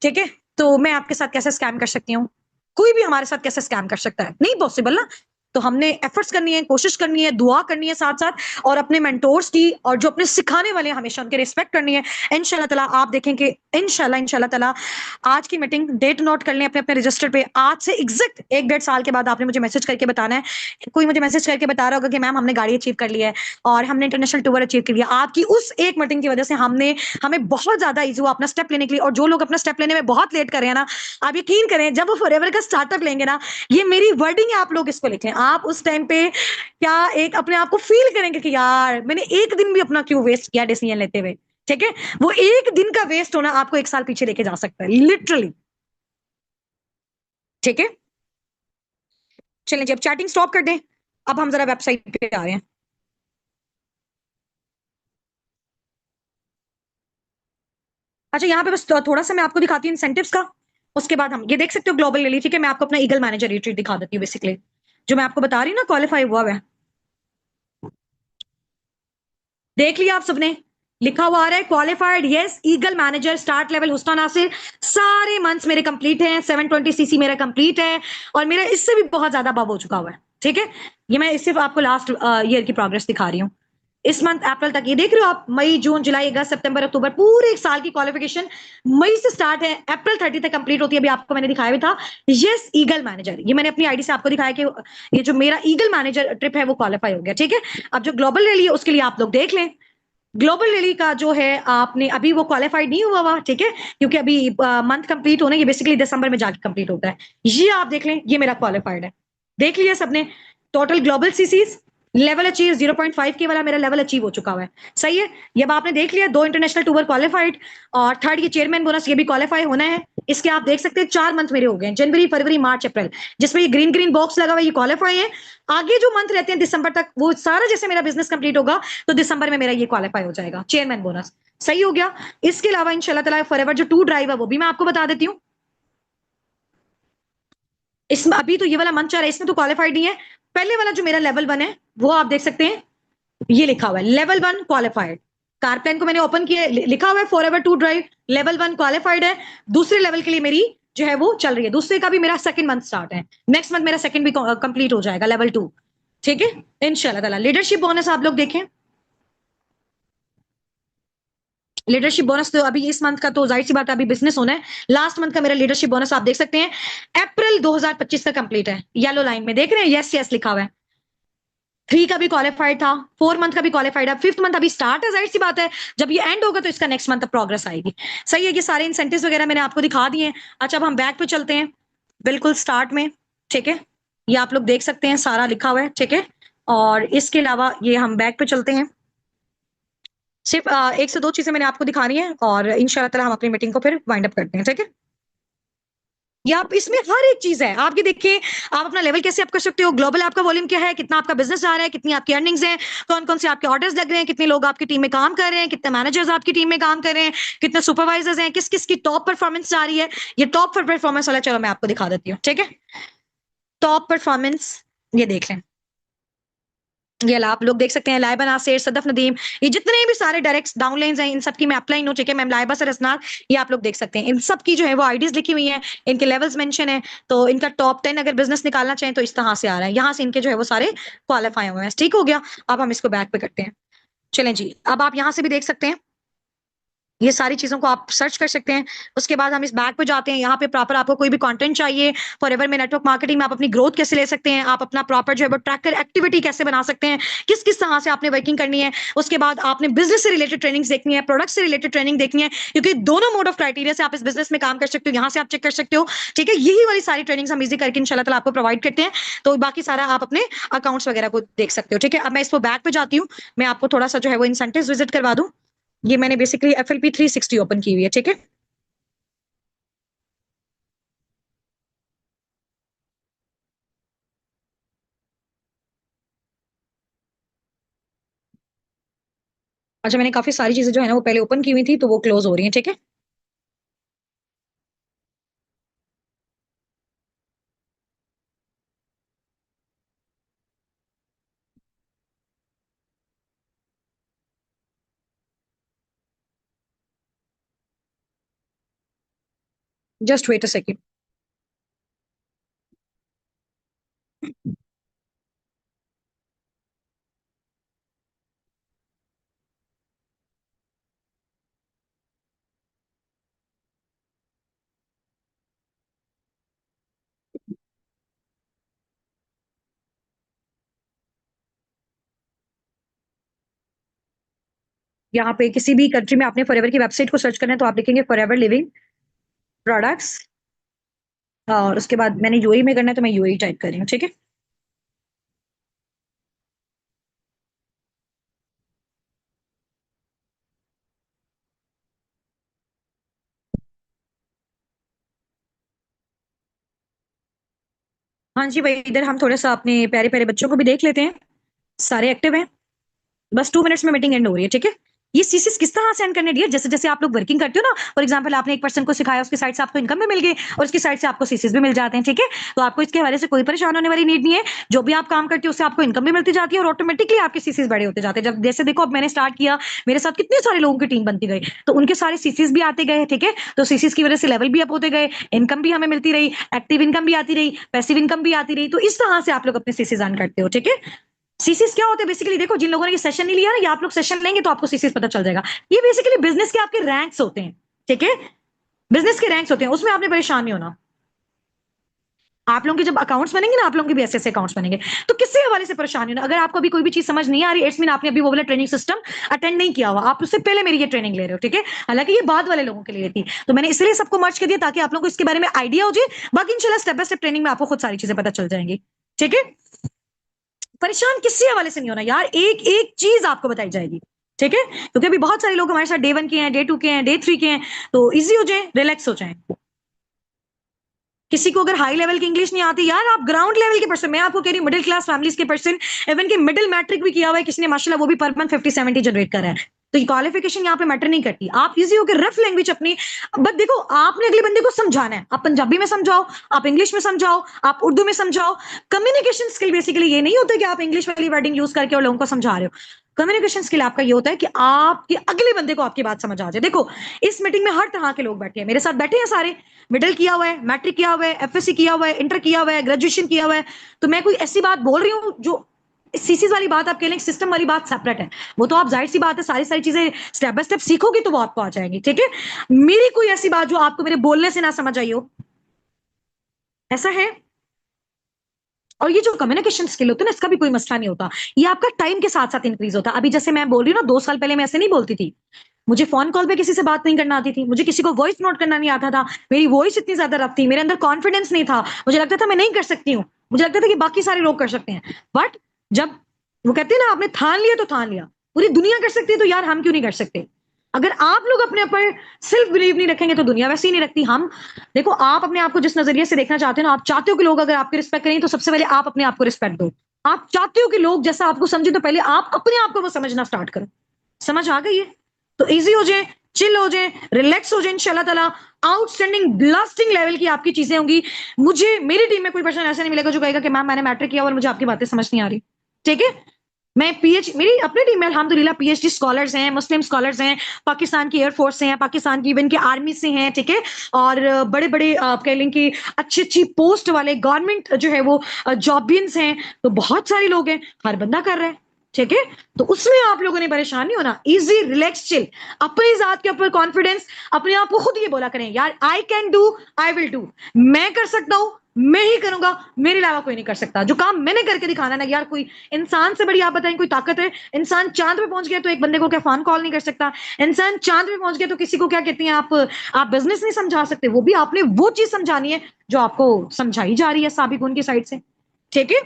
ठीक है, तो मैं आपके साथ कैसे स्कैम कर सकती हूँ? कोई भी हमारे साथ कैसे स्कैम कर सकता है? नहीं पॉसिबल ना। तो हमने एफर्ट्स करनी है, कोशिश करनी है, दुआ करनी है साथ-साथ, और अपने मेंटोर्स की और जो अपने सिखाने वाले हैं हमेशा उनकी रिस्पेक्ट करनी है। इंशाल्लाह ताला आप देखें कि इंशाल्लाह ताला आज की मीटिंग डेट नोट कर लें अपने-अपने रजिस्टर पे। आज से एग्ज़ैक्ट 1 डेढ़ साल के बाद आपने मुझे मैसेज करके बताना है। कोई मुझे मैसेज करके बता रहा होगा कि मैम हमने गाड़ी अचीव कर ली है और हमने इंटरनेशनल टूर अचीव कर लिया। आपकी उस एक मीटिंग की वजह से हमें बहुत ज़्यादा ईज़ी हुआ अपना स्टेप लेने के लिए, और जो लोग अपना स्टेप लेने में बहुत लेट कर रहे हैं ना, आप यकीन करें जब वो फॉरएवर का स्टार्टअप लेंगे ना, ये मेरी वर्डिंग है, आप लोग इसको लिख लें। आप उस टाइम पे क्या एक अपने आप को फील करेंगे कि यार मैंने एक दिन भी अपना क्यों वेस्ट किया डिसीजन लेते हुए, ठीक है। वो एक दिन का वेस्ट होना आपको 1 साल पीछे लेके जा सकता है, लिटरली, ठीक है। चलें जी, अब चैटिंग स्टॉप कर दें। अब हम जरा वेबसाइट पे आ रहे हैं। अच्छा, यहाँ पे बस थोड़ा सा मैं आपको दिखाती हूँ इंसेंटिव्स का। उसके बाद हम ये देख सकते हो ग्लोबल रैली, ठीक है। मैं आपको अपना ईगल मैनेजर रिट्रीट दिखा देती हूँ बेसिकली, जो मैं आपको बता रही हूँ ना, क्वालिफाई हुआ है। देख लिया आप सबने, लिखा हुआ आ रहा है qualified yes, eagle manager, start level Husna Nasir. सारे मंथ्स मेरे कंप्लीट हैं, 720 सीसी मेरा कंप्लीट है, और मेरा इससे भी बहुत ज्यादा अबव हो चुका हुआ है, ठीक है। ये मैं सिर्फ आपको लास्ट ईयर की प्रोग्रेस दिखा रही हूँ। इस मंथ अप्रैल तक, ये देख रहे हो आप, मई जून जुलाई अगस्त सितंबर अक्टूबर, पूरे 1 साल की क्वालिफिकेशन मई से स्टार्ट है, अप्रैल 30 तक कंप्लीट होती है। अभी आपको मैंने दिखाया भी था यस ईगल मैनेजर, ये मैंने अपनी आईडी से आपको दिखाया कि ये जो मेरा ईगल मैनेजर ट्रिप है वो क्वालिफाई हो गया, ठीक है। अब जो ग्लोबल रैली है उसके लिए आप लोग देख लें। ग्लोबल रैली का जो है आपने अभी वो क्वालिफाइड नहीं हुआ हुआ, ठीक है, क्योंकि अभी मंथ कंप्लीट होना, ये बेसिकली दिसंबर में जाके कंप्लीट होता है। ये आप देख लें, ये मेरा क्वालिफाइड है, देख लिया सबने। Total global chassis level achieve 0.5 के वाला मेरा लेवल अचीव हो चुका हुआ है, सही है। ये अब आपने देख लिया, 2 इंटरनेशनल टूर क्वालिफाइड, और थर्ड ये चेयरमैन बोनस ये भी क्वालिफाई होना है। इसके आप देख सकते हैं 4 मंथ मेरे हो गए, जनवरी फरवरी मार्च अप्रैल, जिसमें ये ग्रीन ग्रीन बॉक्स लगा हुआ है, ये क्वालिफाई है। आगे जो मंथ रहते हैं दिसंबर तक, वो सारा जैसे मेरा बिजनेस कंप्लीट होगा तो दिसंबर में मेरा ये क्वालिफाई हो जाएगा, चेयरमैन बोनस, सही हो गया। इसके अलावा इंशाल्लाह ताला फॉरएवर जो टू ड्राइव है वो भी मैं आपको बता देती हूँ। इसमें अभी तो ये वाला मंथ चल रहा है, इसमें तो क्वालिफाइड नहीं है। पहले वाला जो मेरा लेवल 1 है वो आप देख सकते हैं, ये लिखा हुआ है लेवल 1 क्वालिफाइड। कार प्लान को मैंने ओपन किया, लिखा हुआ है Forever to drive level 1 qualified है। दूसरे लेवल के लिए मेरी जो है वो चल रही है, दूसरे का भी मेरा सेकंड मंथ स्टार्ट है, नेक्स्ट मंथ मेरा सेकंड भी कंप्लीट हो जाएगा, लेवल 2, ठीक है इंशाल्लाह ताला। लीडरशिप बोनस आप लोग देखें, लीडरशिप बोनस तो अभी इस मंथ का तो जाहिर सी बात है अभी बिजनेस होना है। लास्ट मंथ का मेरा लीडरशिप बोनस आप देख सकते हैं, अप्रैल 2025 का कंप्लीट है, येलो लाइन में देख रहे हैं, यस यस लिखा हुआ है। 3 का भी क्वालिफाइड था, 4 मंथ का भी क्वालिफाइड है, 5th मंथ अभी स्टार्ट है, जाहिर सी बात है जब ये एंड होगा तो इसका नेक्स्ट मंथ प्रोग्रेस आएगी, सही है। ये सारे इंसेंटिव्स वगैरह मैंने आपको दिखा दिए हैं। अच्छा, अब हम बैक पे चलते हैं, बिल्कुल स्टार्ट में, ठीक है। ये आप लोग देख सकते हैं, सारा लिखा हुआ है, ठीक है। और इसके अलावा ये हम बैक पे चलते हैं, सिर्फ 1 से 2 चीजें मैंने आपको दिखानी है, और इंशाल्लाह ताला हम अपनी मीटिंग को फिर वाइंड अप करते हैं, ठीक है। या आप इसमें हर एक चीज है आपकी, देखिए आप अपना लेवल कैसे अप कर सकते हो, ग्लोबल आपका वॉल्यूम क्या है, कितना आपका बिजनेस आ रहा है, कितनी आपकी अर्निंग्स है, कौन कौन से आपके ऑर्डर्स लग रहे हैं, कितने लोग आपकी टीम में काम कर रहे हैं, कितने मैनेजर्स आपकी टीम में काम कर रहे हैं, कितने सुपरवाइजर्स हैं, किस किस की टॉप परफॉर्मेंस आ रही है। ये टॉप परफॉर्मेंस वाला चलो मैं आपको दिखा देती हूँ, ठीक है। टॉप परफॉर्मेंस ये देख लें, ये आप लोग देख सकते हैं, लाइबा नासिर, सदफ नदीम, ये जितने भी सारे डायरेक्ट डाउनलाइंस हैं इन सब की मैं अपलाइन हूं, ठीक है। मैम लाइबा सर असनार, ये आप लोग देख सकते हैं, इन सब की जो है वो आईडीज लिखी हुई हैं, इनके लेवल्स मेंशन है। तो इनका टॉप 10 अगर बिजनेस निकालना चाहें तो इस तरह से आ रहा है, यहाँ से इनके जो है वो सारे क्वालिफाई हुए हैं, ठीक हो गया। अब हम इसको बैक पे करते हैं, चलें जी। अब आप यहाँ से भी देख सकते हैं, ये सारी चीज़ों को आप सर्च कर सकते हैं। उसके बाद हम इस बैग पे जाते हैं, यहाँ पे प्रॉपर आपको कोई भी कंटेंट चाहिए, फॉरएवर में नेटवर्क मार्केटिंग में आप अपनी ग्रोथ कैसे ले सकते हैं, आप अपना प्रॉपर जो है वो ट्रैकर एक्टिविटी कैसे बना सकते हैं, किस-किस तरह से आपने वर्किंग करनी है। उसके बाद आपने बिज़नेस से रिलेटेड ट्रेनिंग्स देखनी है, प्रोडक्ट से रिलेटेड ट्रेनिंग देखनी है, क्योंकि दोनों मोड ऑफ क्राइटेरिया से आप इस बिज़नेस में काम कर सकते हो, यहाँ से आप चेक कर सकते हो, ठीक है? यही वाली सारी ट्रेनिंग्स हम ईज़ी करके इंशाल्लाह ताला आपको प्रोवाइड करते हैं, तो बाकी सारा आप अपने अकाउंट्स वगैरह को देख सकते हो, ठीक है? अब मैं इस पे बैक पे जाती हूँ, मैं आपको थोड़ा-सा जो है वो इंसेंटिव्स विज़िट करवा दूँ। ये मैंने बेसिकली एफएलपी 360 ओपन की हुई है, ठीक है? अच्छा, मैंने काफ़ी सारी चीज़ें जो है ना वो पहले ओपन की हुई थी, तो वो क्लोज़ हो रही हैं, ठीक है? Just wait a second. यहाँ पे किसी भी कंट्री में आपने फॉरएवर की वेबसाइट को सर्च करना है, तो आप लिखेंगे फॉरएवर लिविंग प्रोडक्ट्स और उसके बाद मैंने यूएई में करना है, तो मैं यूएई टाइप कर रही हूँ, ठीक है? हाँ जी, भाई इधर हम थोड़ा-सा अपने प्यारे-प्यारे बच्चों को भी देख लेते हैं। सारे एक्टिव हैं। बस 2 मिनट्स में मीटिंग एंड हो रही है, ठीक है? ये सीसीस किस तरह सेंड करने डियर, जैसे-जैसे आप लोग वर्किंग करते हो ना, फॉर एग्जांपल आपने एक पर्सन को सिखाया, उसकी साइड से आपको इनकम भी मिल गई और उसकी साइड से आपको सीसीस भी मिल जाते हैं, ठीक है? तो आपको इसके हवाले से कोई परेशान होने वाली नीड नहीं है। जो भी आप काम करते हो उससे आपको इनकम भी मिलती जाती है और ऑटोमेटिकली आपके सीसीस बड़े होते जाते हैं। जब जैसे देखो अब मैंने स्टार्ट किया, मेरे साथ कितने सारे लोगों की टीम बनती गई, तो उनके सारे सीसीस भी आते गए, ठीक है? तो सीसीस की वजह से लेवल भी अप होते गए, इनकम भी हमें मिलती रही, एक्टिव इनकम भी आती रही, पैसिव इनकम भी आती रही। तो इस तरह से आप लोग अपने सीसीस अर्न करते हो, ठीक है? सीसीस क्या होते हैं बेसिकली, देखो जिन लोगों ने ये सेशन नहीं लिया ना, ये आप लोग सेशन लेंगे तो आपको सीसीस पता चल जाएगा। ये बेसिकली बिजनेस के आपके रैंक्स होते हैं, ठीक है? बिजनेस के रैंक्स होते हैं, उसमें आपने परेशान नहीं होना। आप लोगों के जब अकाउंट्स बनेंगे ना, आप लोगों के भी ऐसे-ऐसे अकाउंट्स बनेंगे। तो किसी हवाले से परेशान नहीं होना। अगर आपको अभी कोई भी चीज़ समझ नहीं आ रही, इट्स मीन आपने अभी वो वाला ट्रेनिंग सिस्टम अटेंड नहीं किया हुआ। आप उससे पहले मेरी ये ट्रेनिंग ले रहे हो, ठीक है? हालाँकि ये बाद वाले लोगों के लिए थी। तो मैंने इसलिए सबको मर्ज कर दिया ताकि आप लोगों को इसके बारे में आइडिया हो जाए। बाकी इंशाल्लाह स्टेप बाय स्टेप ट्रेनिंग में आपको खुद सारी चीज़ें पता चल जाएँगी, ठीक है? परेशान किसी हवाले से नहीं होना यार, एक-एक चीज़ आपको बताई जाएगी, ठीक है? क्योंकि अभी बहुत सारे लोग हमारे साथ डे 1 के हैं, डे 2 के हैं, डे 3 के हैं, तो ईज़ी हो जाएँ, रिलैक्स हो जाएँ। किसी को अगर हाई लेवल की इंग्लिश नहीं आती, यार आप ग्राउंड लेवल के पर्सन, मैं आपको कह रही हूँ मिडिल क्लास फैमिलीज़ के पर्सन, इवन कि मिडिल मैट्रिक भी किया हुआ है किसी ने माशाल्लाह, वो भी पर मंथ 50-70 जनरेट कर रहा है। तो ये क्वालिफिकेशन यहाँ पे मैटर नहीं करती। आप ईज़ी होके रफ लैंग्वेज अपनी, बट देखो आपने अगले बंदे को समझाना है। आप पंजाबी में समझाओ, आप इंग्लिश में समझाओ, आप उर्दू में समझाओ। कम्युनिकेशन स्किल बेसिकली ये नहीं होता कि आप इंग्लिश वाली वर्डिंग यूज़ करके और लोगों को समझा रहे हो। कम्युनिकेशन स्किल आपका ये होता है कि आपके अगले बंदे को आपकी बात समझ आ जाए। देखो, इस मीटिंग में हर तरह के लोग बैठे हैं। मेरे साथ बैठे हैं सारे, मिडल किया हुआ है, मैट्रिक किया हुआ है, एफएससी किया हुआ है, इंटर किया हुआ है, ग्रेजुएशन किया हुआ है। तो मैं कोई ऐसी बात बोल रही हूँ जो सीसीस वाली बात आप कह लें, सिस्टम वाली बात सेपरेट है। वो तो आप ज़ाहिर-सी बात है सारी-सारी चीज़ें स्टेप बाय स्टेप सीखोगे तो वो आपको आ जाएँगी, ठीक है? मेरी कोई ऐसी बात जो आपको मेरे बोलने से ना समझ आई हो, ऐसा है? और ये जो कम्युनिकेशन स्किल होता है ना, इसका भी कोई मसला नहीं होता। ये आपका टाइम के साथ-साथ इंक्रीज़ होता है। अभी जैसे मैं बोल रही हूँ ना, 2 साल पहले मैं ऐसे नहीं बोलती थी। मुझे फ़ोन कॉल पे किसी से बात नहीं करना आती थी। मुझे किसी को वॉइस नोट करना नहीं आता था। मेरी वॉइस इतनी ज़्यादा रफ़ थी। मेरे अंदर कॉन्फिडेंस नहीं था। मुझे लगता था मैं नहीं कर सकती हूँ। मुझे लगता था कि बाकी सारे लोग कर सकते हैं। बट जब वो कहते हैं ना, आपने ठान लिया तो ठान लिया। पूरी दुनिया कर सकती है तो यार हम क्यों नहीं कर सकते? अगर आप लोग अपने ऊपर सेल्फ बिलीव नहीं रखेंगे तो दुनिया वैसे ही नहीं रखती। हम देखो, आप अपने आप को जिस नज़रिए से देखना चाहते हो ना, आप चाहते हो कि लोग अगर आपकी रिस्पेक्ट करें, तो सबसे पहले आप अपने आप को रिस्पेक्ट दो। आप चाहते हो कि लोग जैसा आपको समझे, तो पहले आप अपने आप को वो समझना स्टार्ट करो। समझ आ गई है? तो ईज़ी हो जाए, चिल हो जाए, रिलैक्स हो जाए, इंशाल्लाह ताला आउटस्टैंडिंग ब्लास्टिंग लेवल की आपकी चीज़ें होंगी। मुझे मेरी टीम में कोई पर्सन ऐसा नहीं मिलेगा जो कहेगा कि मैम मैंने मैट्रिक किया और मुझे आपकी बातें समझ नहीं आ रही। ठीक है? मैं मेरी अपनी टीम में अल्हम्दुलिल्लाह पीएचडी स्कॉलर्स हैं, मुस्लिम स्कॉलर्स हैं, पाकिस्तान की एयर फोर्स से हैं, पाकिस्तान की इवन की आर्मी से हैं, ठीक है? और बड़े-बड़े आप कह लें कि अच्छी-अच्छी पोस्ट वाले गवर्नमेंट जो है वो जॉबियंस हैं, तो बहुत सारे लोग हैं, हर बंदा कर रहा है। ठीक है, तो उसमें आप लोगों ने परेशान नहीं होना, इजी रिलैक्स चिल, अपनी जात के ऊपर कॉन्फिडेंस, अपने आप को खुद ये बोला करें यार I can do, I will do, मैं कर सकता हूं, मैं ही करूंगा, मेरे अलावा कोई नहीं कर सकता। जो काम मैंने करके दिखाना ना यार, कोई इंसान से बड़ी आप बताएं कोई ताकत है? इंसान चांद पे पहुंच गया तो एक बंदे को क्या फोन कॉल नहीं कर सकता? इंसान चांद पे पहुंच गया तो किसी को क्या कहती हैं आप बिजनेस नहीं समझा सकते? वो भी आपने वो चीज समझानी है जो आपको समझाई जा रही है साबिक की साइड से, ठीक है।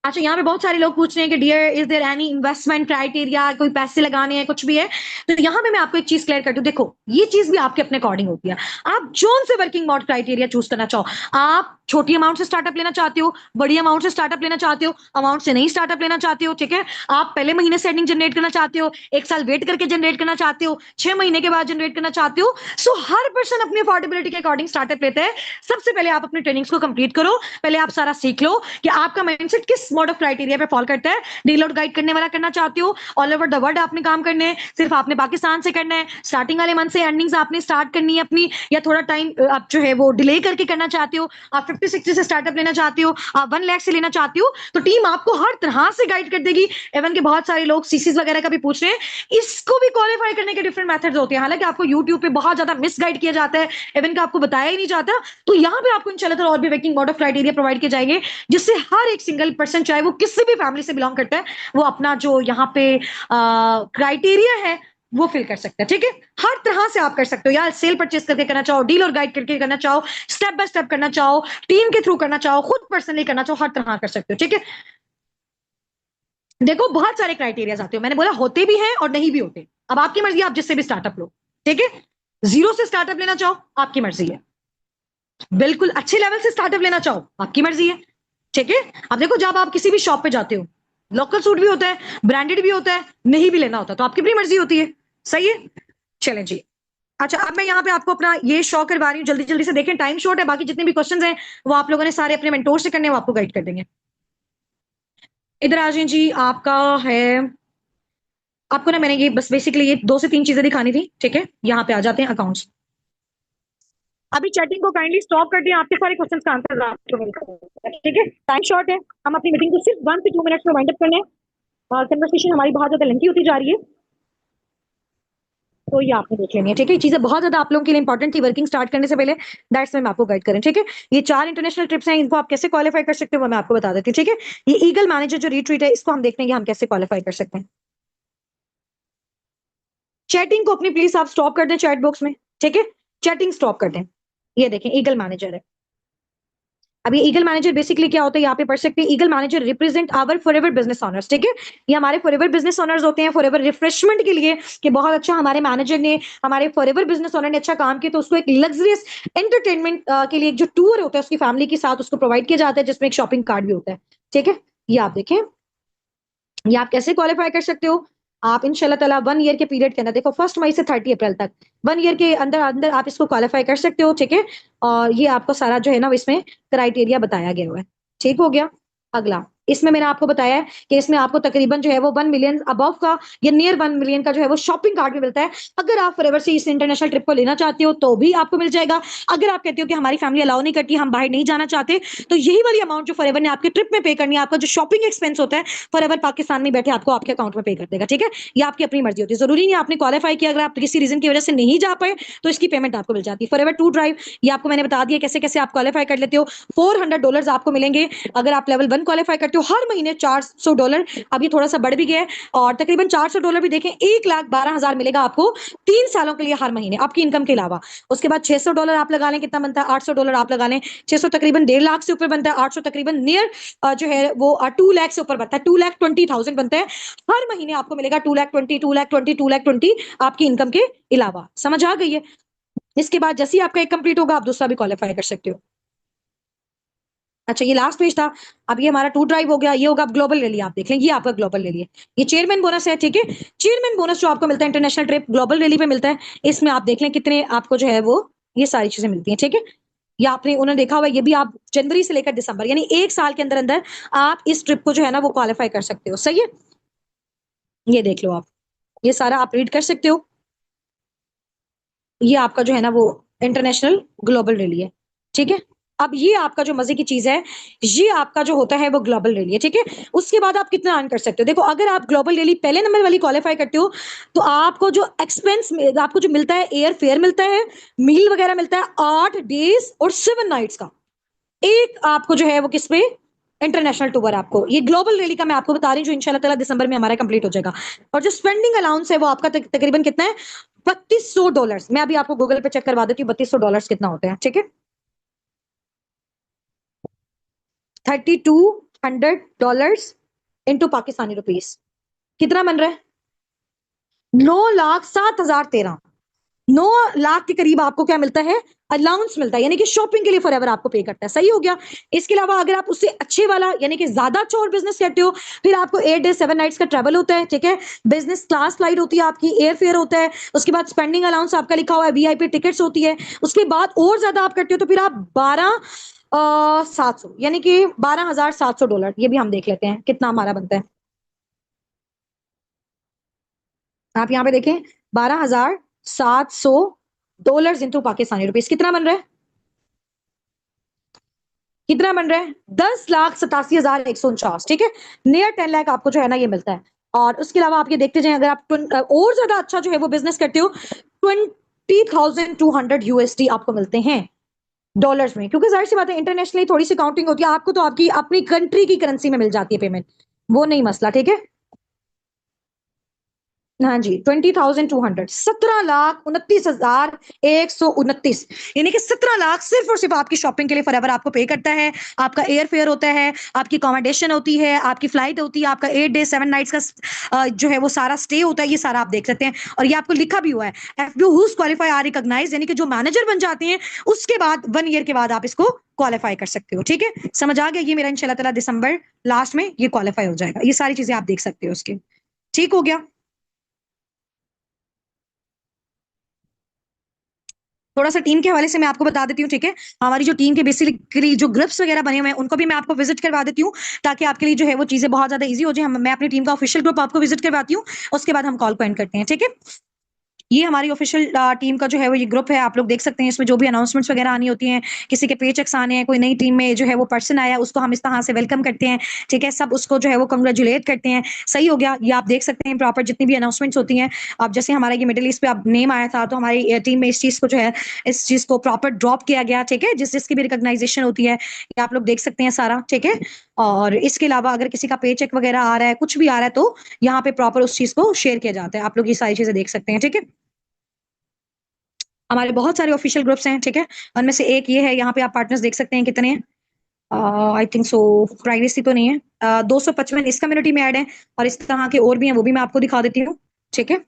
अच्छा, यहाँ पे बहुत सारे लोग पूछ रहे हैं कि dear is there any investment criteria, कोई पैसे लगाने हैं, कुछ भी है? तो यहाँ पे मैं आपको एक चीज क्लियर कर दूं, देखो ये चीज भी आपके अपने अकॉर्डिंग होती है, आप जोन से वर्किंग मोड क्राइटेरिया चूज करना चाहो। आप छोटी अमाउंट से स्टार्टअप लेना चाहते हो, बड़ी अमाउंट से स्टार्टअप लेना चाहते हो, अमाउंट से नहीं स्टार्टअप लेना चाहते हो, ठीक है। आप पहले महीने से अर्निंग जनरेट करना चाहते हो, एक साल वेट करके जनरेट करना चाहते हो, 6 महीने के बाद जनरेट करना चाहते हो, सो हर पर्सन अपनी अफोर्डेबिलिटी के अकॉर्डिंग स्टार्टअप लेते हैं। सबसे पहले आप अपनी ट्रेनिंग्स को कंप्लीट करो, पहले आप सारा सीख लो कि आपका माइंडसेट किस मोड ऑफ क्राइटेरिया पे फॉल करता है। डील आउट गाइड करने वाला करना चाहते हो, ऑल ओवर द वर्ल्ड आपने काम करने हैं, सिर्फ आपने पाकिस्तान से करना है, स्टार्टिंग वाले मंथ से अर्निंग्स आपने स्टार्ट करनी है अपनी, या थोड़ा टाइम आप जो है वो डिले करके करना चाहते हो, आप 50-60 से स्टार्टअप लेना चाहते हो, आप 1 लाख से लेना चाहते हो, तो टीम आपको हर तरह से गाइड कर देगी। एवन के बहुत सारे लोग सीसीज वगैरह का भी पूछ रहे हैं, इसको भी क्वालिफाई करने के डिफरेंट मेथड्स होते हैं, हालांकि आपको यूट्यूब पे बहुत ज्यादा मिस गाइड किया जाता है, एवन का आपको बताया ही नहीं जाता। तो यहाँ पे आपको इंशाल्लाह और भी working mode of criteria provide किए जाएंगे, जिससे हर एक सिंगल पर्सन, चाहे वो किसी भी फैमिली से बिलोंग करता है, वो अपना जो यहाँ पे क्राइटेरिया है वो फिल कर सकता है, ठीक है। हर तरह से आप कर सकते हो यार, सेल परचेस करके करना चाहो, डील और गाइड करके करना चाहो, स्टेप बाय स्टेप करना चाहो, टीम के थ्रू करना चाहो, खुद पर्सनली करना चाहो, हर तरह कर सकते हो, ठीक है। देखो बहुत सारे क्राइटेरिया आते हो, मैंने बोला होते भी हैं और नहीं भी होते, अब आपकी मर्जी, आप जिससे भी स्टार्टअप लो, ठीक है। जीरो से स्टार्टअप लेना चाहो आपकी मर्जी है, बिल्कुल अच्छे लेवल से स्टार्टअप लेना चाहो आपकी मर्जी है, ठीक है। अब देखो जब आप किसी भी शॉप पे जाते हो, लोकल सूट भी होता है, ब्रांडेड भी होता है, नहीं भी लेना होता, तो आपकी अपनी मर्जी होती है, सही है। चलें जी। अच्छा, अब मैं यहाँ पे आपको अपना ये शो करवा रही हूँ, जल्दी जल्दी से देखें, टाइम शॉर्ट है, बाकी जितने भी क्वेश्चंस हैं वो आप लोगों ने सारे अपने मेंटोर से करने हैं, वो आपको गाइड कर देंगे। इधर आ जाए जी, आपका है, आपको ना मैंने ये बस बेसिकली ये 2 से 3 चीजें दिखानी थी, ठीक है। यहाँ पे आ जाते हैं अकाउंट्स। अभी चैटिंग को काइंडली स्टॉप कर दिया, आपके सारे क्वेश्चंस का आंसर आपको मिल जाएगा, ठीक है। टाइम शॉर्ट है, हम अपनी मीटिंग को सिर्फ 1 से 2 मिनट्स में वाइंड अप करने हैं, और कन्वर्सेशन हमारी बहुत ज्यादा लेंथी होती जा रही है, तो ये आपने देख लेनी है, ठीक है। चीजें बहुत ज्यादा आप लोगों के लिए इंपॉर्टेंट थी वर्किंग स्टार्ट करने से पहले, दैट्स मैं आपको गाइड करें, ठीक है। ये 4 इंटरनेशनल ट्रिप्स हैं, इनको आप कैसे क्वालिफाई कर सकते हो वो मैं आपको बता देती हूँ, ठीक है। ये ईगल मैनेजर जो रिट्रीट है, इसको हम देख लेंगे हम कैसे क्वालिफाई कर सकते हैं। चैटिंग को अपनी प्लीज आप स्टॉप कर दें चैट बॉक्स में, ठीक है, चैटिंग स्टॉप कर दें। ये देखें ईगल मैनेजर है। अब ये ईगल मैनेजर बेसिकली क्या होता है, यहाँ पे पढ़ सकते हैं, eagle manager represent our Forever business owners, ठीक है। ये हमारे फॉरएवर बिजनेस ओनर्स होते हैं, फॉरएवर रिफ्रेशमेंट के लिए, कि बहुत अच्छा हमारे मैनेजर ने, हमारे फॉरएवर बिजनेस ओनर ने अच्छा काम किया, तो उसको एक लग्जरियस एंटरटेनमेंट के लिए एक जो टूर होता है उसकी फैमिली के साथ उसको प्रोवाइड किया जाता है, जिसमें एक शॉपिंग कार्ड भी होता है, ठीक है। ये आप देखें, ये आप कैसे क्वालिफाई कर सकते हो। आप इंशाल्लाह ताला 1 ईयर के पीरियड के अंदर, देखो 1 मई से 30 अप्रैल तक, 1 ईयर के अंदर अंदर आप इसको क्वालिफाई कर सकते हो, ठीक है। और ये आपको सारा जो है ना इसमें क्राइटेरिया बताया गया हुआ है, ठीक हो गया। अगला, इसमें मैंने आपको बताया है कि इसमें आपको तकरीबन जो है वो 1 मिलियन अबव का या नियर 1 मिलियन का जो है वो शॉपिंग कार्ड भी मिलता है। अगर आप फॉरएवर से इस इंटरनेशनल ट्रिप को लेना चाहते हो तो भी आपको मिल जाएगा। अगर आप कहते हो कि हमारी फैमिली अलाउ नहीं करती, हम बाहर नहीं जाना चाहते, तो यही वाली अमाउंट जो फॉरएवर ने आपके ट्रिप में पे करनी है, आपका जो शॉपिंग एक्सपेंस होता है, फॉरएवर पाकिस्तान में बैठे आपको आपके अकाउंट में पे कर देगा, ठीक है। ये आपकी अपनी मर्जी होती है, जरूरी नहीं आपने क्वालिफाई किया, अगर आप किसी रीजन की वजह से नहीं जा पाए तो इसकी पेमेंट आपको मिल जाती है। फॉरएवर टू ड्राइव, ये आपको मैंने बता दिया कैसे कैसे आप क्वालिफाई कर लेते हो। $400 आपको मिलेंगे अगर आप लेवल 1 क्वालिफाई करते हो, हर महीने $400, अब ये थोड़ा सा बढ़ भी गया है, और तकरीबन $400 भी देखें, 1,12,000 मिलेगा आपको 3 सालों के लिए हर महीने आपकी इनकम के अलावा। उसके बाद $600 आप लगा लें, कितना बनता है, $800 आप लगा लें, 600 तकरीबन 1.5 लाख से ऊपर बनता है, 800 तकरीबन नियर जो है वो 2 लाख से ऊपर बनता है, 2,20,000 बनता है हर महीने आपको मिलेगा, 2,20,000, 2,20,000, 2,20,000 आपकी इनकम के अलावा। समझ आ गई है। इसके बाद जैसे ही आपका एक कंप्लीट होगा आप दूसरा भी क्वालिफाई कर सकते हो। अच्छा, ये लास्ट पेज था। अब ये हमारा टू ड्राइव हो गया, ये होगा अब ग्लोबल ले लिया, आप देख लें, ये आपका ग्लोबल ले लिया, ये चेयरमैन बोनस है, ठीक है। चेयरमैन बोनस जो आपको मिलता है इंटरनेशनल ट्रिप ग्लोबल रैली पे मिलता है, इसमें आप देख लें कितने आपको जो है वो ये सारी चीजें मिलती हैं, ठीक है। या आपने उन्होंने देखा हुआ, ये भी आप जनवरी से लेकर दिसंबर यानी 1 साल के अंदर अंदर आप इस ट्रिप को जो है ना वो क्वालिफाई कर सकते हो, सही है। ये देख लो आप, ये सारा आप रीड कर सकते हो। ये आपका जो है ना वो इंटरनेशनल ग्लोबल रैली है, ठीक है। अब ये आपका जो मजे की चीज है, ये आपका जो होता है वो ग्लोबल रैली है, ठीक है। उसके बाद आप कितना अर्न कर सकते हो, देखो अगर आप ग्लोबल रैली पहले नंबर वाली क्वालिफाई करते हो तो आपको जो एक्सपेंस आपको जो मिलता है, एयर फेयर मिलता है, मील वगैरह मिलता है 8 डेज और 7 नाइट्स का। एक आपको जो है वो किस पे, इंटरनेशनल टूर आपको, ये ग्लोबल रैली का मैं आपको बता रही हूँ, जो इंशाल्लाह ताला दिसंबर में हमारा कंप्लीट हो जाएगा। और जो स्पेंडिंग अलाउंस है वो आपका तकरीबन कितना है, $3200। मैं अभी आपको गूगल पे चेक करवा देती हूँ $3200 कितना होता है, ठीक है। $3200 इंटू पाकिस्तानी रुपीस कितना बन रहा है, 9,07,013। 9 लाख के करीब आपको क्या मिलता है, अलाउंस मिलता है, यानी कि शॉपिंग के लिए फॉरएवर आपको पे करता है, सही हो गया। इसके अलावा अगर आप उससे अच्छे वाला यानी कि ज्यादा अच्छा और बिजनेस करते हो, फिर आपको 8 डेज 7 नाइट्स का ट्रेवल होता है, ठीक है। बिजनेस क्लास फ्लाइट होती है आपकी, एयर फेयर होता है, उसके बाद स्पेंडिंग अलाउंस आपका लिखा हुआ है, वीआईपी टिकट्स होती है। उसके बाद और ज्यादा आप करते हो तो फिर आप 700 यानी कि $12,700, ये भी हम देख लेते हैं कितना हमारा बनता है। आप यहाँ पे देखें, $12,700 इंटू पाकिस्तानी रुपीस कितना बन रहा है, कितना बन रहा है, 10,87,149, ठीक है। नियर 10 लाख आपको जो है ना ये मिलता है। और उसके अलावा आप ये देखते जाएं, अगर आप और ज्यादा अच्छा जो है वो बिजनेस करते हो, 20,200 USD आपको मिलते हैं डॉलर्स में, क्योंकि जाहिर सी बात है इंटरनेशनली थोड़ी सी काउंटिंग होती है, आपको तो आपकी अपनी कंट्री की करेंसी में मिल जाती है पेमेंट, वो नहीं मसला, ठीक है। हाँ जी, 20,200, 17,29,129, यानी कि 17 लाख सिर्फ और सिर्फ आपकी शॉपिंग के लिए फॉरएवर आपको पे करता है। आपका एयर फेयर होता है, आपकी अकोमोडेशन होती है, आपकी फ्लाइट होती है, आपका 8 डेज 7 नाइट्स का जो है वो सारा स्टे होता है, ये सारा आप देख सकते हैं। और ये आपको लिखा भी हुआ है, FBO who's qualify are recognise, यानी कि जो मैनेजर बन जाते हैं उसके बाद 1 ईयर के बाद आप इसको क्वालिफाई कर सकते हो, ठीक है। समझ आ गया, ये मेरा इंशाल्लाह ताला दिसंबर लास्ट में ये क्वालिफाई हो जाएगा, ये सारी चीजें आप देख सकते हो उसके, ठीक हो गया। थोड़ा सा टीम के हवाले से मैं आपको बता देती हूँ, ठीक है। हमारी जो टीम के बेसिकली जो ग्रुप्स वगैरह बने हुए हैं उनको भी मैं आपको विजिट करवा देती हूँ, ताकि आपके लिए जो है वो चीजें बहुत ज्यादा इजी हो जाए। मैं अपनी टीम का ऑफिशियल ग्रुप आपको विजिट करवाती हूँ, उसके बाद हम कॉल को एंड करते हैं, ठीक है। ये हमारी ऑफिशियल टीम का जो है वो ये ग्रुप है, आप लोग देख सकते हैं। इसमें जो भी अनाउंसमेंट्स वगैरह आनी होती हैं, किसी के पे चेक्स आने हैं, कोई नई टीम में जो है वो पर्सन आया उसको हम इस तरह से वेलकम करते हैं, ठीक है। सब उसको जो है वो कंग्रेचुलेट करते हैं, सही हो गया। ये आप देख सकते हैं प्रॉपर जितनी भी अनाउंसमेंट्स होती हैं। अब जैसे हमारा ये मिडिल ईस्ट पे अब नेम आया था, तो हमारी टीम में इस चीज को जो है, इस चीज को प्रॉपर ड्रॉप किया गया, ठीक है, जिस जिसकी भी रिकॉग्नाइजेशन होती है, ये आप लोग देख सकते हैं सारा, ठीक है। और इसके अलावा अगर किसी का पे चेक वगैरह आ रहा है, कुछ भी आ रहा है, तो यहाँ पे प्रॉपर उस चीज को शेयर किया जाता है। आप लोग ये सारी चीजें देख सकते हैं, ठीक है। हमारे बहुत सारे ऑफिशियल ग्रुप्स हैं, ठीक है। उनमें से एक ये है, यहाँ पे आप पार्टनर्स देख सकते हैं कितने हैं। आई थिंक सो, प्राइवेसी तो नहीं है। 255 इस कम्युनिटी में ऐड है, और इस तरह के और भी हैं, वो भी मैं आपको दिखा देती हूँ, ठीक है।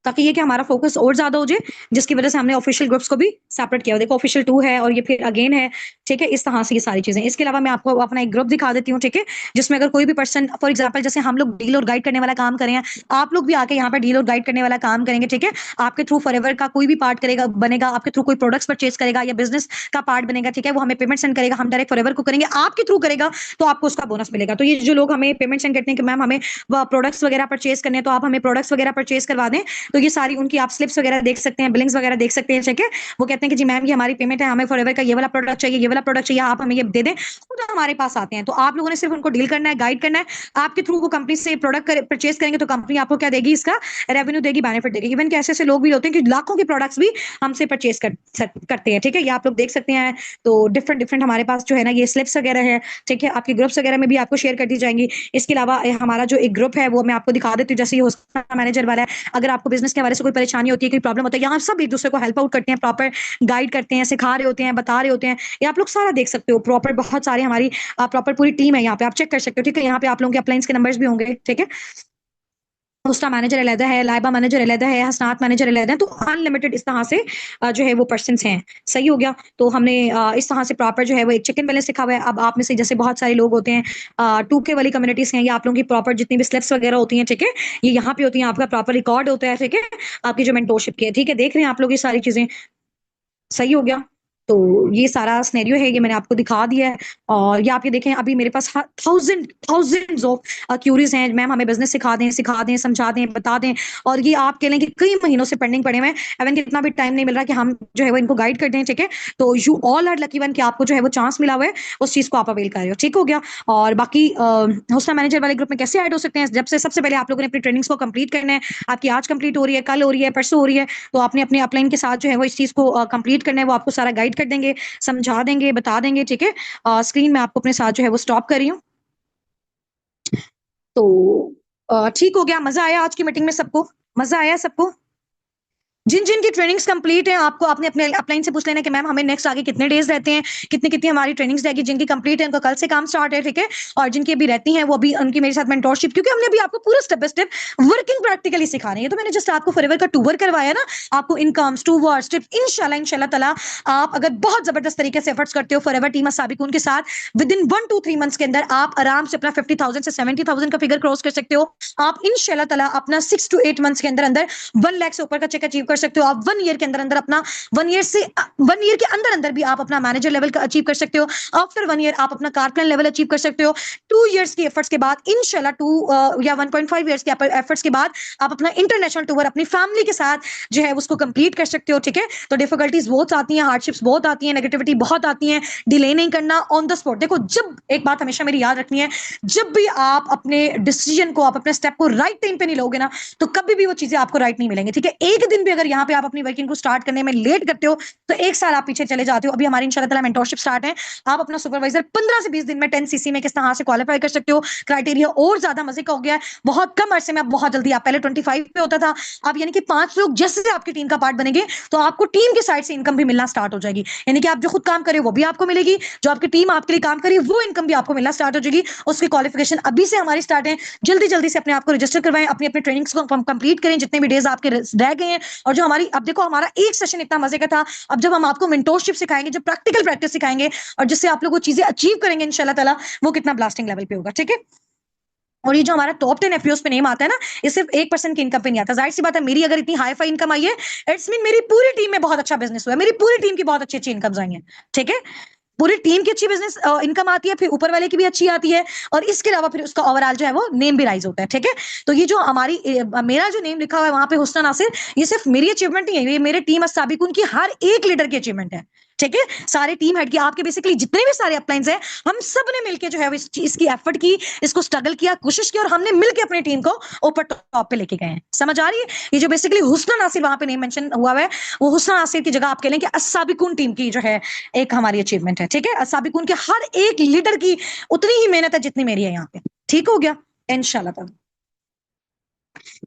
ताकि ये कि हमारा फोकस और ज्यादा हो जाए, जिसकी वजह से हमने ऑफिशियल ग्रुप्स को भी सेपरेट किया। देखो ऑफिशियल 2 है और ये फिर अगेन है, ठीक है। इस तरह से ये सारी चीजें। इसके अलावा मैं आपको अपना एक ग्रुप दिखा देती हूँ, ठीक है, जिसमें अगर कोई भी पर्सन, फॉर एग्जाम्पल जैसे हम लोग डील और गाइड करने वाला काम करें, आप लोग भी आके यहाँ पर डील और गाइड करने वाला काम करेंगे, ठीक है। आपके थ्रू फॉरएवर का कोई भी पार्ट करेगा बनेगा, आपके थ्रू कोई प्रोडक्ट्स परचेज करेगा या बिजनेस का पार्ट बनेगा, ठीक है, वो हमें पेमेंट सेंड करेगा, हम डायरेक्ट फॉरएवर को करेंगे, आपके थ्रू करेगा तो आपको उसका बोनस मिलेगा। तो ये जो लोग हमें पेमेंट सेंड करते हैं कि मैम हमें प्रोडक्ट्स वगैरह परचेज करने हैं, तो आप हमें प्रोडक्ट्स वगैरह परचेज करवा दें, तो ये सारी उनकी आप स्लिप्स वगैरह देख सकते हैं, बिलिंग्स वगैरह देख सकते हैं, ठीक है। वो कहते हैं कि जी मैम ये हमारी पेमेंट है, हमें फॉरएवर का ये वाला प्रोडक्ट चाहिए, ये वाला प्रोडक्ट चाहिए, आप हमें ये दे दें, खुद हमारे पास आते हैं। तो आप लोगों ने सिर्फ उनको डील करना है, गाइड करना है। आपके थ्रू वो कंपनी से प्रोडक्ट परचेज करेंगे तो कंपनी आपको क्या देगी, इसका रेवेन्यू देगी, बेनिफिट देगी। इवन के ऐसे ऐसे लोग भी होते हैं कि लाखों के प्रोडक्ट्स भी हमसे परचेज करते हैं, ठीक है। ये आप लोग देख सकते हैं। तो डिफरेंट डिफरेंट हमारे पास जो है ना ये स्लिप्स वगैरह है, ठीक है, आपके ग्रुप्स वगैरह में भी आपको शेयर कर दी जाएंगी। इसके अलावा हमारा जो एक ग्रुप है वो मैं आपको दिखा देती हूँ, जैसे ये होस्ट मैनेजर वाला है। अगर आपको बिजनेस के हवाले से कोई परेशानी होती है, कोई प्रॉब्लम होता है, यहाँ सब एक दूसरे को हेल्प आउट करते हैं, प्रॉपर गाइड करते हैं, सिखा रहे होते हैं, बता रहे होते हैं। ये आप लोग सारा देख सकते हो प्रॉपर, बहुत सारी हमारी प्रॉपर पूरी टीम है यहाँ पे, आप चेक कर सकते हो, ठीक है। यहाँ पे आप लोगों के अपलाइंस के नंबर्स भी होंगे, ठीक है। उसका मैनेजर अलग है, लाइबा मैनेजर अलग है, हसनात मैनेजर अलग है, तो अनलिमिटेड इस तरह से जो है वो पर्सन हैं, सही हो गया। तो हमने इस तरह से प्रॉपर जो है वो एक चिकन बैलेंस लिखा हुआ है। अब आप में से जैसे बहुत सारे लोग होते हैं 2K वाली कम्युनिटीज हैं, ये आप लोगों की प्रॉपर जितनी भी स्लिप्स वगैरह होती हैं, ठीक है, ये यहाँ पे होती हैं, आपका प्रॉपर रिकॉर्ड होता है, ठीक है, आपकी जो मेंटोरशिप की है, ठीक है। देख रहे हैं आप लोग ये सारी चीजें, सही हो गया। तो ये सारा सिनेरियो है, ये मैंने आपको दिखा दिया है। और ये आप ये देखें, अभी मेरे पास थाउजेंड्स ऑफ क्यूरीज हैं, मैम हमें बिजनेस सिखा दें, समझा दें, बता दें। और ये आप कह लें कि कई महीनों से पेंडिंग पड़े हुए हैं, एवन कि इतना भी टाइम नहीं मिल रहा कि हम जो है वो इनको गाइड कर दें, ठीक है। तो you all are lucky one कि आपको जो है वो चांस मिला हुआ है, उस चीज को आप अवेल कर रहे हो, ठीक हो गया। और बाकी हुस्ना मैनेजर वाले ग्रुप में कैसे ऐड हो सकते हैं? जब से सबसे पहले आप लोगों ने अपनी ट्रेनिंग्स को कंप्लीट करना है, आपकी आज कंप्लीट हो रही है, कल हो रही है, परसों हो रही है, तो आपने अपने अपलाइन के साथ जो है वो इस चीज को कंप्लीट करना है, वो आपको सारा गाइड कर देंगे, समझा देंगे, बता देंगे, ठीक है। स्क्रीन में आपको अपने साथ जो है वो स्टॉप कर रही हूँ। तो ठीक हो गया, मजा आया आज की मीटिंग में सबको? मजा आया सबको? जिन जिन की ट्रेनिंग्स कंप्लीट है, आपको आपने अपने अपलाइन से पूछ लेना कि मैम हमें नेक्स्ट आगे कितने डेज रहते हैं, कितनी कितनी हमारी ट्रेनिंग्स रहेगी। जिनकी कंप्लीट है उनका कल से काम स्टार्ट है, ठीक है। और जिनकी अभी रहती हैं वो भी उनकी मेरे साथ मेंटोरशिप, क्योंकि हमने अभी आपको पूरा step by step working practically सिखानी है। तो मैंने जस्ट आपको फॉरएवर का टूर करवाया ना, आपको इनकम्स, टूवर्स, टिप, इंशाल्लाह ताला आप अगर बहुत जबरदस्त तरीके से एफर्ट्स करते हो फॉरएवर टीम साबिकून के साथ, विद इन 1 to 3 मंथ्स के अंदर आप आराम से अपना 50,000 से 70,000 का फिगर क्रॉस कर सकते हो। आप इंशाल्लाह ताला अपना 6 to 8 मंथ्स के अंदर अंदर 1 लाख से ऊपर का चेक अचीव कर सकते हो। आप 1 ईयर के अंदर अंदर अपना 1 ईयर के अंदर अंदर भी आप अपना मैनेजर लेवल का अचीव कर सकते हो। आफ्टर 1 ईयर आप अपना कारप्लान लेवल अचीव कर सकते हो। 2 इयर्स की एफर्ट्स के बाद इंशाल्लाह 2 या 1.5 इयर्स के एफर्ट्स के बाद आप अपना इंटरनेशनल टूर अपनी फैमिली के साथ जो है उसको कंप्लीट कर सकते हो, ठीक है। तो डिफिकल्टीज बहुत आती हैं, हार्डशिप्स बहुत आती हैं, नेगेटिविटी बहुत आती है, डिले नहीं करना, ऑन द स्पॉट। देखो, जब एक बात हमेशा मेरी याद रखनी है, जब भी आप अपने डिसीजन को, आप अपने स्टेप को राइट टाइम पे नहीं लोगे ना, तो कभी भी वो चीजें आपको राइट नहीं मिलेंगी, ठीक है। एक दिन भी अगर यहाँ पे आप अपनी वर्किंग को स्टार्ट करने में लेट करते हो तो 1 साल आप पीछे चले जाते हो। अभी हमारी इंशाल्लाह ताला मेंटोरशिप स्टार्ट है, आप अपना सुपरवाइजर 15 से 20 दिन में 10 सीसी में किस तरह से क्वालिफाई कर सकते हो। क्राइटेरिया और ज्यादा मजे का हो गया है, बहुत कम अरसे में, बहुत जल्दी। आप पहले 25 पे होता था, आप यानी कि 5 लोग जैसे आपकी टीम का पार्ट बनेंगे तो आपको टीम की साइड से इनकम भी मिलना स्टार्ट हो जाएगी। यानी कि आप जो खुद काम करे वो भी आपको मिलेगी, जो आपकी टीम आपके लिए काम करे वो इनकम भी आपको मिलना स्टार्ट हो जाएगी। उसकी क्वालिफिकेशन अभी से हमारी स्टार्ट है। जल्दी जल्दी से अपने आप को रजिस्टर करवाएं, अपनी अपनी ट्रेनिंग्स को कंप्लीट करें, जितने भी डेज आपके रह गए हैं। और जो हमारी, अब देखो, हमारा एक सेशन इतना मजे का था, अब जब हम आपको मेंटोरशिप सिखाएंगे, जब प्रैक्टिकल प्रैक्टिस सिखाएंगे और जिससे आप लोग वो चीजें अचीव करेंगे इंशाल्लाह ताला, वो कितना ब्लास्टिंग लेवल पे होगा, ठीक है। और ये जो हमारा टॉप 10 एफपीओस पे नेम आता है ना, ये सिर्फ 1% की इनकम पे नहीं आता। जाहिर सी बात है, मेरी अगर इतनी हाई फाई इनकम आई है, इट्स मीन मेरी पूरी टीम में बहुत अच्छा बिजनेस हुआ है, मेरी पूरी टीम की बहुत अच्छी अच्छी इनकम आई है, ठीक है। पूरी टीम की अच्छी बिजनेस इनकम आती है, फिर ऊपर वाले की भी अच्छी आती है, और इसके अलावा फिर उसका ओवरऑल जो है वो नेम भी राइज होता है, ठीक है। तो ये जो हमारी मेरा जो नेम लिखा हुआ है वहां पे हुस्ना नासिर, ये सिर्फ मेरी अचीवमेंट नहीं है, ये मेरे टीम साबिकुन की हर एक लीडर की अचीवमेंट है, ठीक है। सारे टीम हेड की, आपके बेसिकली जितने भी सारे अपलाइंस हैं, हम सब ने मिलकर जो है इसकी एफर्ट की, इसको स्ट्रगल किया, कोशिश की, और हमने मिलकर अपनी टीम को ऊपर टॉप पे लेके गए हैं। समझ आ रही है? ये जो बेसिकली हुस्ना नासिर वहां पे नेम मेंशन हुआ है, वो हुस्ना नासिर की जगह आप कह लें कि अस्साबिकुन टीम की जो है एक हमारी अचीवमेंट है, ठीक है। अस्साबिकुन के हर एक लीडर की उतनी ही मेहनत है जितनी मेरी है यहाँ पे, ठीक हो गया इंशाल्लाह।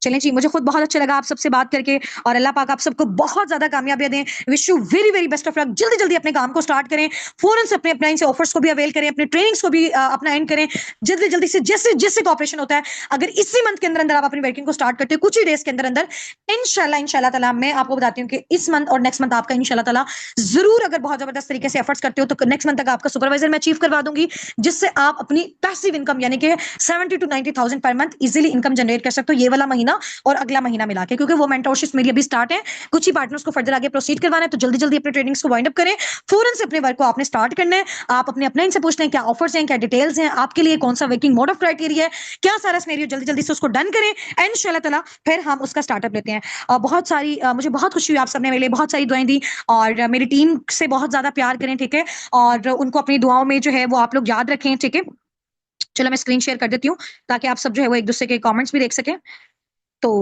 चलें जी, मुझे खुद बहुत अच्छा लगा आप सबसे बात करके, और अल्लाह पाक आप सबको बहुत ज्यादा कामयाबियां दें। Wish you very very best of luck. जल्दी जल्दी अपने काम को स्टार्ट करें, फौरन से अपने अपलाइन से ऑफर्स को भी अवेल करें, अपने ट्रेनिंग्स को भी अपना एंड करें जल्दी जल्दी से, जैसे जैसे कॉपरेशन होता है। अगर इसी मंथ के अंदर अंदर आप अपनी वर्किंग को स्टार्ट करते हो, कुछ ही डेज के अंदर अंदर, इंशाल्लाह ताला मैं आपको बताती हूँ कि इस मंथ और नेक्स्ट मंथ आपका इंशाल्लाह ताला जरूर, अगर बहुत जबरदस्त तरीके से एफर्ट्स करते हो, तो नेक्स्ट मंथ तक आपका सुपरवाइजर मैं अचीव करवा दूंगी, जिससे आप अपनी पैसिव इनकम यानी कि 70 to 90,000 per month easily income generate कर सकते हो, ये वाला महीना और अगला महीना मिला के, क्योंकि वो मेंटोरशिप मेरी अभी स्टार्ट है। कुछ ही पार्टनर्स को फर्दर आगे प्रोसीड करवाना है, तो जल्दी जल्दी अपने ट्रेनिंग्स को वाइंड अप करें, फौरन से अपने वर्क को आपने स्टार्ट करना है। आप अपने अपलाइन से पूछते हैं क्या ऑफर्स हैं, क्या डिटेल्स हैं आपके लिए, कौन सा वर्किंग मोड ऑफ क्राइटेरिया है, क्या सारा सिनेरियो, जल्दी जल्दी से उसको डन करें, एंड इंशाल्लाह ताला फिर हम उसका स्टार्टअप लेते हैं। बहुत सारी मुझे बहुत खुशी हुई, आप सबने मेरे लिए बहुत सारी दुआएं दी, और मेरी टीम से बहुत ज्यादा प्यार करें, ठीक है। और उनको अपनी दुआओं में जो है वो आप लोग याद रखें, ठीक है। चलो मैं स्क्रीन शेयर कर देती हूँ, ताकि आप सब जो है वो एक दूसरे के कमेंट्स भी देख सकें। तो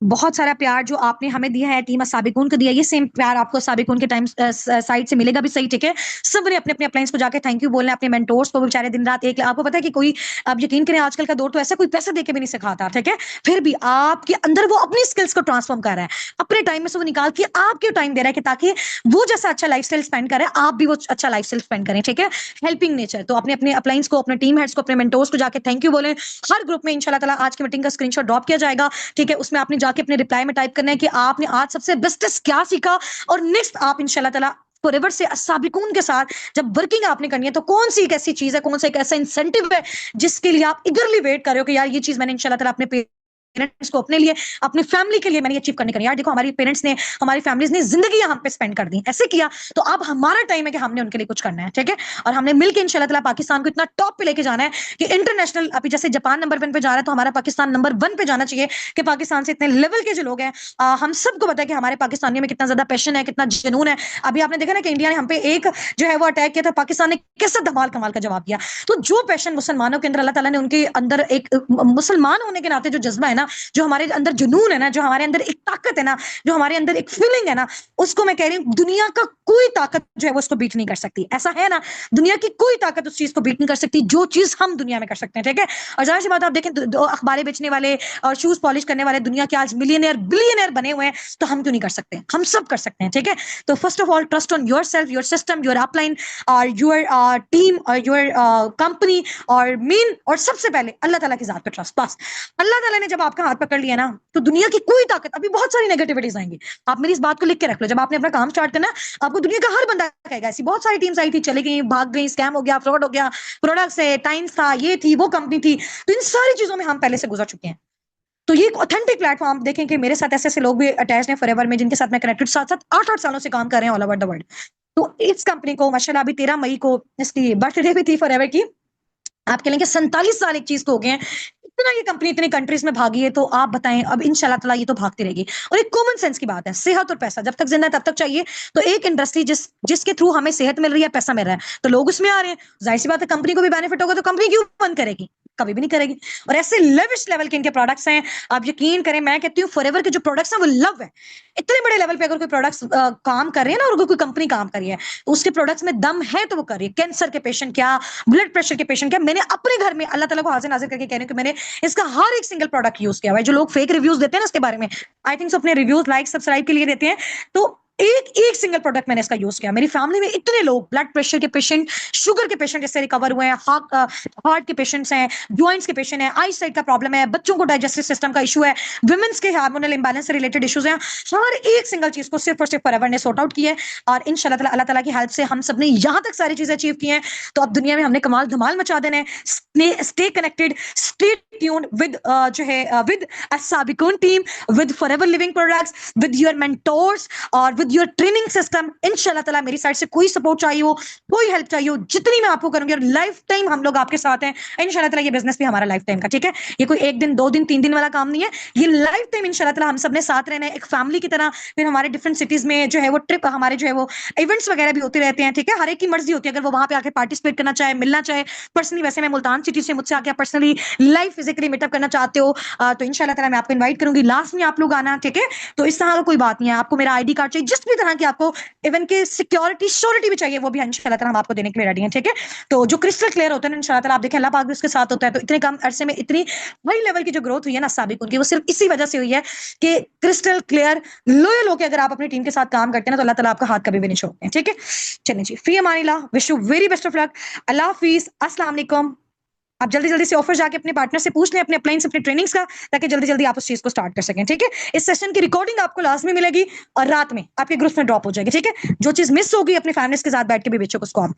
बहुत सारा प्यार जो आपने हमें दिया है, टीम साबिकून को दिया, ये सेम प्यार आपको साबिकून के टाइम साइड से मिलेगा भी, सही, ठीक है। सब ने अपने अपने अपलाइंस को जाके थैंक यू बोलना है, अपने मेंटोर्स को बेचारे दिन रात एक, आपको पता है कि कोई, आप यकीन करें आजकल का दौर तो ऐसा कोई पैसा देके भी नहीं सिखाता, ठीक है। फिर भी आपके अंदर वो अपनी स्किल्स को ट्रांसफॉर्म कर रहा है, अपने टाइम में से वो निकाल के आपके टाइम दे रहा है, कि ताकि वो जैसा अच्छा लाइफस्टाइल स्पेंड करे, आप भी वो अच्छा लाइफस्टाइल स्पेंड करें, ठीक है। हेल्पिंग नेचर, तो अपने अपने अपलाइंस को, अपने टीम हेड्स को, अपने मेंटोर्स को जाके थैंक यू बोले। हर ग्रुप में इंशाल्लाह ताला आज की मीटिंग का स्क्रीनशॉट ड्रॉप किया जाएगा, ठीक है। उसमें आपने जाके अपने रिप्लाई में टाइप करना है कि आपने आज सबसे बेस्टेस्ट क्या सीखा, और नेक्स्ट आप इंशाल्लाह ताला फॉरएवर से साबिकून के साथ जब वर्किंग आपने करनी है, तो कौन सी एक ऐसी चीज है, कौन सा एक ऐसा इंसेंटिव है जिसके लिए आप इगरली वेट कर रहे हो कि यार ये चीज मैंने इंशाल्लाह ताला अपने पेरेंट्स को, अपने लिए, अपनी फैमिली के लिए मैंने अचीव करने का। यार देखो, हमारी पेरेंट्स ने, हमारी फैमिलीज ने जिंदगी हम पे स्पेंड कर दी, ऐसे किया, तो अब हमारा टाइम है कि हमने उनके लिए कुछ करना है, ठीक है। और हमने मिलकर इंशाल्लाह ताला पाकिस्तान को इतना टॉप पे लेके जाना है कि इंटरनेशनल, अभी जैसे जापान नंबर 1 पे जा रहा है, तो हमारा पाकिस्तान नंबर 1 पे जाना चाहिए कि पाकिस्तान से इतने लेवल के जो लोग हैं, हम सबको पता है कि हमारे पाकिस्तानियों में कितना ज्यादा पैशन है, कितना जुनून है। अभी आपने देखा ना कि इंडिया ने हम पे एक जो है वो अटैक किया था, पाकिस्तान ने कैसा धमाल कमाल का जवाब दिया। तो जो पैशन मुसलमानों के अंदर अल्लाह ताला ने उनके अंदर एक मुसलमान होने के नाते जो जज्बा है ना, जो हमारे अंदर जुनून है ना, जो हमारे अंदर एक ताकत है ना, जो हमारे अंदर एक फीलिंग है ना, उसको मैं कह रही हूँ दुनिया का कोई ताकत जो है वो उसको बीट नहीं कर सकती। ऐसा है ना, दुनिया की कोई ताकत उस चीज को बीट नहीं कर सकती जो चीज हम दुनिया में कर सकते हैं, ठीक है। और जाहिर सी बात, आप देखें अखबारें बेचने वाले और शूज पॉलिश करने वाले दुनिया के आज मिलियनर बिलियनर बने हुए हैं, तो हम क्यों नहीं कर सकते? हम सब कर सकते हैं, ठीक है। तो first of all, trust on your self, your system, your upline और योर टीम और योर कंपनी, और मेन और सबसे पहले अल्लाह ताला की जात पे ट्रस्ट। बस अल्लाह ताला ने जब आपका हाथ पकड़ लिया ना, तो दुनिया की कोई ताकत, अभी बहुत सारी नेगेटिविटीज आएंगी, आप मेरी इस बात को लिख के रख लो। जब आपने अपना काम स्टार्ट करना, आपको दुनिया का हर बंदा कहेगा, ऐसी बहुत सारी टीम्स आई थी, चली गई, भाग गई, स्कैम हो गया, फ्रॉड हो गया, प्रोडक्ट्स है, टाइम्स था, ये थी, वो कंपनी थी। तो इन सारी चीजों में हम पहले से गुजर चुके हैं। तो ये एक ऑथेंटिक प्लेटफॉर्म, देखें कि मेरे साथ ऐसे ऐसे लोग भी अटैच हैं फॉरएवर में, जिनके साथ मैं कनेक्टेड 7-7 8-8 सालों से काम कर रहे हैं ऑल ओवर द वर्ल्ड। तो इस कंपनी को माशाल्लाह अभी 13 मई को इसकी बर्थडे भी थी फॉरएवर की। आप कह लेंगे 47 साल एक चीज को हो गए हैं, इतना ये कंपनी इतनी कंट्रीज में भागी है, तो आप बताएं अब इंशाल्लाह ताला ये तो भागती रहेगी। और एक कॉमन सेंस की बात है, सेहत और पैसा जब तक जिंदा है तब तक चाहिए। तो एक इंडस्ट्री जिसके थ्रू हमें सेहत मिल रही है, पैसा मिल रहा है, तो लोग उसमें आ रहे हैं, जाहिर सी बात है कंपनी को भी बेनिफिट होगा, तो कंपनी क्यों बंद करेगी? कभी भी नहीं करेगी। और ऐसे लेविश लेवल के इनके प्रोडक्ट्स हैं, आप यकीन करें, मैं कहती हूँ फॉरएवर के जो प्रोडक्ट्स हैं वो लव है। इतने बड़े लेवल पे अगर कोई प्रोडक्ट्स काम कर रहे हैं ना, और अगर कोई कंपनी काम कर रही है, तो उसके प्रोडक्ट्स में दम है तो वो कर रही है। कैंसर के पेशेंट क्या, ब्लड प्रेशर के पेशेंट क्या, मैंने अपने घर में अल्लाह ताला को हाजिर नाजिर करके कह रही हूँ कि मैंने इसका हर एक सिंगल प्रोडक्ट यूज किया हुआ है। जो लोग फेक रिव्यूज देते हैं ना इसके बारे में, आई थिंक अपने रिव्यूज लाइक सब्सक्राइब के लिए देते हैं, तो एक एक सिंगल प्रोडक्ट मैंने इसका यूज किया। मेरी फैमिली में इतने लोग ब्लड प्रेशर के पेशेंट, शुगर के पेशेंट इससे रिकवर हुए हैं, हार्ट के पेशेंट्स हैं, ज्वाइंट्स के पेशेंट हैं, आई साइट का प्रॉब्लम है, बच्चों को डाइजेस्टिव सिस्टम का इशू है, वुमेन्स के हार्मोनल इंबैलेंस से रिलेटेड इश्यूज हैं। हर एक सिंगल चीज को सिर्फ और सिर्फ फॉरएवर ने सॉर्ट आउट किया है, और इंशाल्लाह ताला अल्लाह ताला की हेल्प से हम सब ने यहां तक सारी चीजें अचीव की हैं। तो अब दुनिया में हमने कमाल धमाल मचा देना है। Stay connected, stay tuned with जो है विद अस्साबिकून team, with Forever Living Products, with your mentors और विद योर ट्रेनिंग सिस्टम। इंशाल्लाह ताला मेरी साइड से कोई सपोर्ट चाहिए हो, कोई हेल्प चाहिए हो, जितनी मैं आपको करूंगी, और लाइफ टाइम हम लोग आपके साथ हैं इंशाल्लाह ताला। ये बिजनेस भी हमारा लाइफ टाइम का, ठीक है। ये कोई 1 दिन 2 दिन 3 दिन वाला काम नहीं है, ये लाइफ टाइम इंशाल्लाह ताला हम सब ने साथ रहना है, एक फैमिली की तरह। फिर हमारे डिफरेंट सिटीज में जो है वो ट्रिप, हमारे जो है वो इवेंट्स वगैरह भी होते रहते हैं, ठीक है। हर एक की मर्जी होती है, अगर वो वहां पे आके पार्टिसिपेट करना चाहे, मिलना चाहे पर्सनली। वैसे मैं मुल्तान सिटी से, मुझसे आके पर्सनली लाइव फिजिकली मीटअप करना चाहते हो, तो इंशाल्लाह ताला मैं आपको इनवाइट करूंगी। लास्ट में आप लोग आना, ठीक है। तो इस तरह का कोई बात नहीं है, आपको मेरा आईडी कार्ड चाहिए, जिस भी तरह की आपको इवन के सिक्योरिटी श्योरिटी भी चाहिए, वो भी इंशाल्लाह ताला हम आपको देने के लिए रेडी हैं, ठीक है। तो जो क्रिस्टल क्लियर होता है इंशाल्लाह ताला, आप देखें अल्लाह पाक भी उसके साथ होता है। तो इतने कम अरसे में इतनी हाई लेवल की जो ग्रोथ हुई है ना साबिक उनकी, वो सिर्फ इसी वजह से हुई है कि क्रिस्टल क्लियर लॉयल होकर अगर आप अपनी टीम के साथ काम करते हैं ना, तो अल्लाह ताला आपका हाथ कभी भी नहीं छोड़ते हैं, ठीक है। चलिए जी, फी अमानिल्लाह, wish you very best of luck, अल्लाह हाफिज, अस्सलाम वालेकुम। आप जल्दी जल्दी से ऑफर जाके अपने पार्टनर से पूछ लें, अपने अप्लाइन से, अपने ट्रेनिंग्स का, ताकि जल्दी जल्दी आप उस चीज को स्टार्ट कर सकें, ठीक है। इस सेशन की रिकॉर्डिंग आपको लास्ट में मिलेगी और रात में आपके ग्रुप में ड्रॉप हो जाएगी, ठीक है। जो चीज मिस होगी अपने फैमिलीज के साथ बैठ के भी बेचो उसको आप